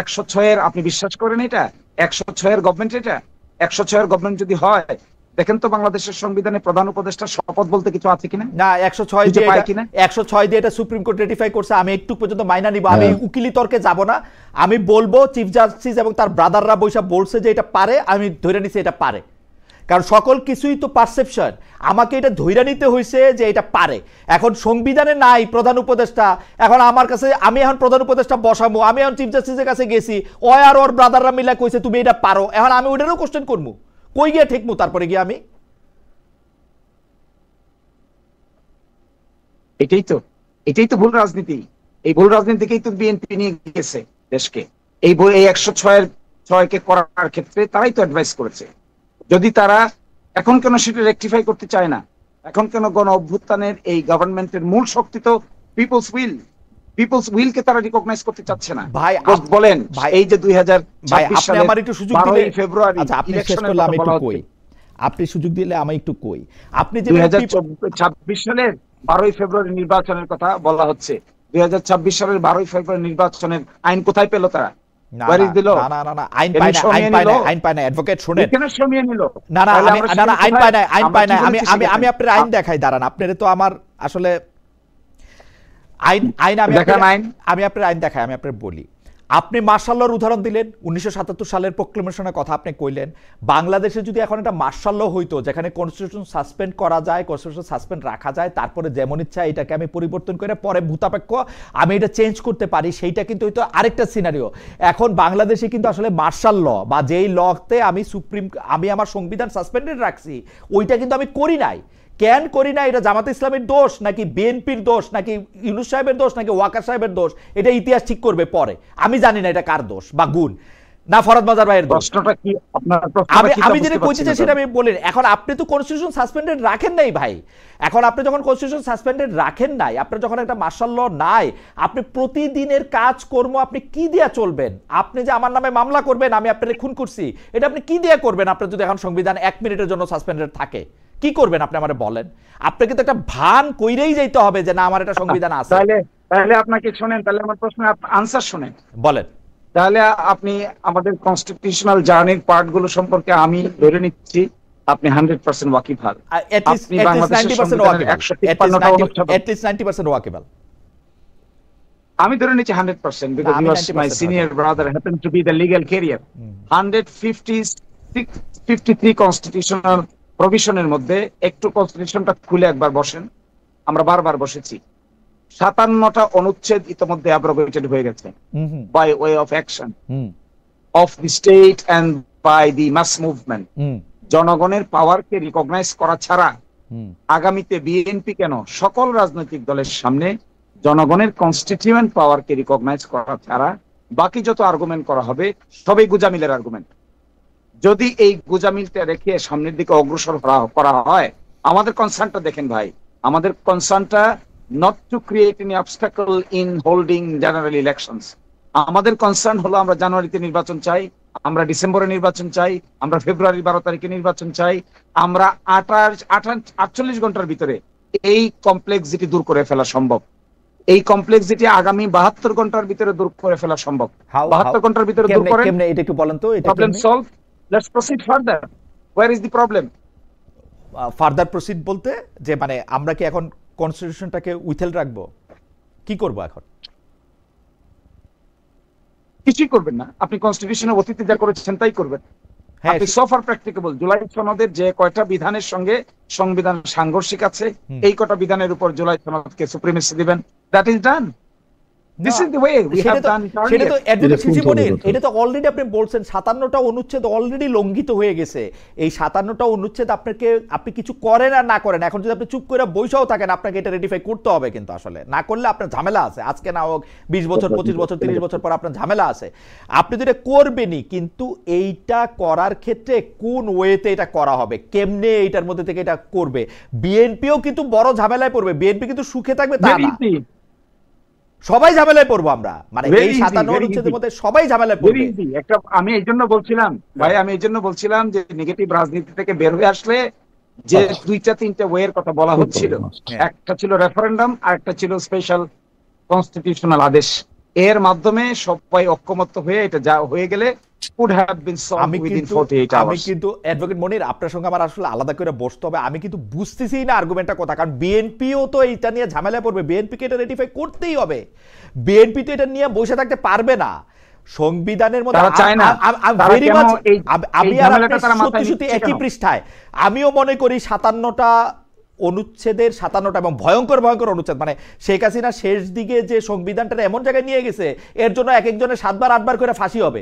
106-এর আপনি বিশ্বাস করেন এটা? 106-এর গভর্নমেন্ট, এটা 106-এর গভর্নমেন্ট যদি হয়, দেখেন তো বাংলাদেশের সংবিধানে প্রধান উপদেষ্টার শপথ বলতে কিছু আছে কিনা? না, 106 দিয়ে এটা সুপ্রিম কোর্ট রেটিফাই করছে। আমি একটু পর্যন্ত মাইনা নিব, আমি উকিলি তর্কে যাব না। আমি বলবো চিফ জাস্টিস এবং তার ব্রাদাররা বৈশা বলছে যে এটা পারে, আমি ধরে নিছি এটা পারে। কারণ সকল কিছুই তো পারসেপশন। আমাকে এটা ধৈর্য নিতে হয়েছে যে এটা পারে। এখন সংবিধানে নাই প্রধান উপদেষ্টা, এখন আমার কাছে আমি এখন প্রধান উপদেষ্টা বসাবো, আমি এখন চিফ জাস্টিসের কাছে গেছি, ও আর ওর ব্রাদাররা মিলা কইছে তুমি এটা পারো, এখন আমি ওইটারও কোশ্চেন করবো, কই গিয়ে ঠেকবো তারপরে গিয়ে আমি? এটাই তো ভুল রাজনীতি। এই ভুল রাজনীতিকেই তো বিএনপি নিয়ে গেছে দেশকে। এই 106-কে করার ক্ষেত্রে তারাই তো অ্যাডভাইস করেছে। যদি তারা এখন কেন সেটা রেকটিফাই করতে চায় না? এখন কেন গণ অভ্যুত্থানের এই গভর্নমেন্টের মূল শক্তি তো পিপলস উইলকে তারা রিকগনাইজ করতে চাচ্ছে না। ভাই বলেন, এই যে 2026 সালে আমার একটু সুযোগ দিলে ফেব্রুয়ারি, আচ্ছা আপনি শেষ করলে আমি একটু কই, আপনি সুযোগ দিলে আমি একটু কই। আপনি যে 2026 সালের 12 ফেব্রুয়ারি নির্বাচনের কথা বলা হচ্ছে, 2026 সালের 12 ফেব্রুয়ারি নির্বাচনের আইন কোথায় পেল তারা? আমি আপনার আইন দেখাই, দাঁড়ান। আপনার তো আমার আসলে আমি আপনার আইন দেখাই, আমি আপনার বলি। আপনি মার্শাল লর উদাহরণ দিলেন, 1977 সালের প্রক্লেমেশনের কথা আপনি কইলেন। বাংলাদেশে যদি এখন একটা মার্শাল ল হইতো যেখানে কনস্টিটিউশন সাসপেন্ড করা যায়, কনস্টিটিউশন সাসপেন্ড রাখা যায়, তারপরে যেমন ইচ্ছা এটাকে আমি পরিবর্তন করে পরে ভূতাপেক্ষ আমি এটা চেঞ্জ করতে পারি, সেইটা কিন্তু হয়তো আরেকটা সিনারিও। এখন বাংলাদেশে কিন্তু আসলে মার্শাল ল বা যেই লতে আমি আমার সংবিধান সাসপেন্ডেড রাখছি, ওইটা কিন্তু আমি করি নাই। কেন করি না? এটা জামাতে ইসলামের দোষ নাকি বিএনপির দোষ নাকি ইউনূস সাহেবের দোষ নাকি ওয়াকার সাহেবের দোষ? এটা ইতিহাস ঠিক করবে পরে। আমি জানি না এটা কার দোষ বা গুণ, না ফরহাদ মাজার ভাইয়ের দোষ। আমি যেটা কইতে চাই সেটা আমি বলেন। এখন আপনি তো কনস্টিটিউশন সাসপেন্ডেড রাখেন নাই ভাই। এখন আপনি যখন কনস্টিটিউশন সাসপেন্ডেড রাখেন নাই, আপনার যখন একটা মার্শাল ল নাই, আপনি প্রতিদিনের কাজকর্ম আপনি কি দিয়া চলবেন? আপনি যে আমার নামে মামলা করবেন আমি আপনাকে খুন করছি, এটা আপনি কি দিয়া করবেন? আপনার যদি এখন সংবিধান 1 মিনিটের জন্য সাসপেন্ডেড থাকে, কি করবেন আপনি আমারে বলেন? আপনাকে তো একটা ভান কইরেই যাইতে হবে যে না আমার একটা সংবিধান আছে। তাহলে আপনাকে শুনেন, তাহলে আমার প্রশ্নের আনসার শুনেন, বলেন। তাহলে আপনি আমাদের কনস্টিটিউশনাল জার্নির পার্টগুলো সম্পর্কে আমি ধরে নিচ্ছি আপনি 100% ওয়াকিবহাল। আপনি বাংলাদেশের সংবিধানের 190% ওয়াকিবহাল। আমি ধরে নিচ্ছি 100% because you are my senior brother happen to be the legal career. 153 constitutional প্রভিশনের মধ্যে একটু কনস্টিটিউশনটা খুলে একবার বসেন, আমরা বারবার বসেছি। 57টা অনুচ্ছেদ ইতোমধ্যে অ্যাব্রোগেটেড হয়ে গেছে by way of action of the state and by the mass movement, জনগণের পাওয়ারকে রিকগনাইজ করা ছাড়া আগামীতে বিএনপি কেন সকল রাজনৈতিক দলের সামনে জনগণের কনস্টিটিউয়েন্ট পাওয়ারকে রিকগনাইজ করা ছাড়া বাকি যত আর্গুমেন্ট করা হবে সবই গুজামিলের আর্গুমেন্ট। যদি এই গুজামিলটা রেখে সামনের দিকে অগ্রসর করা হয়, আমাদের কনসার্নটা দেখেন ভাই, আমাদের কনসার্নটা not to create any obstacle in holding general elections. আমাদের কনসার্ন হলো আমরা জানুয়ারিতে নির্বাচন চাই, আমরা ডিসেম্বরে নির্বাচন চাই, আমরা ফেব্রুয়ারি 12 তারিখে নির্বাচন চাই, আমরা 48 ঘন্টার ভিতরে এই কমপ্লেক্সিটি দূর করে ফেলা সম্ভব। এই কমপ্লেক্সিটি আগামী 72 ঘন্টার ভিতরে দূর করে ফেলা সম্ভব। 72 ঘন্টার ভিতরে দূর করেন, কেমনে এটা একটু বলেন তো। এটা problem solve, let's proceed further. Where is the problem? Further proceed বলতে যে মানে আমরা কি এখন কনস্টিটিউশনটাকে উইথেল রাখবো? কি করব এখন? কিছুই করবেন না, আপনি কনস্টিটিউশনের অতীতে যা করেছেন তাই করবেন। আপনি সফার প্র্যাকটিকেবল জুলাই সনদের যে কয়টা বিধানের সঙ্গে সংবিধান সাংঘর্ষিক আছে, এই কটা বিধানের উপর জুলাই সনদকে সুপ্রিমেসি দিবেন, that is done. This is the way we have done. সেটা তো অ্যাডভোকেট সিসি বলেন, এটা তো অলরেডি আপনি বলছেন 57টা অনুচ্ছেদ অলরেডি লঙ্ঘিত হয়ে গেছে। এই 57টা অনুচ্ছেদ আপনি কিছু করেন আর না করেন, এখন যদি আপনি চুপ করে বইসাও থাকেন, আপনাকে এটা রেটিফাই করতে হবে। কিন্তু আসলে না করলে আপনার ঝামেলা আছে, আজকে না হোক 20 বছর 25 বছর 30 বছর পর আপনার ঝামেলা আছে। আপনি তো এটা করবেনই, কিন্তু এইটা করার ক্ষেত্রে কোন ওয়েতে এটা করা হবে, কেমনে এইটার মধ্যে থেকে এটা করবে। বিএনপিও কিন্তু বড় ঝামেলায় পড়বে, বিএনপি কিন্তু সুখে থাকবে তা না, সবাই ঝামেলায় পড়বো আমরা। মানে এই 57 অনুচ্ছেদের মধ্যে সবাই ঝামেলায় পড়বে। একটা আমি এই জন্য বলছিলাম ভাই, আমি এই জন্য বলছিলাম যে নেগেটিভ রাজনীতি থেকে বের হয়ে আসলে যে 2-3টা ওয়ের কথা বলা হচ্ছিল, একটা ছিল রেফারেন্ডাম আর একটা ছিল স্পেশাল কনস্টিটিউশনাল আদেশ। এর মাধ্যমে সবাই ঐক্যমত্য হয়ে এটা যা হয়ে গেলে could have been solved within 48 hours। আমি কিন্তু অ্যাডভোকেট মনির আপনার সঙ্গে আমার আসলে আলাদা করে বসতে হবে। আমি কিন্তু বুঝতেছি না আর্গুমেন্টটা কথা, কারণ বিএনপিও তো এইটা নিয়ে ঝামেলায় পড়বে, বিএনপিকে এটা রেটিফাই করতেই হবে। বিএনপি তো এটা নিয়ে বসে থাকতে পারবে না। সংবিধানের মধ্যে আমি আর সত্যি সত্যি একই পৃষ্ঠায় আমিও মনে করি 57টা অনুচ্ছেদের 57টা এবং ভয়ঙ্কর ভয়ঙ্কর অনুচ্ছেদ, মানে শেখ হাসিনা শেষ দিকে যে সংবিধানটা এমন জায়গায় নিয়ে গেছে, এর জন্য এক একজনের 7বার 8বার করে ফাঁসি হবে।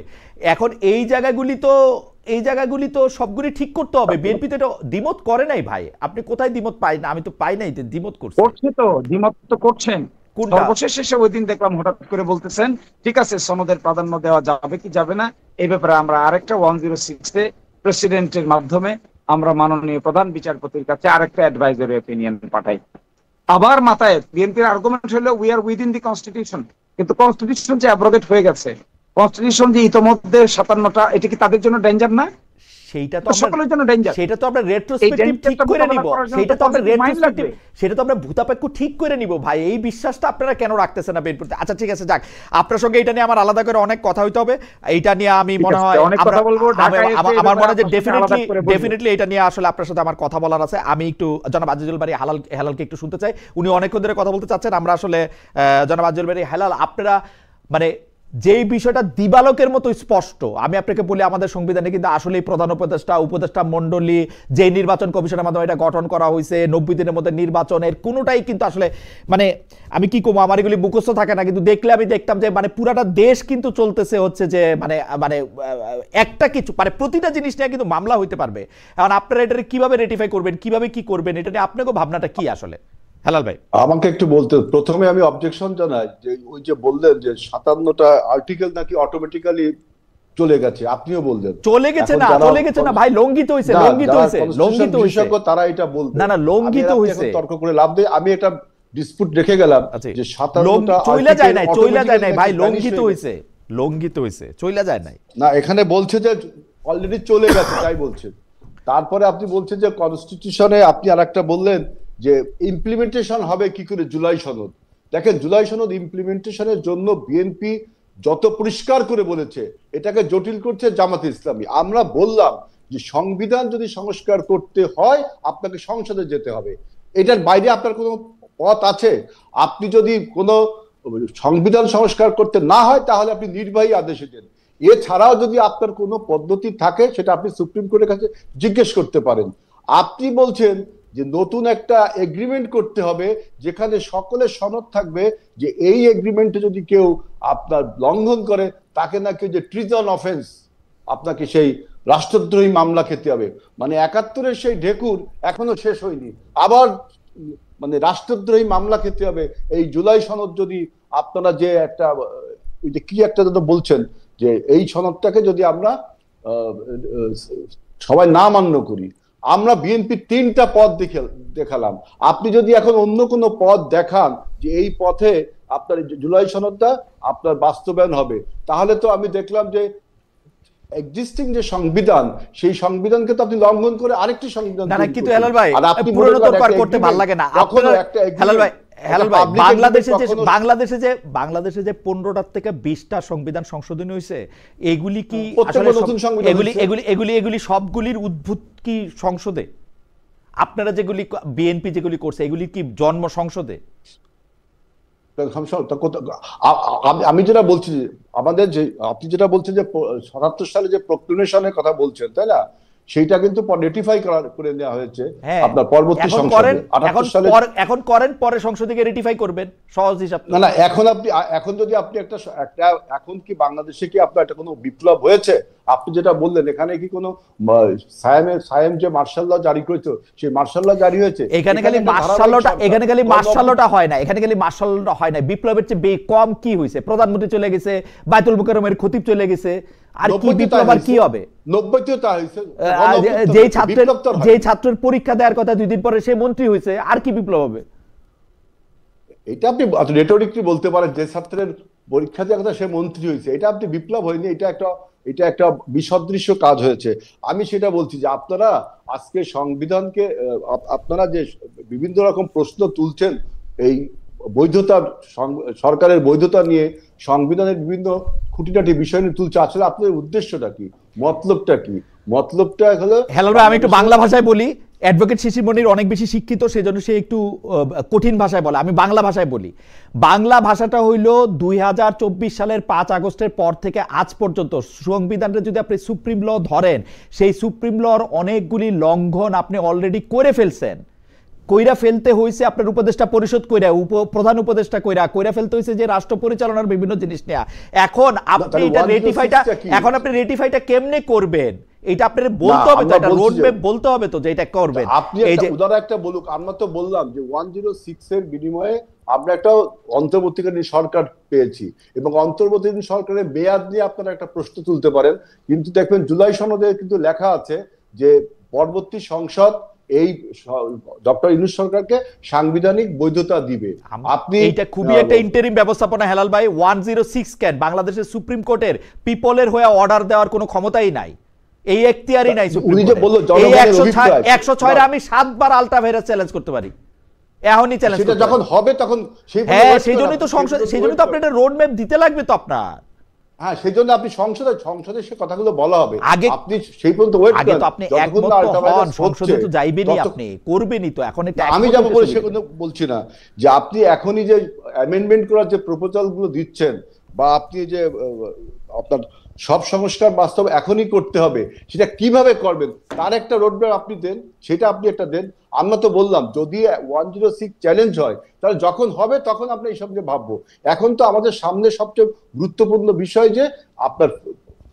এখন এই জায়গাগুলি তো সবগুলি ঠিক করতে হবে। বিএনপি তো এটা দ্বিমত করে নাই ভাই, আপনি কোথায় দ্বিমত পাই না? আমি তো পাই নাই দ্বিমত করছে তো, দ্বিমত তো করছেন। সর্বশেষে ওই দিন দেখলাম হঠাৎ করে বলতেছেন ঠিক আছে সনদের প্রাধান্য দেওয়া যাবে কি যাবে না, এই ব্যাপারে আমরা আরেকটা 106 প্রেসিডেন্টের মাধ্যমে আমরা মাননীয় প্রধান বিচারপতির কাছে আরেকটা অ্যাডভাইজারি অপিনিয়ন পাঠাই। আবার মাথায় বিএনপির আর্গুমেন্ট হলো we are within the constitution, কিন্তু কনস্টিটিউশন যে অ্যাব্রোগেট হয়ে গেছে, কনস্টিটিউশন যে ইতোমধ্যে 57টা, এটা কি তাদের জন্য ডেঞ্জার না? সেটা তো আমরা রেট্রোস্পেক্টিভ ঠিক করে নিব, সেটা তো আমরা ভূতাপেক্ষ ঠিক করে নিব ভাই। এই বিশ্বাসটা আপনারা কেন রাখতেছেন না বিএনপিতে? আচ্ছা ঠিক আছে, যাক, আপনার সঙ্গে এটা নিয়ে আমার আলাদা করে অনেক কথা হইতে হবে। এইটা নিয়ে আমি মনে হয় আমার মনে হয় যে ডেফিনেটলি এটা নিয়ে আসলে আপনার সাথে আমার কথা বলার আছে। আমি একটু জনাব আজিজুল বারী হেলালকে একটু শুনতে চাই, উনি অনেকক্ষণ ধরে কথা বলতে চাচ্ছেন। আমরা আসলে জনাব আজিজুল বারী হেলাল, আপনারা মানে যেই বিষয়টা দিবালোকের মতো স্পষ্ট, আমি আপনাকে বলি আমাদের সংবিধানে কিন্তু আসলেই প্রধান উপদেষ্টা মণ্ডলী যে নির্বাচন কমিশনের মাধ্যমে এটা গঠন করা হয়েছে, 90 দিনের মধ্যে নির্বাচনের কোনোটাই কিন্তু আসলে মানে আমি কি কমো, আমার এগুলি মুখস্থ থাকে না, কিন্তু দেখলে আমি দেখতাম যে মানে পুরাটা দেশ কিন্তু চলতেছে হচ্ছে যে মানে মানে একটা কিছু মানে প্রতিটা জিনিস নিয়ে কিন্তু মামলা হইতে পারবে। এখন আপনারা এটা কিভাবে রেটিফাই করবেন, কিভাবে কি করবেন, এটা নিয়ে আপনাকে ভাবনাটা কি আসলে? হেলাল ভাই আমাকে একটু বলতে, প্রথমে আমি অবজেকশন জানাই যে ওই যে বললেন যে 57টা আর্টিকেল নাকি অটোমেটিক্যালি চলে গেছে, আপনিও বললেন চলে গেছে না ভাই, লঙ্ঘিত হইছে তারা এটা বলবে না লঙ্ঘিত হইছে, তর্ক করে লাভ নেই। আমি একটা ডিসপুট রেখে গেলাম যে 57টা চলে যায় নাই ভাই, লঙ্ঘিত হইছে চলে যায় নাই না, এখানে বলছে যে অলরেডি চলে গেছে তাই বলছে। তারপরে আপনি বলছেন যে কনস্টিটিউশনে আপনি আরেকটা বললেন যে ইমপ্লিমেন্টেশন হবে কি করে জুলাই সনদ। দেখেন জুলাই সনদ ইমপ্লিমেন্টেশনের জন্য বিএনপি যত পরিষ্কার করে বলেছে, এটাকে জটিল করছে জামাতে ইসলামী। আমরা বললাম যে সংবিধান যদি সংস্কার করতে হয় আপনাকে সংসদে যেতে হবে, এটার বাইরে আপনার কোনো পথ আছে? আপনি যদি কোনো সংবিধান সংস্কার করতে না হয় তাহলে আপনি নির্বাহী আদেশে দেন। এছাড়াও যদি আপনার কোনো পদ্ধতি থাকে সেটা আপনি সুপ্রিম কোর্টের কাছে জিজ্ঞেস করতে পারেন। আপনি বলছেন যে নতুন একটা এগ্রিমেন্ট করতে হবে যেখানে সকলের সনদ থাকবে যে এই এগ্রিমেন্টে যদি কেউ আপনার লঙ্ঘন করে তাকে নাকি যে ট্রিজন অফেন্স আপনাকে সেই রাষ্ট্রদ্রোহী মামলা খেতে হবে। মানে 71-এর সেই ঢেকুর এখনো শেষ হয়নি, আবার মানে রাষ্ট্রদ্রোহী মামলা খেতে হবে। এই জুলাই সনদ যদি আপনারা যে একটা ওই যে কি একটা বলছেন যে এই সনদটাকে যদি আমরা সবাই না মান্য করি, আমরা বিএনপি 3টা পথ দেখালাম, আপনি যদি এখন অন্য কোনো পথ দেখান যে এই পথে আপনার জুলাই সনদটা আপনার বাস্তবায়ন হবে, তাহলে তো আমি দেখলাম যে এক্সিস্টিং যে সংবিধান, সেই সংবিধানকে তো আপনি লঙ্ঘন করে আরেকটি সংবিধান না কিন্তু হেলাল ভাই পুরনো তো আর করতে ভালো লাগে না আপনারা। হেলাল ভাই বাংলাদেশে যে 15টার থেকে 20টা সংবিধান সংশোধনী হয়েছে, এগুলি কি আসলে এগুলি সবগুলির উদ্ভূত কি সংসদে? আপনারা যেগুলি বিএনপি যেগুলি করছে এগুলি কি জন্ম সংসদে? আমি যেটা বলছি, আমাদের যে আপনি যেটা বলছেন যে 77 সালে যে প্রক্লেমেশনের কথা বলছেন, তাই না, সেইটা কিন্তু রেটিফাই করে নেওয়া হয়েছে আপনার পরবর্তী সংসদে 78 সালে। এখন করেন, পরে সংসদে গিয়ে রেটিফাই করবেন, সহজ হিসাব। না এখন যদি আপনি একটা এখন কি বাংলাদেশে কি আপনার একটা কোনো বিপ্লব হয়েছে? আপনি যেটা বললেন এখানে কি কোনো সায়েম যে মার্শাল ল জারি করেছে, সেই মার্শাল ল জারি হয়েছে? এখানে খালি মার্শাল লটা হয় না, এখানে খালি মার্শাল লটা হয় না, বিপ্লবের চেয়ে কম কি হয়েছে? প্রধানমন্ত্রী চলে গেছে, বায়তুল মুকাররমের খতিব চলে গেছে, আর কি বিপ্লব আর কি হবে? 90-তে তা হয়েছে, যেই ছাত্রের পরীক্ষা দেওয়ার কথা 2 দিন পরে সে মন্ত্রী হয়েছে, আর কি বিপ্লব হবে? এটা আপনি রেটরিকলি বলতে পারেন, যে ছাত্রের পরীক্ষা দেওয়ার কথা সে মন্ত্রী হয়েছে, এটা আপনি বিপ্লব হয়নি, এটা একটা বিসদৃশ্য কাজ হয়েছে। আমি সেটা বলছি যে আপনারা আজকে সংবিধানকে আপনারা যে বিভিন্ন রকম প্রশ্ন তুলছেন, এই বৈধতা, সরকারের বৈধতা নিয়ে, সংবিধানের বিভিন্ন খুঁটিনাটি বিষয় নিয়ে তুলছে, আসলে আপনাদের উদ্দেশ্যটা কি, মতলবটা কি? মতলবটা হলো, হেলাল ভাই আমি একটু বাংলা ভাষায় বলি, অ্যাডভোকেট শিশির মনির অনেক বেশি শিক্ষিত, সেজন্য সে একটু কঠিন ভাষায় বলে, আমি বাংলা ভাষায় বলি। বাংলা ভাষাটা হইল 2024 সালের 5 আগস্টের পর থেকে আজ পর্যন্ত সংবিধানটা যদি আপনি সুপ্রিম ল ধরেন, সেই সুপ্রিম লর অনেকগুলি লঙ্ঘন আপনি অলরেডি করে ফেলছেন। কইরা ফেলতে হয়েছে আপনার উপদেষ্টা পরিষদ কইরা, প্রধান উপদেষ্টা কইরা ফেলতে হয়েছে যে রাষ্ট্র পরিচালনার বিভিন্ন জিনিস নিয়ে। এখন আপনি এটা রেটিফাইটা কেমনে করবেন, এটা আপনাদের বলতে হবে, তো এটা রোড ম্যাপ বলতে হবে তো যে এটা করবেন। আপনি উদাহরণ একটা বলুক, আমরা তো বললাম যে 106 এর বিনিময়ে আমরা একটা অন্তর্বর্তীকালীন সরকার পেয়েছি, এবং অন্তর্বর্তীকালীন সরকারের মেয়াদ নিয়ে আপনারা একটা প্রশ্ন তুলতে পারেন, কিন্তু দেখবেন জুলাই সনদে কিন্তু লেখা আছে যে পরবর্তী সংসদ এই ডক্টর ইউনূস সরকারকে সাংবিধানিক বৈধতা দিবে। আপনি এটা খুবই একটা ইন্টারিম ব্যবস্থাপনা হেলাল ভাই। 106 কেন? বাংলাদেশের সুপ্রিম কোর্টের পিপলের হয়ে অর্ডার দেওয়ার কোনো ক্ষমতাই নাই, এই এখতিয়ারই নাই সুপ্রিম কোর্টের। এই 106 এর আমি 7 বার আলট্রাভাইরাস চ্যালেঞ্জ করতে পারি, এখনই চ্যালেঞ্জ করতে, যখন হবে তখন। হ্যাঁ, সেইজন্যই তো সংসদ, সেইজন্যই তো আপনাদের রোড ম্যাপ দিতে লাগবে তো আপনার। হ্যাঁ, সেই জন্য আপনি সংসদে সে কথাগুলো বলা হবে, আপনি সেই পর্যন্ত ওয়েট করেন। আগে তো আপনি একমত হন, সংসদে তো যাইবেনই, আপনি করবেনই তো। এখন এটা আমি যাব বলে সে কথা বলছি না, যে আপনি এখনই যে অ্যামেন্ডমেন্ট করার যে প্রপোজাল গুলো দিচ্ছেন, বা আপনি যে আপনার সব সংস্কার বাস্তব এখনই করতে হবে, সেটা কিভাবে করবেন তার একটা রোডম্যাপ আপনি দেন, সেটা আপনি একটা দেন। আমরা তো বললাম যদি 106 চ্যালেঞ্জ হয়, তাহলে যখন হবে তখন আপনি এইসব নিয়ে ভাববো। এখন তো আমাদের সামনে সবচেয়ে গুরুত্বপূর্ণ বিষয় যে আপনার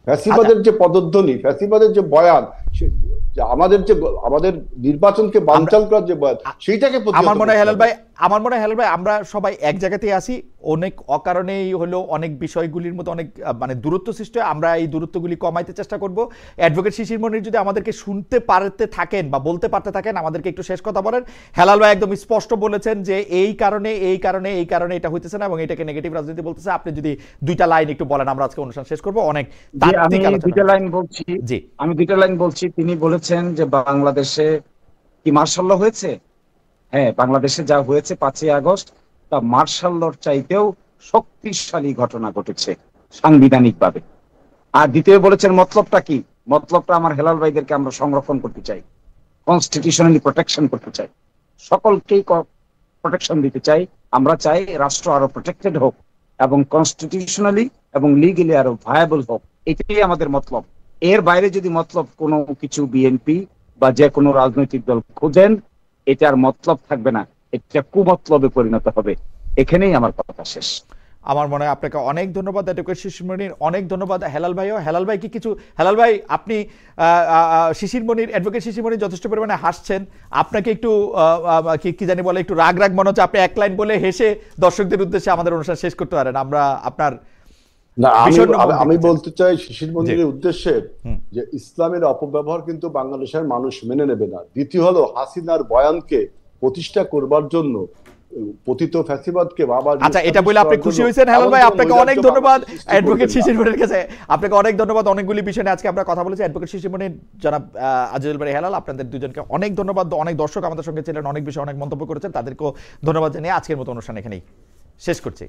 ফ্যাসিবাদের যে পদধ্বনি, ফ্যাসিবাদের যে বয়ান, আমাদের নির্বাচনকে বানচাল করার যে বয়ান, সেইটাকে আমার মনে হয় হেলাল ভাই আমরা সবাই এক জায়গাতেই আসি, অনেক অকারণেই হলো অনেক বিষয়গুলির মধ্যে অনেক মানে দূরত্ব সৃষ্টি হয়, আমরা এই দূরত্বগুলি কমাইতে চেষ্টা করব। অ্যাডভোকেট শিশির মনির যদি আমাদেরকে শুনতে পারতে থাকেন বা বলতে পারতে থাকেন, আমাদেরকে একটু শেষ কথা বলেন। হেলাল ভাই একদম স্পষ্ট বলেছেন যে এই কারণে এটা হইতেছে না, এবং এটাকে নেগেটিভ রাজনীতি বলতেছে। আপনি যদি 2টা লাইন একটু বলেন, আমরা আজকে অনুষ্ঠান শেষ করব। অনেক আমি 2টা লাইন বলছি। তিনি বলেছেন যে বাংলাদেশে কি মার্শাল ল হয়েছে? হ্যাঁ, বাংলাদেশে যা হয়েছে 5ই আগস্ট, তা মার্শাল লর চাইতেও শক্তিশালী ঘটনা ঘটেছে সাংবিধানিকভাবে। আর দ্বিতীয় বলেছেন মতলবটা কি? মতলবটা আমার হেলাল ভাইদেরকে আমরা সংরক্ষণ করতে চাই, কনস্টিটিউশনালি প্রোটেকশন করতে চাই, সকলকেই প্রোটেকশন দিতে চাই। আমরা চাই রাষ্ট্র আরো প্রোটেক্টেড হোক, এবং কনস্টিটিউশনালি এবং লিগ্যালি আরো ভায়াবল হোক, এটাই আমাদের মতলব। এর বাইরে যদি মতলব কোনো কিছু বিএনপি বা যে কোনো রাজনৈতিক দল খোঁজেন, এটার মতলব থাকবে না, এটা কুমতলবে পরিণত হবে। এখানেই আমার কথা শেষ। আমার মনে হয় আপনাকে অনেক ধন্যবাদ অ্যাডভোকেট শিশিরমণির, অনেক ধন্যবাদ হেলাল ভাইও। হেলাল ভাই কি কিছু, হেলাল ভাই আপনি শিশিরমণির, অ্যাডভোকেট শিশিরমণির যথেষ্ট পরিমাণে হাসছেন, আপনাকে একটু কি জানি বলে একটু রাগ রাগ মনে হচ্ছে, আপনি এক লাইন বলে হেসে দর্শকদের উদ্দেশ্যে আমাদের অনুষ্ঠান শেষ করতে পারেন, আমরা আপনার না আমি বলতে চাই শিশির মন্দিরের উদ্দেশ্যে যে ইসলামের অপব্যবহার কিন্তু বাংলাদেশের মানুষ মেনে নেবে না। দ্বিতীয় হলো হাসিনার বয়ানকে প্রতিষ্ঠা করবার জন্য পতিত ফ্যাসিবাদকে বাবার, আচ্ছা এটা বলে আপনি খুশি হয়েছেন হেলাল ভাই, আপনাকে অনেক ধন্যবাদ অ্যাডভোকেট শিশিরমণির কাছে, আপনাকে অনেক ধন্যবাদ। অনেকগুলি বিষয় নিয়ে আজকে আমরা কথা বলেছি, অ্যাডভোকেট শিশিরমণি, জনাব আজিজুল বারী হেলাল, আপনাদের দুজনকে অনেক ধন্যবাদ। অনেক দর্শক আমাদের সঙ্গে ছিলেন, অনেক বিষয় অনেক মন্তব্য করেছেন, তাদেরকেও ধন্যবাদ জানিয়ে আজকের মতো অনুষ্ঠান এখানেই শেষ করছি।